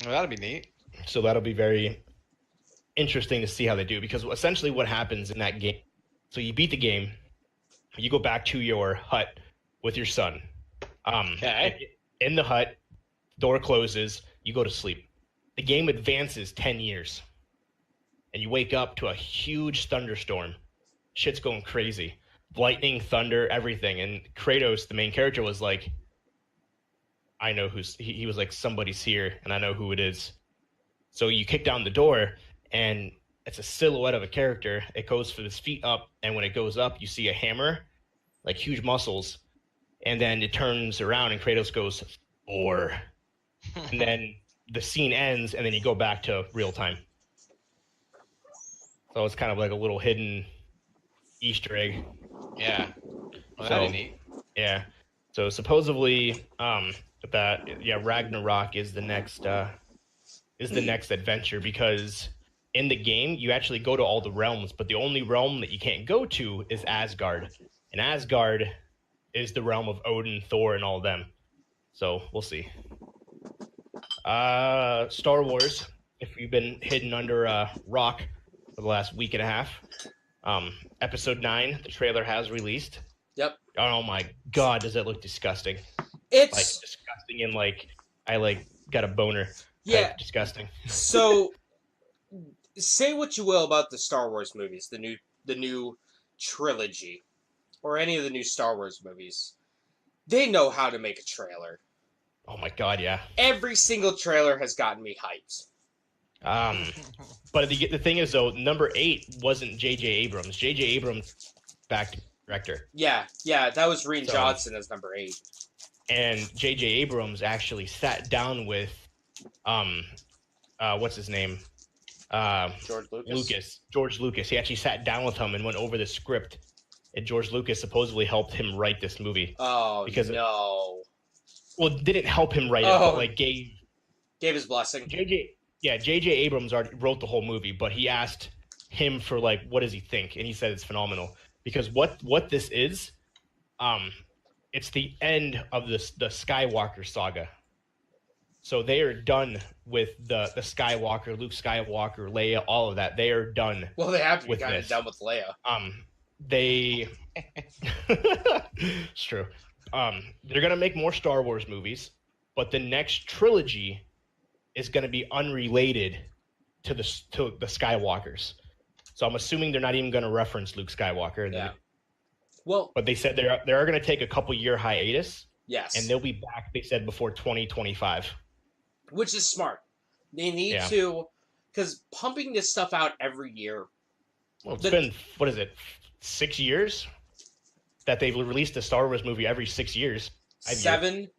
that'd be neat. So that'll be very interesting to see how they do, because essentially what happens in that game. So you beat the game, you go back to your hut with your son. Okay. In the hut, door closes, you go to sleep. The game advances 10 years. And you wake up to a huge thunderstorm. Shit's going crazy. Lightning, thunder, everything. And Kratos, the main character, was like, I know he was like, somebody's here, and I know who it is. So you kick down the door, and it's a silhouette of a character. It goes with his feet up, and when it goes up, you see a hammer, like huge muscles. And then it turns around, and Kratos goes, Thor. And then the scene ends, and then you go back to real time. So it's kind of like a little hidden Easter egg. Yeah. Well, that'd be neat. Yeah. So supposedly, Ragnarok is the next adventure, because in the game you actually go to all the realms, but the only realm that you can't go to is Asgard, and Asgard is the realm of Odin, Thor, and all of them. So we'll see. Star Wars. If you've been hidden under a rock for the last week and a half, Episode 9, the trailer has released. Yep. Oh my God, does it look disgusting? It's Like disgusting, and like I got a boner. yeah. Disgusting. So, say what you will about the Star Wars movies, the new trilogy, or any of the new Star Wars movies. They know how to make a trailer. Oh my God, yeah. Every single trailer has gotten me hyped. But the thing is, though, number 8 wasn't J.J. Abrams. J.J. Abrams back to director. Yeah, that was Rian So- Johnson as number 8. And J.J. Abrams actually sat down with, what's his name? George Lucas. He actually sat down with him and went over the script. And George Lucas supposedly helped him write this movie. Oh, Because- no. Well, didn't help him write it, but like gave Gave his blessing. J.J. Abrams already wrote the whole movie, but he asked him for like, what does he think? And he said it's phenomenal, because what this is, it's the end of the Skywalker saga. So they are done with the Skywalker, Luke Skywalker, Leia, all of that. They are done. Well, they have to be With kind of this. done with Leia. It's true. They're gonna make more Star Wars movies, but the next trilogy is gonna be unrelated to the Skywalkers. So I'm assuming they're not even going to reference Luke Skywalker. Yeah. Well, But they said they are going to take a couple year hiatus, yes. and they'll be back. They said before 2025. Which is smart. They need to, because pumping this stuff out every year. Well, it's been, what is it, 6 years that they've released a Star Wars movie every 6 years. 7,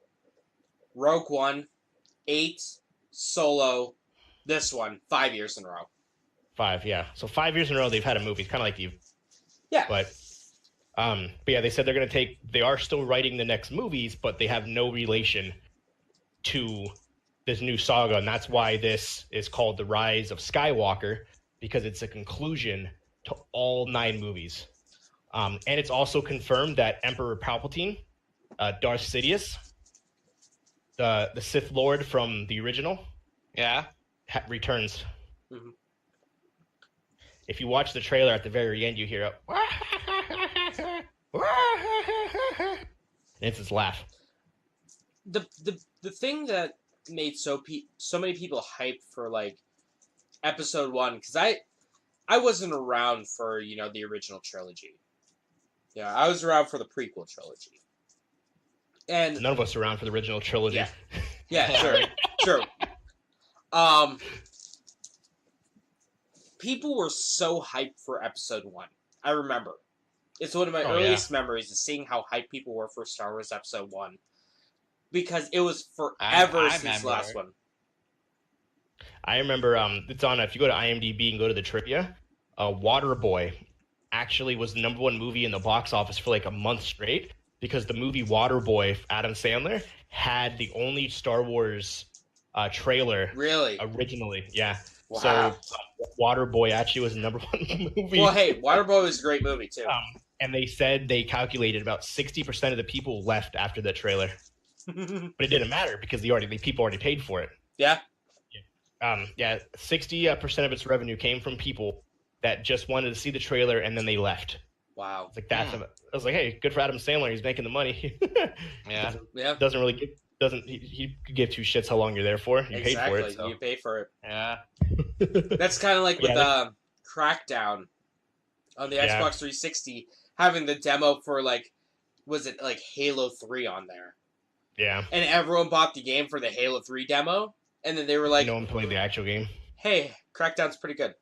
Rogue One, 8, Solo, this one, 5 years in a row. 5, yeah. So 5 years in a row they've had a movie. It's kind of like you. Yeah. But yeah, they said they're going to take. They are still writing the next movies, but they have no relation to this new saga, and that's why this is called The Rise of Skywalker, because it's a conclusion to all 9 movies. And it's also confirmed that Emperor Palpatine, Darth Sidious, the Sith Lord from the original, returns. Mm-hmm. If you watch the trailer at the very end, you hear and it's his laugh. The thing that made so many people hyped for like episode 1, because I wasn't around for the original trilogy. Yeah, I was around for the prequel trilogy. And none of us are around for the original trilogy. Yeah, true. People were so hyped for episode 1. I remember. It's one of my earliest memories is seeing how hyped people were for Star Wars episode 1. Because it was forever since the last one. I remember it's on, if you go to IMDb and go to the trivia, Waterboy actually was the #1 movie in the box office for like a month straight, because the movie Waterboy, Adam Sandler, had the only Star Wars trailer. Really? Originally, yeah. Wow. So Waterboy actually was the #1 movie. Well, hey, Waterboy was a great movie too. And they said they calculated about 60% of the people left after that trailer. But it didn't matter because people already paid for it. Yeah. 60% of its revenue came from people that just wanted to see the trailer and then they left. Wow. It's like I was like, hey, good for Adam Sandler. He's making the money. Doesn't really he could give 2 shits how long you're there for. You paid for it. So. You pay for it. Yeah. That's kind of like with Crackdown on the Xbox 360, having the demo for was it Halo 3 on there? Yeah. And everyone bought the game for the Halo 3 demo, and then they were like, no one played the actual game. Hey, Crackdown's pretty good.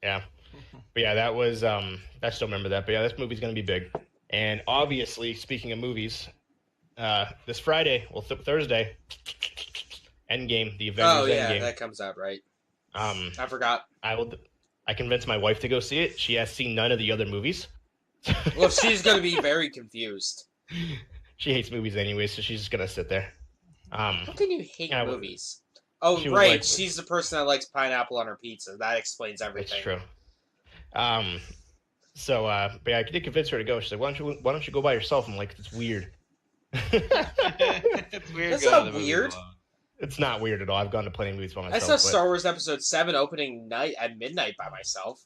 Yeah. But yeah, that was I still remember that. But yeah, this movie's gonna be big. And obviously, speaking of movies, this Friday, Thursday, Endgame, the Avengers Endgame. That comes out, right? I forgot. I convinced my wife to go see it. She has seen none of the other movies. Well, she's gonna be very confused. She hates movies anyway, so she's just gonna sit there. How can you hate movies? Oh, she right. She's the person that likes pineapple on her pizza. That explains everything. That's true. But yeah, I did convince her to go. She's like, why don't you go by yourself? I'm like, it's weird. It's weird. That's not weird. It's not weird at all. I've gone to plenty of movies by myself. I saw Star Wars Episode 7 opening night at midnight by myself.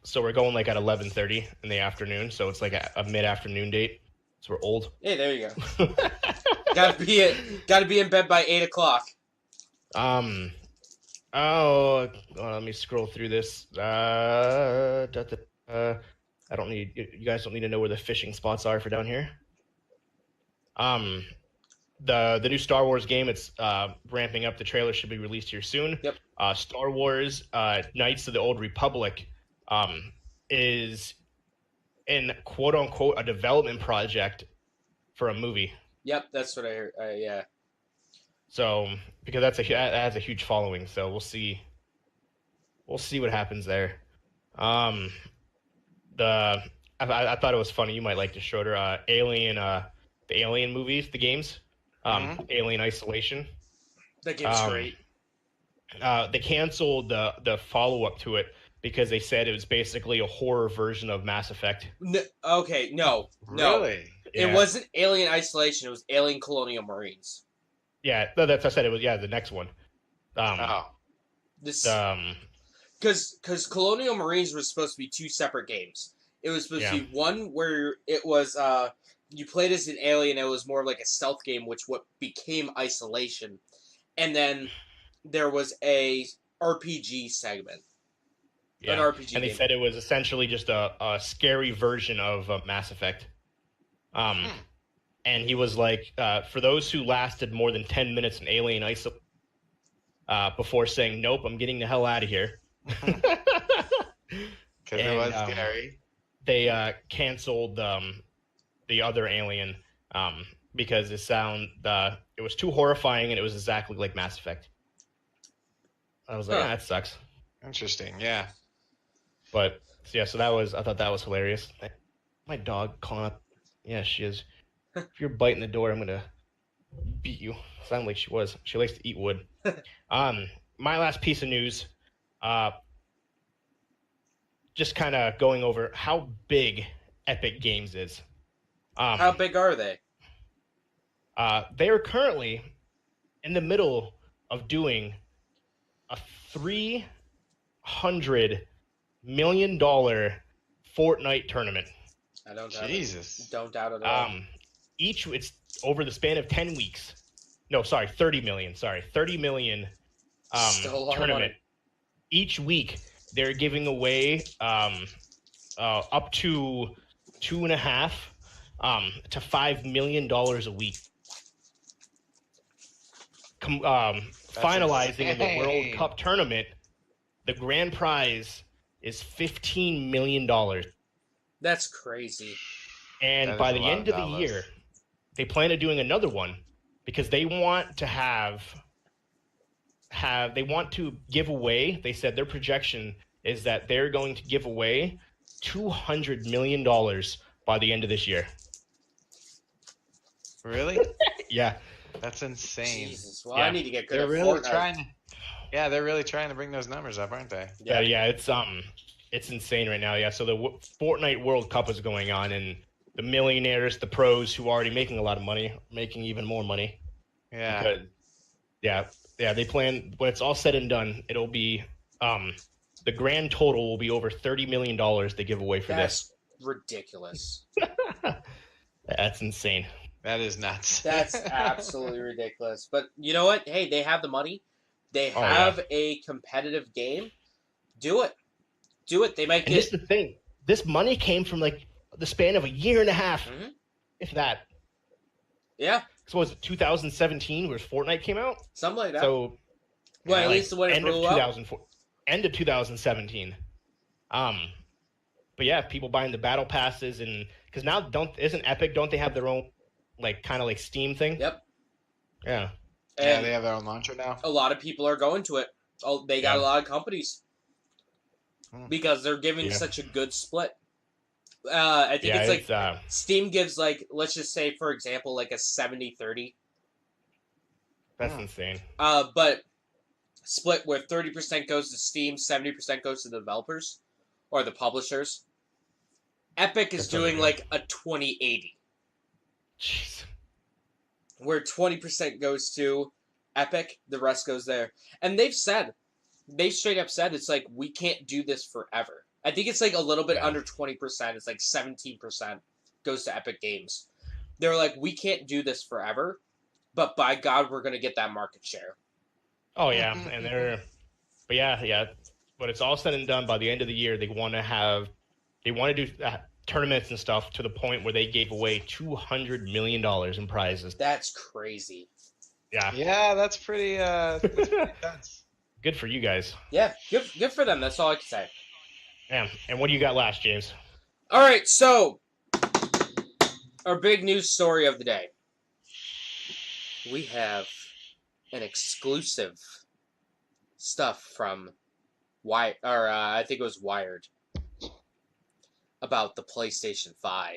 So we're going at 11:30 in the afternoon. So it's like a mid-afternoon date. So we're old. Hey, there you go. Gotta be in bed by 8 o'clock. Let me scroll through this. I don't need you guys don't need to know where the fishing spots are for down here. The new Star Wars game, it's ramping up. The trailer should be released here soon. Yep. Star Wars Knights of the Old Republic is in quote unquote a development project for a movie. Yep, that's what I heard. Yeah. So because that has a huge following, so we'll see what happens there. I thought it was funny. You might like this, Schroeder. Alien, the Alien movies, the games. Alien Isolation. That game's great. They canceled the follow-up to it because they said it was basically a horror version of Mass Effect. No. Really? It wasn't Alien Isolation. It was Alien Colonial Marines. Yeah, that's I said it was. Yeah, the next one. Because Colonial Marines was supposed to be 2 separate games. It was supposed to be one where it was you played as an alien. It was more like a stealth game, which what became Isolation, and then there was a RPG segment. Yeah. RPG And they game. said it was essentially just a scary version of Mass Effect. And he was like, for those who lasted more than 10 minutes in Alien Isolation before saying, nope, I'm getting the hell out of here. Because it was scary. They canceled the other Alien because it was too horrifying and it was exactly like Mass Effect. I was like, that sucks. Interesting, yeah. But yeah, so I thought that was hilarious. My dog calling up. Yeah, she is. If you're biting the door, I'm gonna beat you. Sounded like she was. She likes to eat wood. My last piece of news, just kind of going over how big Epic Games is. How big are they? They are currently in the middle of doing a $300 million Fortnite tournament. I don't doubt Jesus. it. Don't doubt it at all. It's over the span of 10 weeks. No, sorry, 30 million. Sorry, 30 million Still a lot of tournament. money. Each week they're giving away up to $2.5 to $5 million a week. Finalizing in the World Cup tournament, the grand prize is $15 million. That's crazy. And by the end of the year, they plan on doing another one because they want to they want to give away. They said their projection is that they're going to give away $200 million by the end of this year. Really? Yeah. That's insane. Jesus. Well, Yeah. I need to get good They're at really Fortnite. trying. Yeah, they're really trying to bring those numbers up, aren't they? Yeah, it's insane right now. Yeah, so the Fortnite World Cup is going on, and the millionaires, the pros who are already making a lot of money, are making even more money. Yeah. Because, yeah, they plan when it's all said and done, it'll be the grand total will be over $30 million they give away for That's ridiculous. this. That's insane. That is nuts. That's absolutely ridiculous. But you know what? Hey, they have the money. They Oh, have a competitive game. Do it. Do it. They might And this is the thing. This money came from like the span of a year and a half, Mhm. if that. Yeah, So was it 2017 where Fortnite came out? something like that. So well, at like, least when it end of blew up. 2004, end of 2017. But yeah, people buying the battle passes and because now isn't Epic? Don't they have their own like kind of like Steam thing? Yep. Yeah. Yeah, And they have their own launcher now. a lot of people are going to it. Oh, they got Yeah. a lot of companies Hmm. because they're giving Yeah. such a good split. I think Yeah, it's like Steam gives like, let's just say for example, like a 70-30. that's Hmm. insane. But split where 30% goes to Steam, 70% goes to the developers or the publishers. Epic is That's doing unreal. like a 20-80, Jeez. where 20% goes to Epic, the rest goes there. And they've straight up said it's like we can't do this forever. I think it's like a little bit Yeah. under 20%. It's like 17% goes to Epic Games. They're like, we can't do this forever, but by God, we're gonna get that market share. Oh yeah, and but yeah. But it's all said and done. By the end of the year, they want to do tournaments and stuff to the point where they gave away $200 million in prizes. That's crazy. Yeah, Yeah, that's pretty. That's pretty intense. good for you guys. Yeah, good for them. That's all I can say. Yeah, and what do you got last, James? All right, so our big news story of the day. We have an exclusive stuff from I think it was Wired about the PlayStation 5.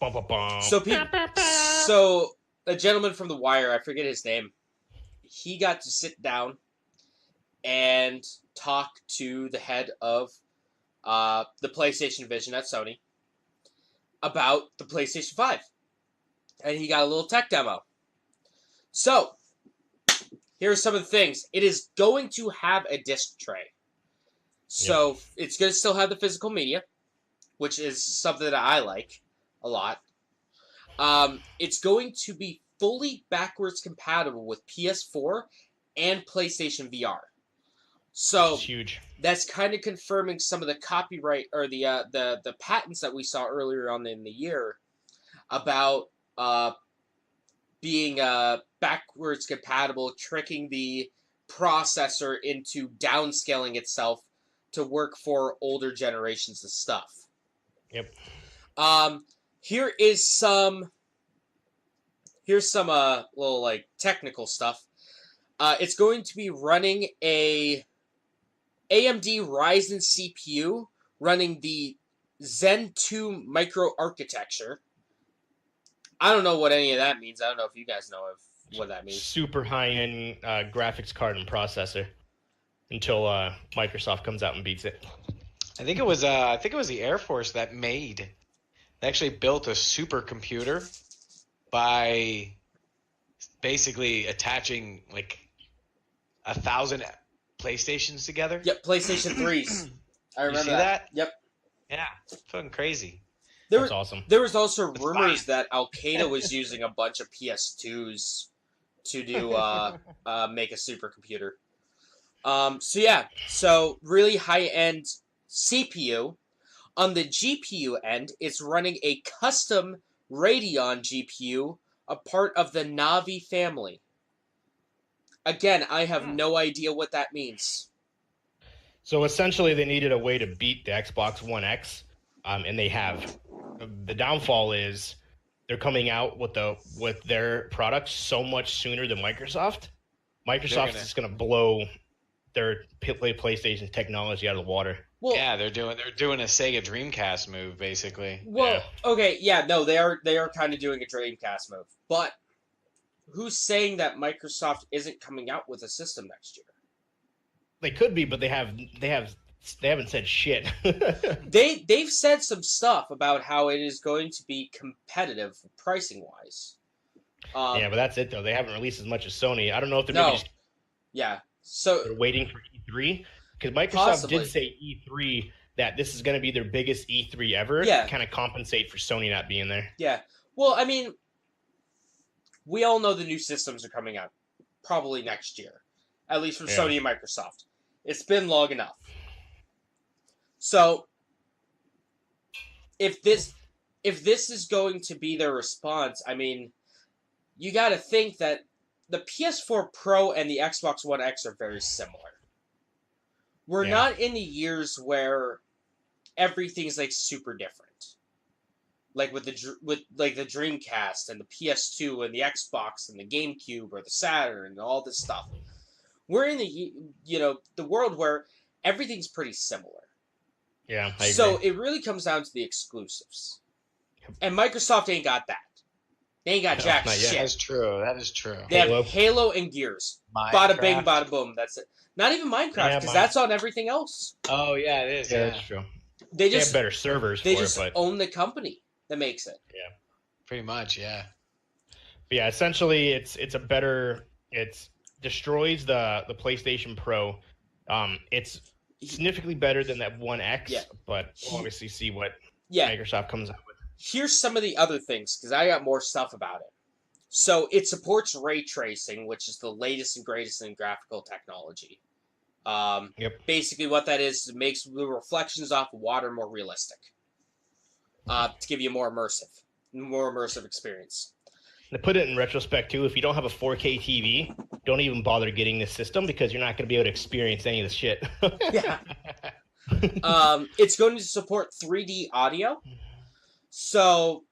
Bum, bum, bum. So a gentleman from the Wire, I forget his name, he got to sit down and talk to the head of the PlayStation Vision at Sony about the PlayStation 5. And he got a little tech demo. So, here are some of the things. It is going to have a disc tray. So, it's going to still have the physical media, which is something that I like a lot. It's going to be fully backwards compatible with PS4 and PlayStation VR. So It's huge. that's kind of confirming some of the copyright or the patents that we saw earlier on in the year about being backwards compatible, tricking the processor into downscaling itself to work for older generations of stuff. Yep. Here's some little like technical stuff. It's going to be running a AMD Ryzen CPU running the Zen 2 microarchitecture. I don't know what any of that means. I don't know if you guys know what that means. Super high-end graphics card and processor until Microsoft comes out and beats it. I think it was the Air Force that actually built a supercomputer by basically attaching like 1,000 PlayStations together. Yep, PlayStation 3s. I remember you see that? Yep. Yeah, fucking crazy. That's awesome. There was also rumors that Al Qaeda was using a bunch of PS2s to do make a supercomputer. So really high end CPU. On the GPU end, it's running a custom Radeon GPU, a part of the Navi family. Again, I have no idea what that means. So essentially, they needed a way to beat the Xbox One X, and they have. The downfall is they're coming out with their products so much sooner than Microsoft. Microsoft is going to blow their PlayStation technology out of the water. Well, yeah, they're doing a Sega Dreamcast move basically. Well, okay, yeah, no, they are kind of doing a Dreamcast move, but who's saying that Microsoft isn't coming out with a system next year? They could be, but they haven't said shit. They've said some stuff about how it is going to be competitive pricing wise. Yeah, but that's it though. They haven't released as much as Sony. I don't know if they're maybe they're waiting for E3 because Microsoft did say E3 that this is going to be their biggest E3 ever. Yeah, to kind of compensate for Sony not being there. Yeah, well, I mean, we all know the new systems are coming out probably next year, at least from Sony and Microsoft. It's been long enough. So, if this is going to be their response, I mean, you got to think that the PS4 Pro and the Xbox One X are very similar. We're not in the years where everything's like super different, like with the Dreamcast and the PS2 and the Xbox and the GameCube or the Saturn and all this stuff. We're in the world where everything's pretty similar. Yeah, I agree. So it really comes down to the exclusives. And Microsoft ain't got that. They ain't got jack shit. That is true. They have Halo and Gears. Minecraft. Bada bing, bada boom. That's it. Not even Minecraft, because that's on everything else. Oh, yeah, it is. Yeah, that's true. They have better servers They for just it, but own the company that makes it. Yeah. Pretty much, yeah. But yeah, essentially it destroys the PlayStation Pro. It's significantly better than that One X, but we'll obviously see what Microsoft comes out with. Here's some of the other things, because I got more stuff about it. So it supports ray tracing, which is the latest and greatest in graphical technology. Basically what that is, it makes the reflections off of water more realistic. To give you a more immersive experience. To put it in retrospect too, if you don't have a 4K TV, don't even bother getting this system because you're not going to be able to experience any of this shit. Yeah. It's going to support 3D audio. So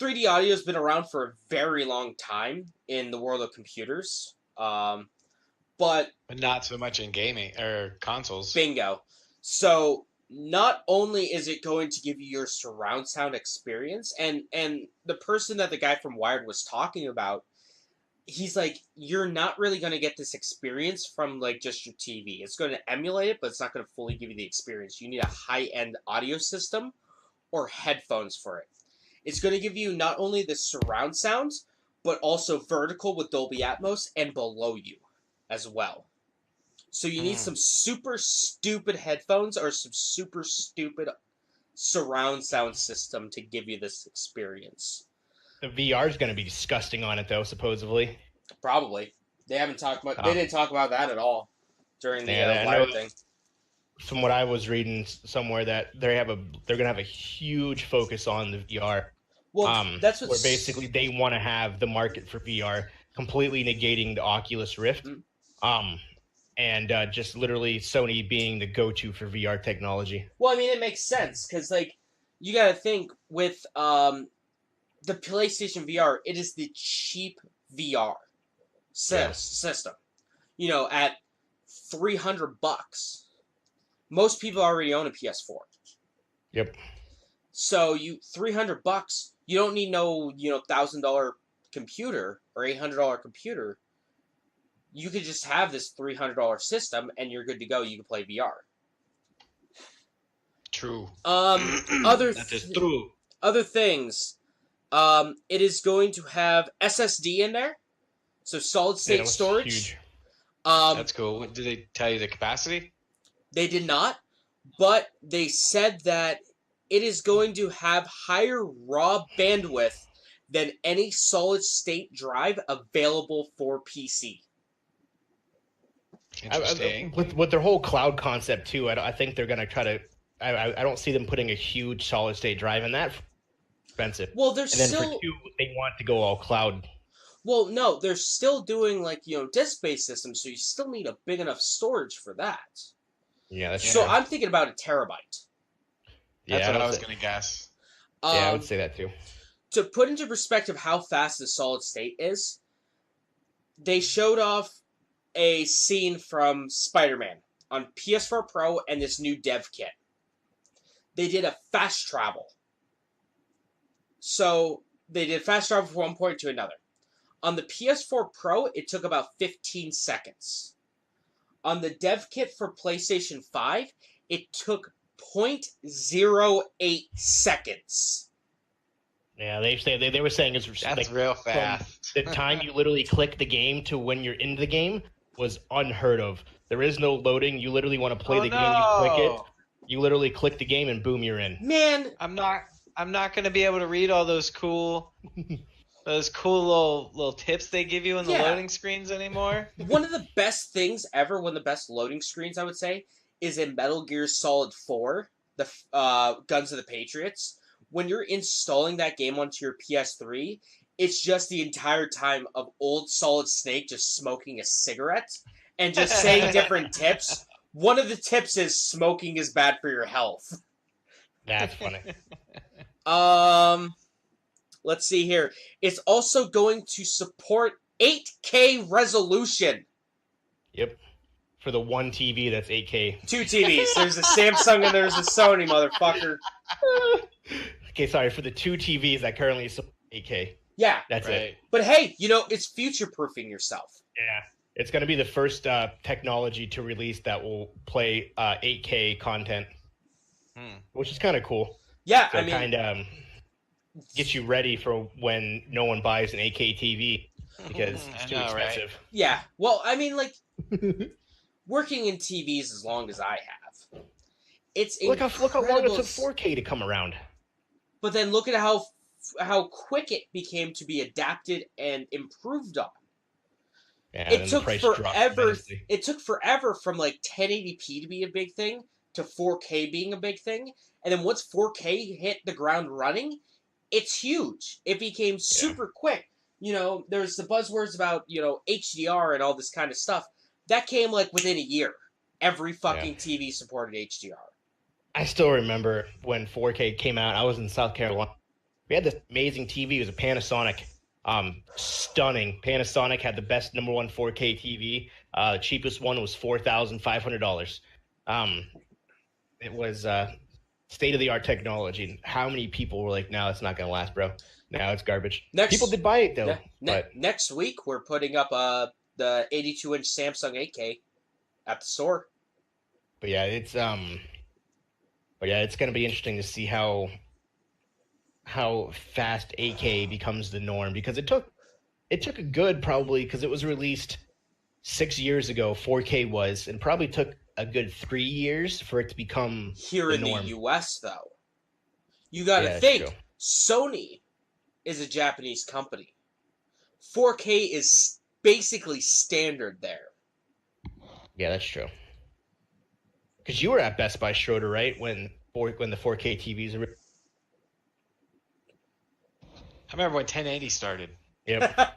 3D audio has been around for a very long time in the world of computers. But not so much in gaming or consoles. Bingo. So not only is it going to give you your surround sound experience, and the person that the guy from Wired was talking about, he's like, you're not really going to get this experience from like just your TV. It's going to emulate it, but it's not going to fully give you the experience. You need a high-end audio system or headphones for it. It's going to give you not only the surround sounds, but also vertical with Dolby Atmos and below you as well. So you need some super stupid headphones or some super stupid surround sound system to give you this experience. The VR is going to be disgusting on it, though, supposedly. Probably. They haven't talked about. They didn't talk about that at all. during the Yeah, I Wired know. thing. From what I was reading somewhere, that they're gonna have a huge focus on the VR. Well, that's Where what's basically they want to have the market for VR completely negating the Oculus Rift. Mm. And just literally Sony being the go-to for VR technology. Well, I mean, it makes sense because, like, you got to think with the PlayStation VR, it is the cheap VR system. You know, at $300, most people already own a PS4. Yep. So $300, you don't need no $1,000 computer or $800 computer. You could just have this $300 system and you're good to go. You can play VR. True. That is true. Other things. It is going to have SSD in there, so solid state storage. Huge. That's cool. Did they tell you the capacity? They did not, but they said that it is going to have higher raw bandwidth than any solid state drive available for PC. Interesting. With their whole cloud concept too, I think they're gonna try to. I don't see them putting a huge solid state drive in that. Expensive. Well, and then for two, they want to go all cloud. Well, no, they're still doing disk-based systems, so you still need a big enough storage for that. Yeah, that's so true. I'm thinking about a terabyte. That's what I was gonna guess. Yeah, I would say that too. To put into perspective how fast the solid state is, they showed off a scene from Spider-Man on PS4 Pro and this new dev kit. They did a fast travel. So they did fast travel from one point to another. On the PS4 Pro, it took about 15 seconds. On the dev kit for PlayStation 5, it took 0.08 seconds. Yeah, they were saying it's that's real fast. The time you literally click the game to when you're in the game was unheard of. There is no loading. You literally want to play the game, you click it. You literally click the game and boom, you're in. Man, I'm not going to be able to read all those cool little tips they give you in the loading screens anymore. One of the best things ever, one of the best loading screens I would say, is in Metal Gear Solid 4, the Guns of the Patriots. When you're installing that game onto your PS3, it's just the entire time of old Solid Snake just smoking a cigarette and just saying different tips. One of the tips is smoking is bad for your health. That's funny. Let's see here. It's also going to support 8K resolution. Yep. For the one TV that's 8K. Two TVs. There's a Samsung and there's a Sony, motherfucker. Okay, sorry. For the two TVs that currently support 8K. Yeah. That's it. But hey, it's future-proofing yourself. Yeah. It's going to be the first technology to release that will play 8K content, which is kind of cool. Yeah, so kind of gets you ready for when no one buys an 8K TV because it's too expensive. Right? Yeah. Well, I mean, working in TVs as long as I have, it's look how long it took 4K to come around. But then look at how quick it became to be adapted and improved on. Yeah, it took forever. It took forever from 1080p to be a big thing to 4K being a big thing, and then once 4K hit the ground running, it's huge. It became super quick. There's the buzzwords about HDR and all this kind of stuff that came within a year. Every fucking TV supported HDR. I still remember when 4K came out. I was in South Carolina. We had this amazing TV. It was a Panasonic. Stunning. Panasonic had the best number one 4K TV. The cheapest one was $4,500. It was state-of-the-art technology. How many people were like, no, it's not going to last, bro. No, it's garbage. People did buy it, though. Next week, we're putting up the 82-inch Samsung 8K at the store. But yeah, it's going to be interesting to see how fast 8K becomes the norm, because it took a good, probably, because it was released 6 years ago, 4K was, and probably took a good 3 years for it to become here in the US, though. You got to think, true. Sony is a Japanese company. 4K is basically standard there. Yeah, that's true. Because you were at Best Buy, Schroeder, right? When the 4K TVs are. I remember when 1080 started. Yep.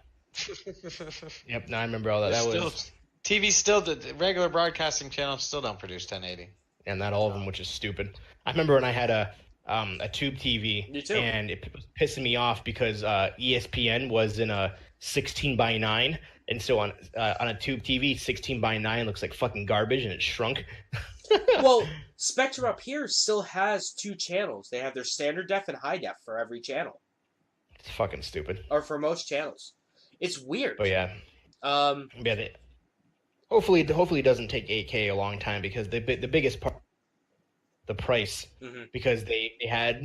Yep. No, I remember all that. That was. TV still the regular broadcasting channels still don't produce 1080. And not all of them, which is stupid. I remember when I had a tube TV, Me too. and it was pissing me off because ESPN was in a 16:9, and so on a tube TV, 16:9 looks like fucking garbage, and it shrunk. Well, Spectrum up here still has 2 channels. They have their standard def and high def for every channel, It's fucking stupid. or for most channels. It's weird. But yeah, Yeah. Hopefully it doesn't take 8K a long time because the biggest part, the price, because they had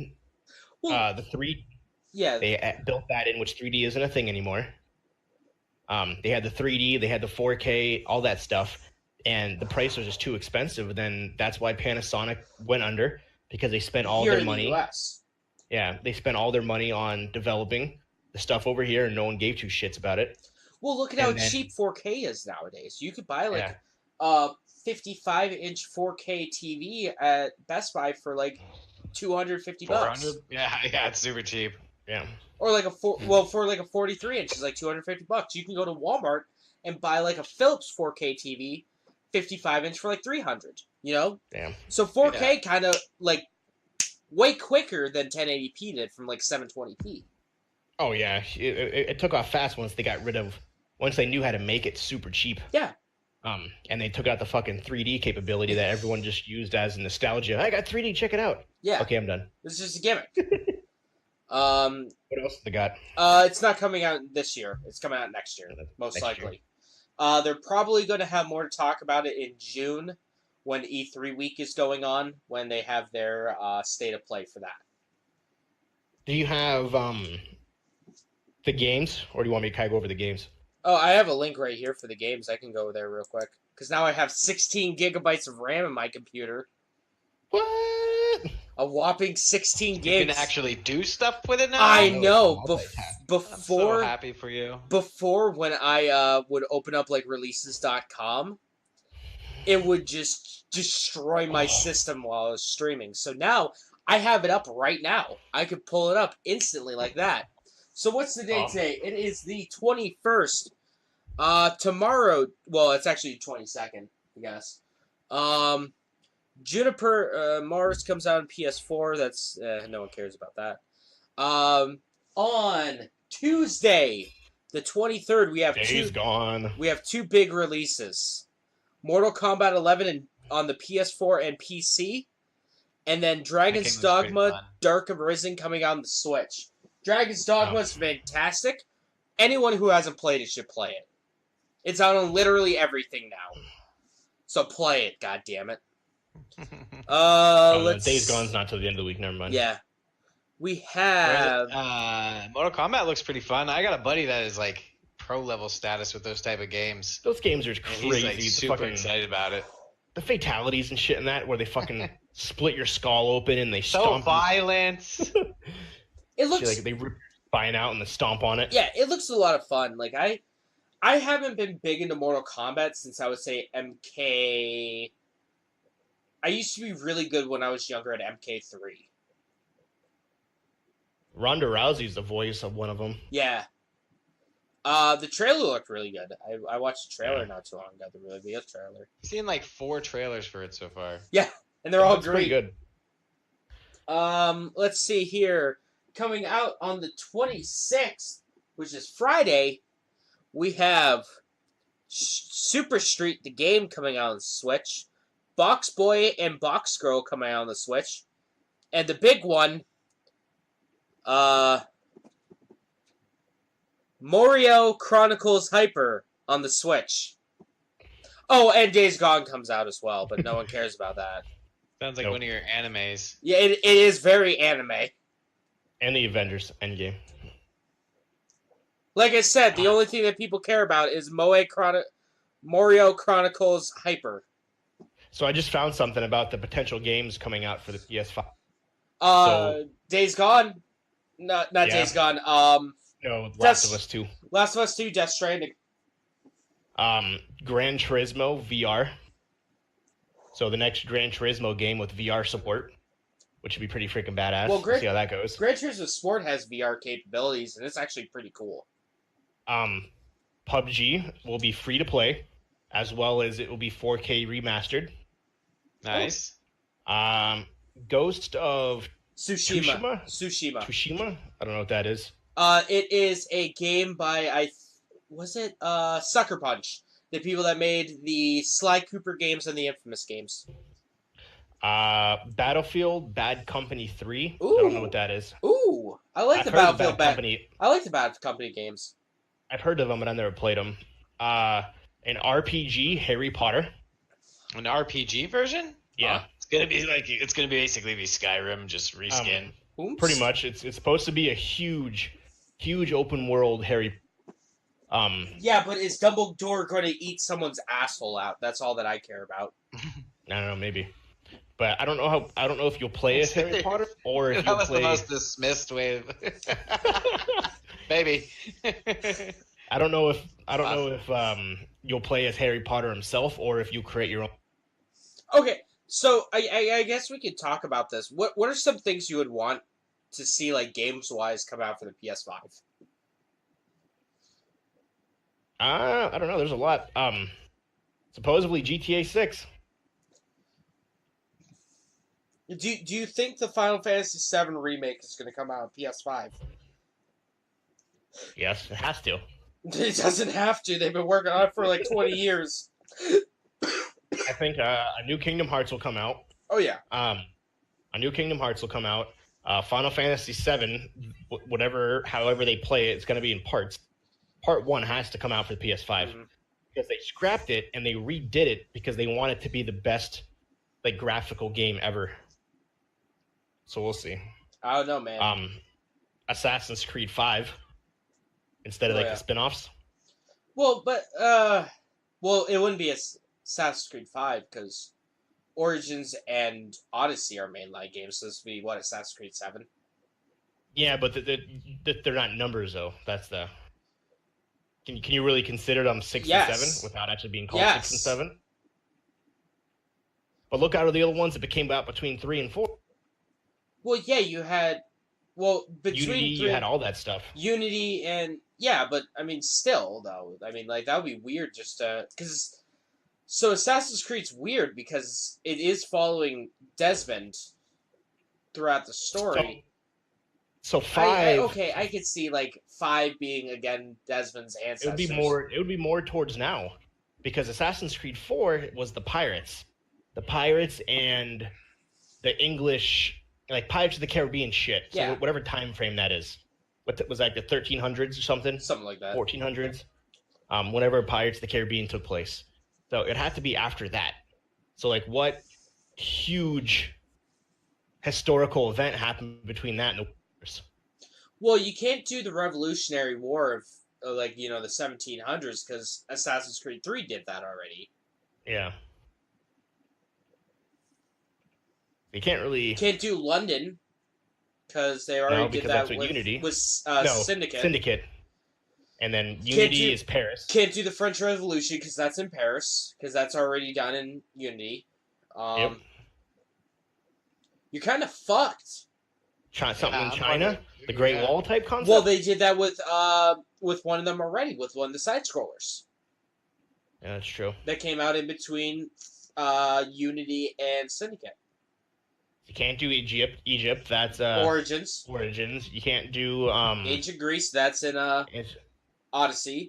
the 3. Yeah. They built that in, which 3D isn't a thing anymore. They had the 3D, they had the 4K, all that stuff, and the price was just too expensive. Then that's why Panasonic went under, because they spent all Here their in money. the US. Yeah, they spent all their money on developing the stuff over here, and no one gave 2 shits about it. Well, look at how cheap 4K is nowadays. You could buy like Yeah. a 55-inch 4K TV at Best Buy for like $250. 400? Yeah, it's super cheap. Yeah. Or like for like a 43-inch is like $250. You can go to Walmart and buy like a Philips 4K TV, 55-inch for like $300. You know? Damn. So 4K kind of like way quicker than 1080p did from like 720p. Oh yeah, it took off fast once they knew how to make it super cheap. Yeah. And they took out the fucking 3D capability that everyone just used as nostalgia. I got 3D, check it out. Yeah. Okay, I'm done. It's just a gimmick. What else have they got? It's not coming out this year. It's coming out next year, most Next likely. They're probably going to have more to talk about it in June when E3 week is going on, when they have their state of play for that. Do you have the games, or do you want me to kind of go over the games? Oh, I have a link right here for the games. I can go there real quick. Because now I have 16 gigabytes of RAM in my computer. What? A whopping 16 You gigs. can actually do stuff with it now. I No, know. it's I'm so Before happy for you. before when I would open up like releases.com, it would just destroy my system while I was streaming. So now I have it up right now. I could pull it up instantly like that. So what's the date today? It is the 21st. Tomorrow, well, it's actually the 22nd, I guess. Juniper Mars comes out on PS4. That's no one cares about that. On Tuesday, the 23rd, we have Days Gone. we have 2 big releases. Mortal Kombat 11 on the PS4 and PC, and then Dragon's game looks pretty Dogma fun. Dark Arisen coming out on the Switch. Dragon's Dogma is fantastic. Anyone who hasn't played it should play it. It's out on literally everything now. So play it, goddammit. Let's Days Gone's not till the end of the week. Never mind. Yeah. We have Mortal Kombat looks pretty fun. I got a buddy that is like pro level status with those type of games. Those games are And crazy. he's like The super fucking- excited about it. The fatalities and shit in that, where they fucking split your skull open and they So stomp. violent. it looks Like they rip your spine out and they stomp on it. Yeah, it looks a lot of fun. Like I haven't been big into Mortal Kombat since I would say MK. I used to be really good when I was younger at MK3. Ronda Rousey's the voice of one of them. Yeah. The trailer looked really good. I watched the trailer not too long ago. The really good trailer, I've seen like 4 trailers for it so far. and they're all It's pretty great. good. Let's see here. Coming out on the 26th, which is Friday, we have Super Street, the game, coming out on the Switch. Box Boy and Box Girl coming out on the Switch. And the big one, Mario Chronicles Hyper on the Switch. Oh, and Days Gone comes out as well, but no one cares about that. Sounds like Nope. one of your animes. Yeah, it is very anime. And the Avengers Endgame. Like I said, the only thing that people care about is Mario Chronicles Hyper. So I just found something about the potential games coming out for the PS5. Days Gone? Not Yeah. Days Gone. No, That's- Last of Us 2. Last of Us 2, Death Stranding. Gran Turismo VR. So the next Gran Turismo game with VR support, which would be pretty freaking badass. Well, We'll see how that goes. Gran Turismo Sport has VR capabilities, and it's actually pretty cool. PUBG will be free to play, as well as it will be 4K remastered. Nice. Ghost of Tsushima. Tsushima? I don't know what that is. It is a game by Sucker Punch, the people that made the Sly Cooper games and the Infamous games. Battlefield Bad Company 3. Ooh. I don't know what that is. Ooh, I like the I've heard of Battlefield Bad Company. I like the Bad Company games. I've heard of them, but I've never played them. An RPG, Harry Potter. An RPG version? Yeah. It's gonna basically be Skyrim, just reskin. Oops. Pretty much. It's supposed to be a huge open world Harry. Yeah, but is Dumbledore going to eat someone's asshole out? That's all that I care about. I don't know, maybe. But I don't know if you'll play as Harry Potter or if That you'll was play. the most dismissed way of. Maybe. I don't know if you'll play as Harry Potter himself or if you create your own. Okay, so I guess we could talk about this. What are some things you would want to see, like, games-wise, come out for the PS5? I don't know. There's a lot. Supposedly GTA 6. Do you think the Final Fantasy VII remake is going to come out on PS5? Yes, it has to. It doesn't have to. They've been working on it for like 20 years. I think a new Kingdom Hearts will come out. Oh, yeah. A new Kingdom Hearts will come out. Final Fantasy VII, however they play it, it's going to be in parts. Part 1 has to come out for the PS5 because they scrapped it and they redid it because they want it to be the best, like, graphical game ever. So we'll see. I don't know, man. Assassin's Creed 5 instead of the spin-offs. Well, but it wouldn't be Assassin's Creed 5 because Origins and Odyssey are mainline games. So this would be Assassin's Creed 7. Yeah, but they're not numbers though. That's the. Can you really consider them 6 and 7 without actually being called 6 and 7? But look out at the other ones that became out between 3 and 4. Well, yeah, you had between Unity, you had all that stuff. Unity and but I mean, still though, I mean, like, that would be weird just because. So Assassin's Creed's weird because it is following Desmond throughout the story. So 5. I could see like 5 being again Desmond's ancestors. It would be more towards now, because Assassin's Creed 4 was the pirates and the English, like Pirates of the Caribbean shit. So whatever time frame that is, what was like the 1300s or something like that, 1400s. Whenever Pirates of the Caribbean took place, so it had to be after that. So like, what huge historical event happened between that and the wars? Well, you can't do the Revolutionary War of the 1700s because Assassin's Creed 3 did that already. Yeah. You can't do London because they already did that with Unity. Syndicate. Syndicate. And then Unity is Paris. Can't do the French Revolution because that's in Paris because that's already done in Unity. You're kind of fucked. Something in China, the Great Wall type concept. Well, they did that with one of them already, with one of the side scrollers. Yeah, that's true. That came out in between Unity and Syndicate. You can't do Egypt. That's Origins. You can't do Ancient Greece. That's in Odyssey.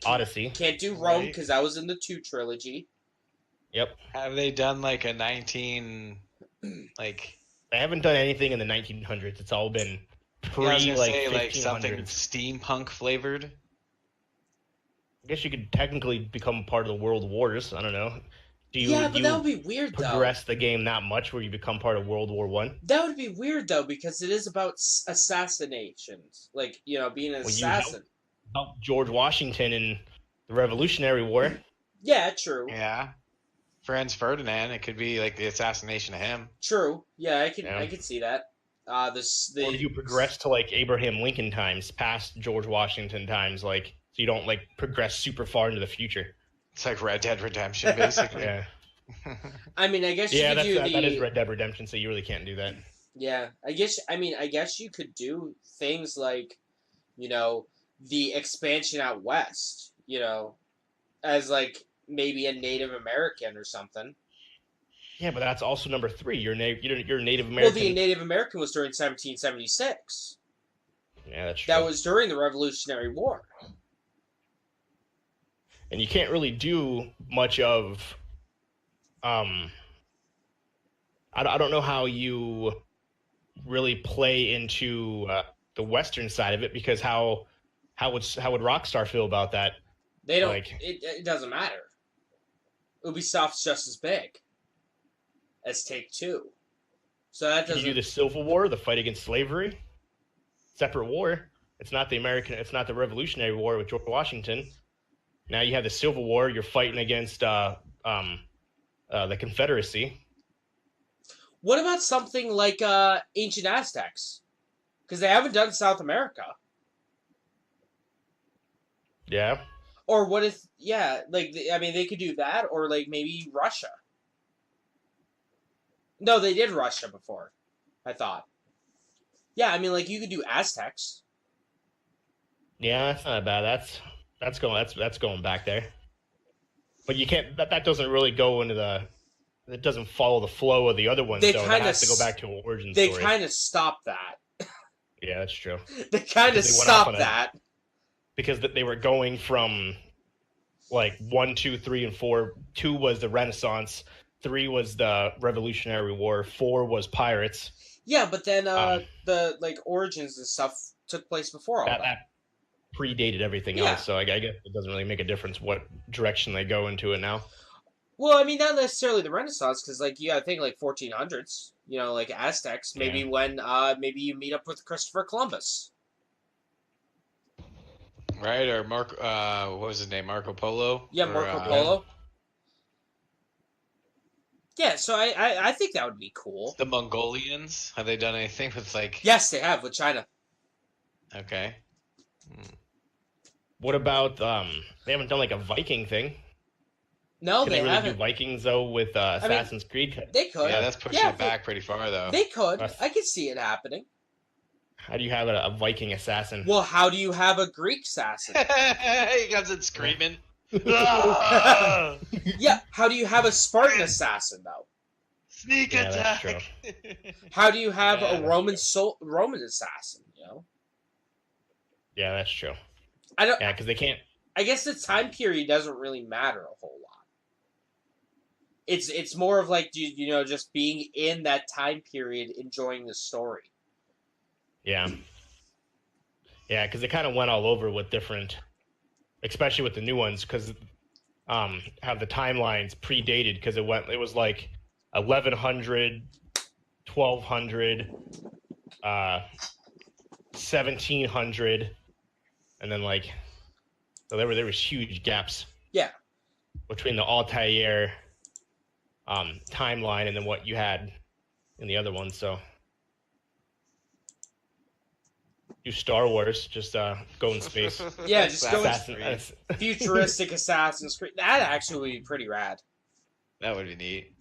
Odyssey. Can't do Rome because that was in the 2 trilogy. Yep. Have they done like a 19 like? They haven't done anything in the 1900s. It's all been something steampunk flavored. I guess you could technically become part of the World Wars. I don't know. But that would be weird, though. Progress the game that much where you become part of World War I? That would be weird, though, because it is about assassinations. Like, being an assassin. Help George Washington in the Revolutionary War. Yeah, true. Yeah. Franz Ferdinand, it could be like the assassination of him. True. Yeah, I could see that. Or you progress to like Abraham Lincoln times, past George Washington times, so you don't progress super far into the future. It's like Red Dead Redemption, basically. Yeah. I mean, I guess you Yeah, could do that is Red Dead Redemption, so you really can't do that. Yeah, I guess you could do things like, you know, the expansion out west, as like maybe a Native American or something. Yeah, but that's also number 3. You're a Native Well, the American. Native American was during 1776. Yeah, that's true. That was during the Revolutionary War. And you can't really do much of. I don't know how you really play into the Western side of it, because how would Rockstar feel about that? They don't. Like, It doesn't matter. Ubisoft's just as big as Take-Two, so that can doesn't. you do the Civil War, the fight against slavery? Separate war. It's not the Revolutionary War with George Washington. Now you have the Civil War. You're fighting against the Confederacy. What about something like Ancient Aztecs? Because they haven't done South America. Yeah. Or what if, they could do that, or like maybe Russia. No, they did Russia before, I thought. Yeah, I mean, like, you could do Aztecs. Yeah, that's not bad. That's going back there. But you can't. That doesn't really go into the. It doesn't follow the flow of the other ones. So that has to go back to origin story. They kind of stopped that. Yeah, that's true. They kind of stopped that. Because they were going from like 1, 2, 3, and 4. 2 was the Renaissance. 3 was the Revolutionary War. 4 was pirates. Yeah, but then the like origins and stuff took place before all that. That predated everything else, so I guess it doesn't really make a difference what direction they go into it now. Well, I mean, not necessarily the Renaissance, because like you gotta think like 1400s, like Aztecs. Maybe when maybe you meet up with Christopher Columbus. Right, or what was his name? Marco Polo? Yeah, Marco Polo. Yeah, so I think that would be cool. The Mongolians? Have they done anything with like... Yes, they have, with China. Okay. What about, they haven't done like a Viking thing? No, Can they really do Vikings, though, with Assassin's Creed? They could. Yeah, that's pushing it back pretty far, though. They could. I could see it happening. How do you have a Viking assassin? Well, how do you have a Greek assassin? He comes in screaming. Yeah, how do you have a Spartan assassin, though? Sneak attack. That's true. How do you have a Roman assassin, Yeah, that's true. Yeah, because they can't... I guess the time period doesn't really matter a whole lot. It's more of like, just being in that time period, enjoying the story. Yeah. Yeah, because they kind of went all over with different, especially with the new ones, because have the timelines predated, because it was like 1100, 1200, 1700, and then like, so there was huge gaps. Yeah. Between the Altair timeline and then what you had in the other one, so. Do Star Wars, just go in space. Yeah, just go in futuristic Assassin's Creed. That actually would be pretty rad. That would be neat.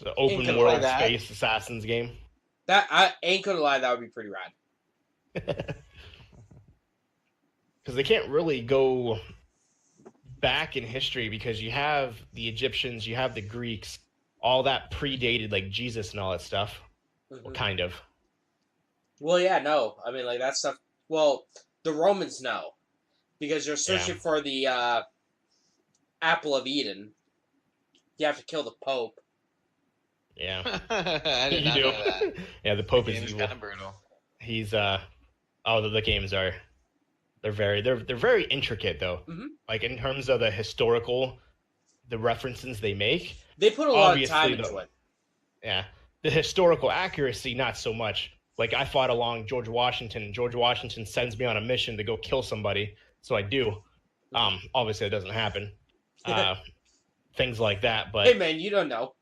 The open world space Assassins game. That I ain't gonna lie, that would be pretty rad. Because they can't really go back in history, because you have the Egyptians, you have the Greeks, all that predated like Jesus and all that stuff. Mm-hmm. Well, kind of. Well, yeah, no. I mean, like, that stuff... Well, the Romans know. Because you're searching for the Apple of Eden. You have to kill the Pope. Yeah. I did not know that. Yeah, the Pope is kind of brutal. He's, the games are... They're very intricate, though. Mm-hmm. Like, in terms of the references they make. They put a lot of time into it. Yeah. The historical accuracy, not so much. Like, I fought along George Washington, and George Washington sends me on a mission to go kill somebody, so I do. Obviously, it doesn't happen. Things like that, but... Hey, man, you don't know.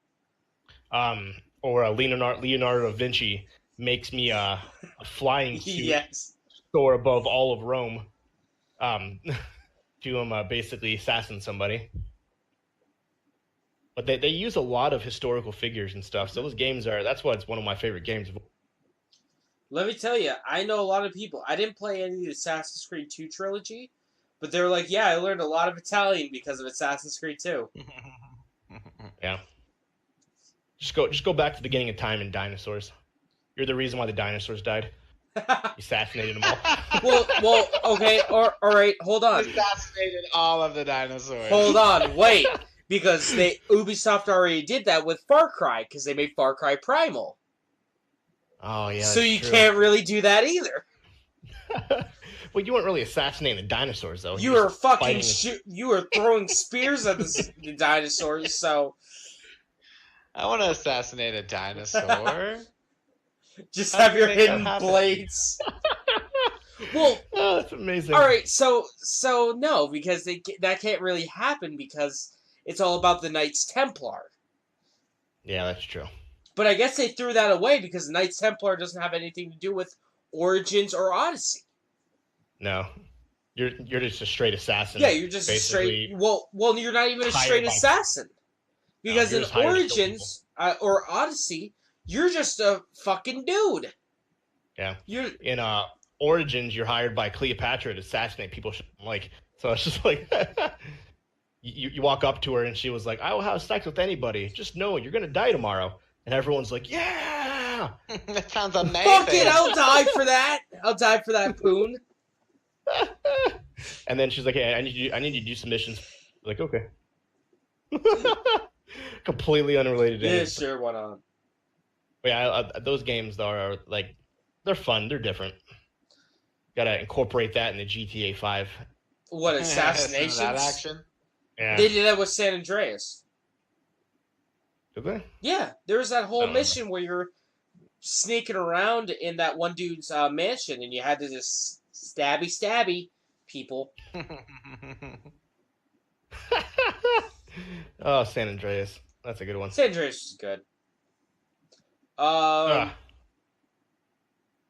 Or Leonardo da Vinci makes me a flying suit. Yes. Soar above all of Rome. To basically assassin somebody. But they use a lot of historical figures and stuff. So those games that's why it's one of my favorite games. Let me tell you, I know a lot of people. I didn't play any of the Assassin's Creed 2 trilogy, but they're like, yeah, I learned a lot of Italian because of Assassin's Creed 2. Yeah. Just go back to the beginning of time and dinosaurs. You're the reason why the dinosaurs died. You assassinated them all. well, okay, all right, hold on. Assassinated all of the dinosaurs. Hold on, wait. Because Ubisoft already did that with Far Cry, because they made Far Cry Primal. Oh, yeah. So you can't really do that either. Well, you weren't really assassinating the dinosaurs, though. You were fucking fighting- you were throwing spears at the dinosaurs, so I want to assassinate a dinosaur. just How have do your you make that hidden happen? blades. Well, Oh, that's amazing. all right, so no, because that can't really happen because it's all about the Knights Templar. Yeah, that's true. But I guess they threw that away because the Knights Templar doesn't have anything to do with Origins or Odyssey. No. You're just a straight assassin. Yeah, you're just a basically. straight. Well, you're not even a hired straight by- assassin because you're in just hired to kill Origins or Odyssey, you're just a fucking dude. Yeah. You're In Origins, you're hired by Cleopatra to assassinate people. So it's just like you walk up to her and she was like, "I will have sex with anybody. Just know you're gonna die tomorrow." And everyone's like, "Yeah." That sounds amazing. fuck it. I'll die for that. I'll die for that, Poon. And then she's like, "Hey, I need you to do some missions." Like, okay. Completely unrelated to Yeah, anything. sure. Why not? But yeah, those games though are like they're fun. They're different. Gotta incorporate that in the GTA 5. What Some assassinations? of that action. Yeah. They did that with San Andreas. Did they? Yeah, there was that whole Oh. mission where you're sneaking around in that one dude's mansion, and you had to just stabby people. Oh, San Andreas. That's a good one. San Andreas is good. Ah,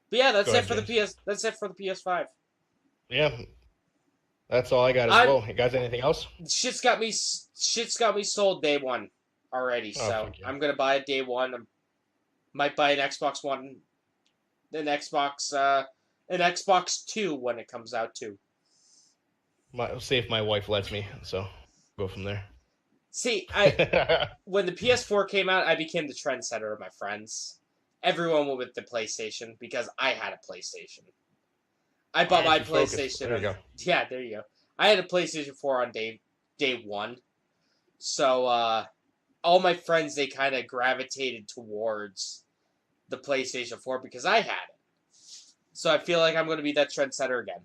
But yeah, that's Go it ahead, for the James. PS. That's it for the PS5. yeah. That's all I got as I'm- well. You guys, anything else? Shit's got me sold day one already. Oh, So fuck yeah. I'm gonna buy it day one. I might buy an Xbox One, an Xbox Two when it comes out too. See if my wife lets me. So go from there. See, when the PS4 came out, I became the trendsetter of my friends. Everyone went with the PlayStation because I had a PlayStation. I bought my Alright, focus. PlayStation. There you go. Yeah, there you go. I had a PlayStation 4 on day one. So all my friends, they kind of gravitated towards the PlayStation 4 because I had it. So I feel like I'm going to be that trendsetter again.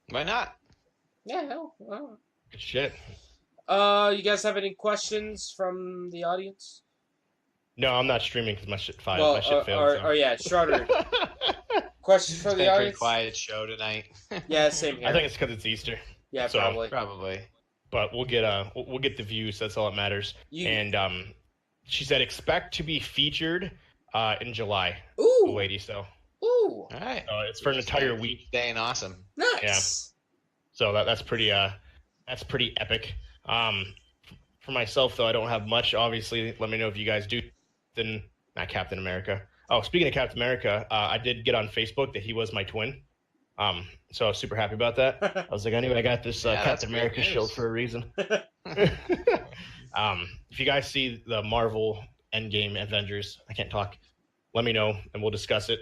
Why not? Yeah, hell. Well. Good shit. You guys have any questions from the audience? No, I'm not streaming because my shit failed. Well, my shit failed. so. yeah, Schroeder. Questions from It's the been a pretty audience? quiet show tonight. Yeah, same here. I think it's because it's Easter, yeah, so- probably. Probably. but we'll get the views. That's all that matters. You, And she said expect to be featured in July, ooh, lady. So ooh, All right. it's for an entire week. Staying awesome. nice. So that's pretty epic. For myself though, I don't have much. Obviously, let me know if you guys do. Then not Captain America. Oh, speaking of Captain America, I did get on Facebook that he was my twin. So I was super happy about that. I was like, I knew I got this Yeah, that's Captain great America news. shield for a reason. If you guys see the Marvel Endgame Avengers, I can't talk. Let me know and we'll discuss it.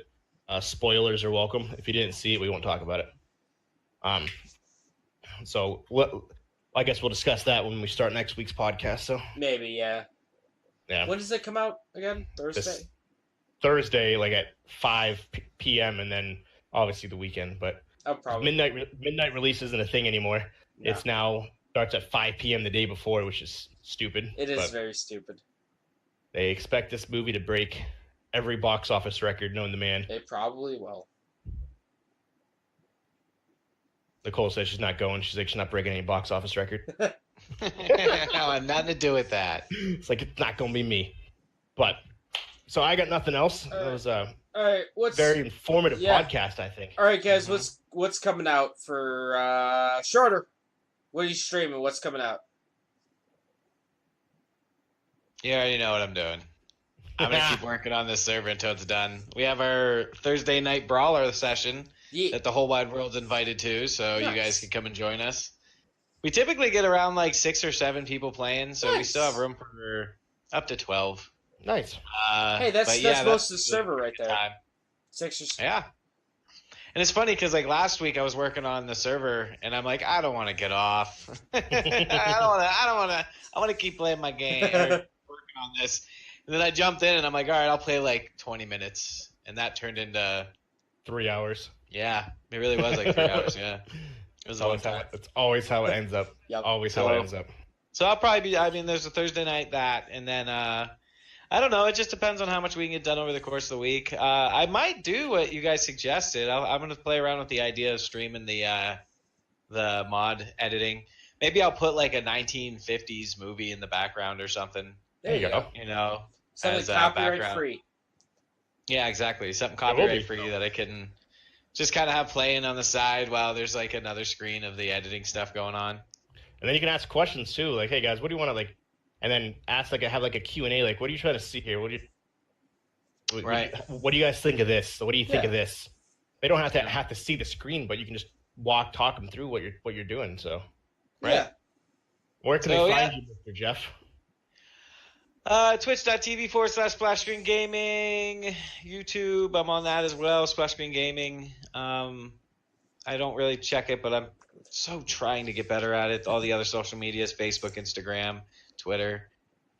Spoilers are welcome. If you didn't see it, we won't talk about it. So I guess we'll discuss that when we start next week's podcast. So Maybe, yeah. yeah, When does it come out again? Thursday? This Thursday, like at 5 p.m. and then obviously the weekend. But Oh, probably. midnight release isn't a thing anymore. No. It's now starts at 5 p.m. the day before, which is stupid. It is but very stupid. they expect this movie to break every box office record known to man. They probably will. Nicole says she's not going. She's like, she's not breaking any box office record. No, nothing to do with that. It's like, it's not going to be me. But, so I got nothing else. That was a All right, what's very informative yeah. podcast, I think. All right, guys, Mhm. what's coming out for Shorter? What are you streaming? What's coming out? You already know what I'm doing. I'm gonna keep working on this server until it's done. We have our Thursday night brawler session Yeah. that the whole wide world's invited to, so you Nice. guys can come and join us. We typically get around like 6 or 7 people playing, so we still have Nice. room for up to 12. Nice. Hey, that's but yeah, most of the that's server a right good there. time. 6 or 7. Yeah. And it's funny because like last week I was working on the server and I'm like, I don't want to get off. I want to keep playing my game or working on this. And then I jumped in and I'm like, all right, I'll play like 20 minutes. And that turned into 3 hours. yeah, it really was like 3 hours. Yeah, it was a long time. It's always how it ends up. Yep. Always how it ends up. So I'll probably be. I mean, there's a Thursday night that, and then I don't know. It just depends on how much we can get done over the course of the week. I might do what you guys suggested. I'm gonna play around with the idea of streaming the mod editing. Maybe I'll put like a 1950s movie in the background or something. There you go. You know, Something as a copyright background. free. Yeah, exactly. Something will be. copyright free that I can just kind of have playing on the side while there's like another screen of the editing stuff going on. And then you can ask questions too, like, "Hey guys, what do you want to like?" And then ask have like a Q&A, like, "What are you trying to see here? What do you guys think of this? What do you think of this?" They don't have to see the screen, but you can just talk them through what you're doing. So, Right. Yeah. where can they find you, Mr. Jeff? Twitch.tv/Splash Screen Gaming, YouTube. I'm on that as well. Splash Screen Gaming. I don't really check it, but I'm so trying to get better at it. All the other social medias: Facebook, Instagram, Twitter.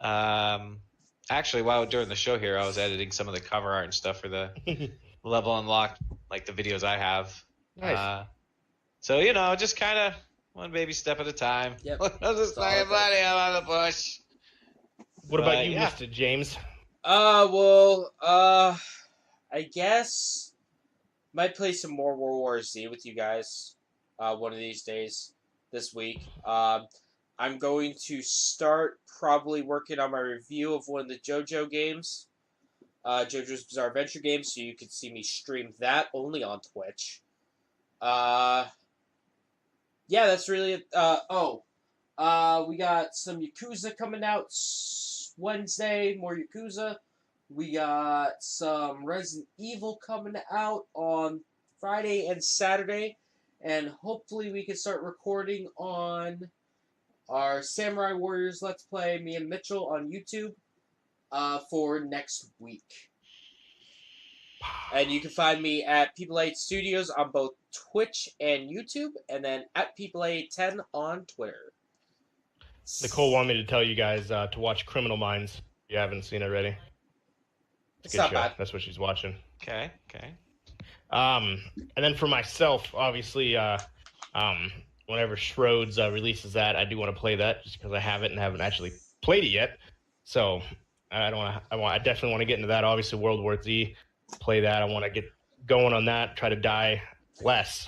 Actually, during the show here, I was editing some of the cover art and stuff for the Level Unlocked, like the videos I have. Nice. So just kind of one baby step at a time. Yep. I'm just like, buddy, I'm on the push. What about you, yeah. Mr. James? I guess might play some more World War Z with you guys one of these days this week. I'm going to start probably working on my review of one of the JoJo games, JoJo's Bizarre Adventure games, so you can see me stream that only on Twitch. Yeah, that's really it. We got some Yakuza coming out Wednesday, more Yakuza. We got some Resident Evil coming out on Friday and Saturday. And hopefully we can start recording on our Samurai Warriors Let's Play, me and Mitchell, on YouTube for next week. And you can find me at People8 Studios on both Twitch and YouTube, and then at People810 on Twitter. Nicole wanted me to tell you guys to watch Criminal Minds if you haven't seen it already. It's Good not show. bad. That's what she's watching. Okay. And then for myself, obviously, whenever Schroeds releases that, I do want to play that just because I have it and haven't actually played it yet. So I definitely want to get into that. Obviously, World War Z, play that. I want to get going on that. Try to die less.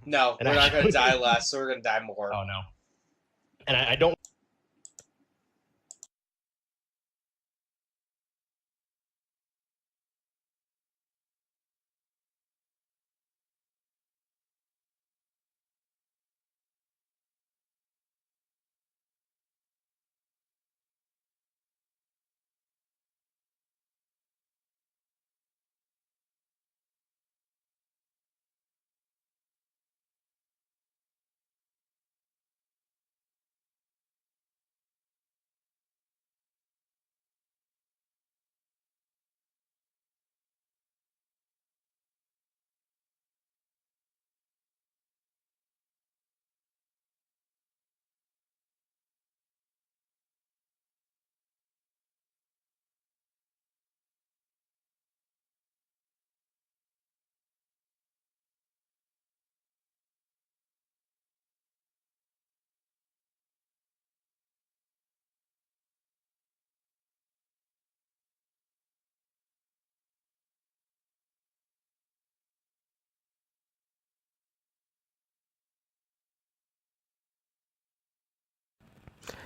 No, And we're not going to actually- die less, so we're going to die more. Oh no. And I don't.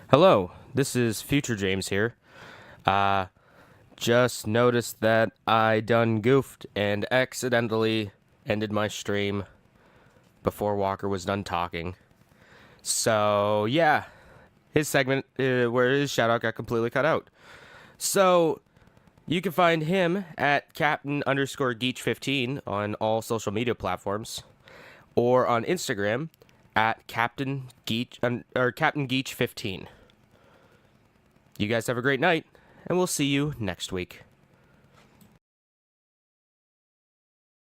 Hello, this is Future James here. Just noticed that I done goofed and accidentally ended my stream before Walker was done talking. So, yeah, his segment where his shout out got completely cut out. So you can find him at Captain_Geach15 on all social media platforms, or on Instagram at Captain Geach15. You guys have a great night, and we'll see you next week.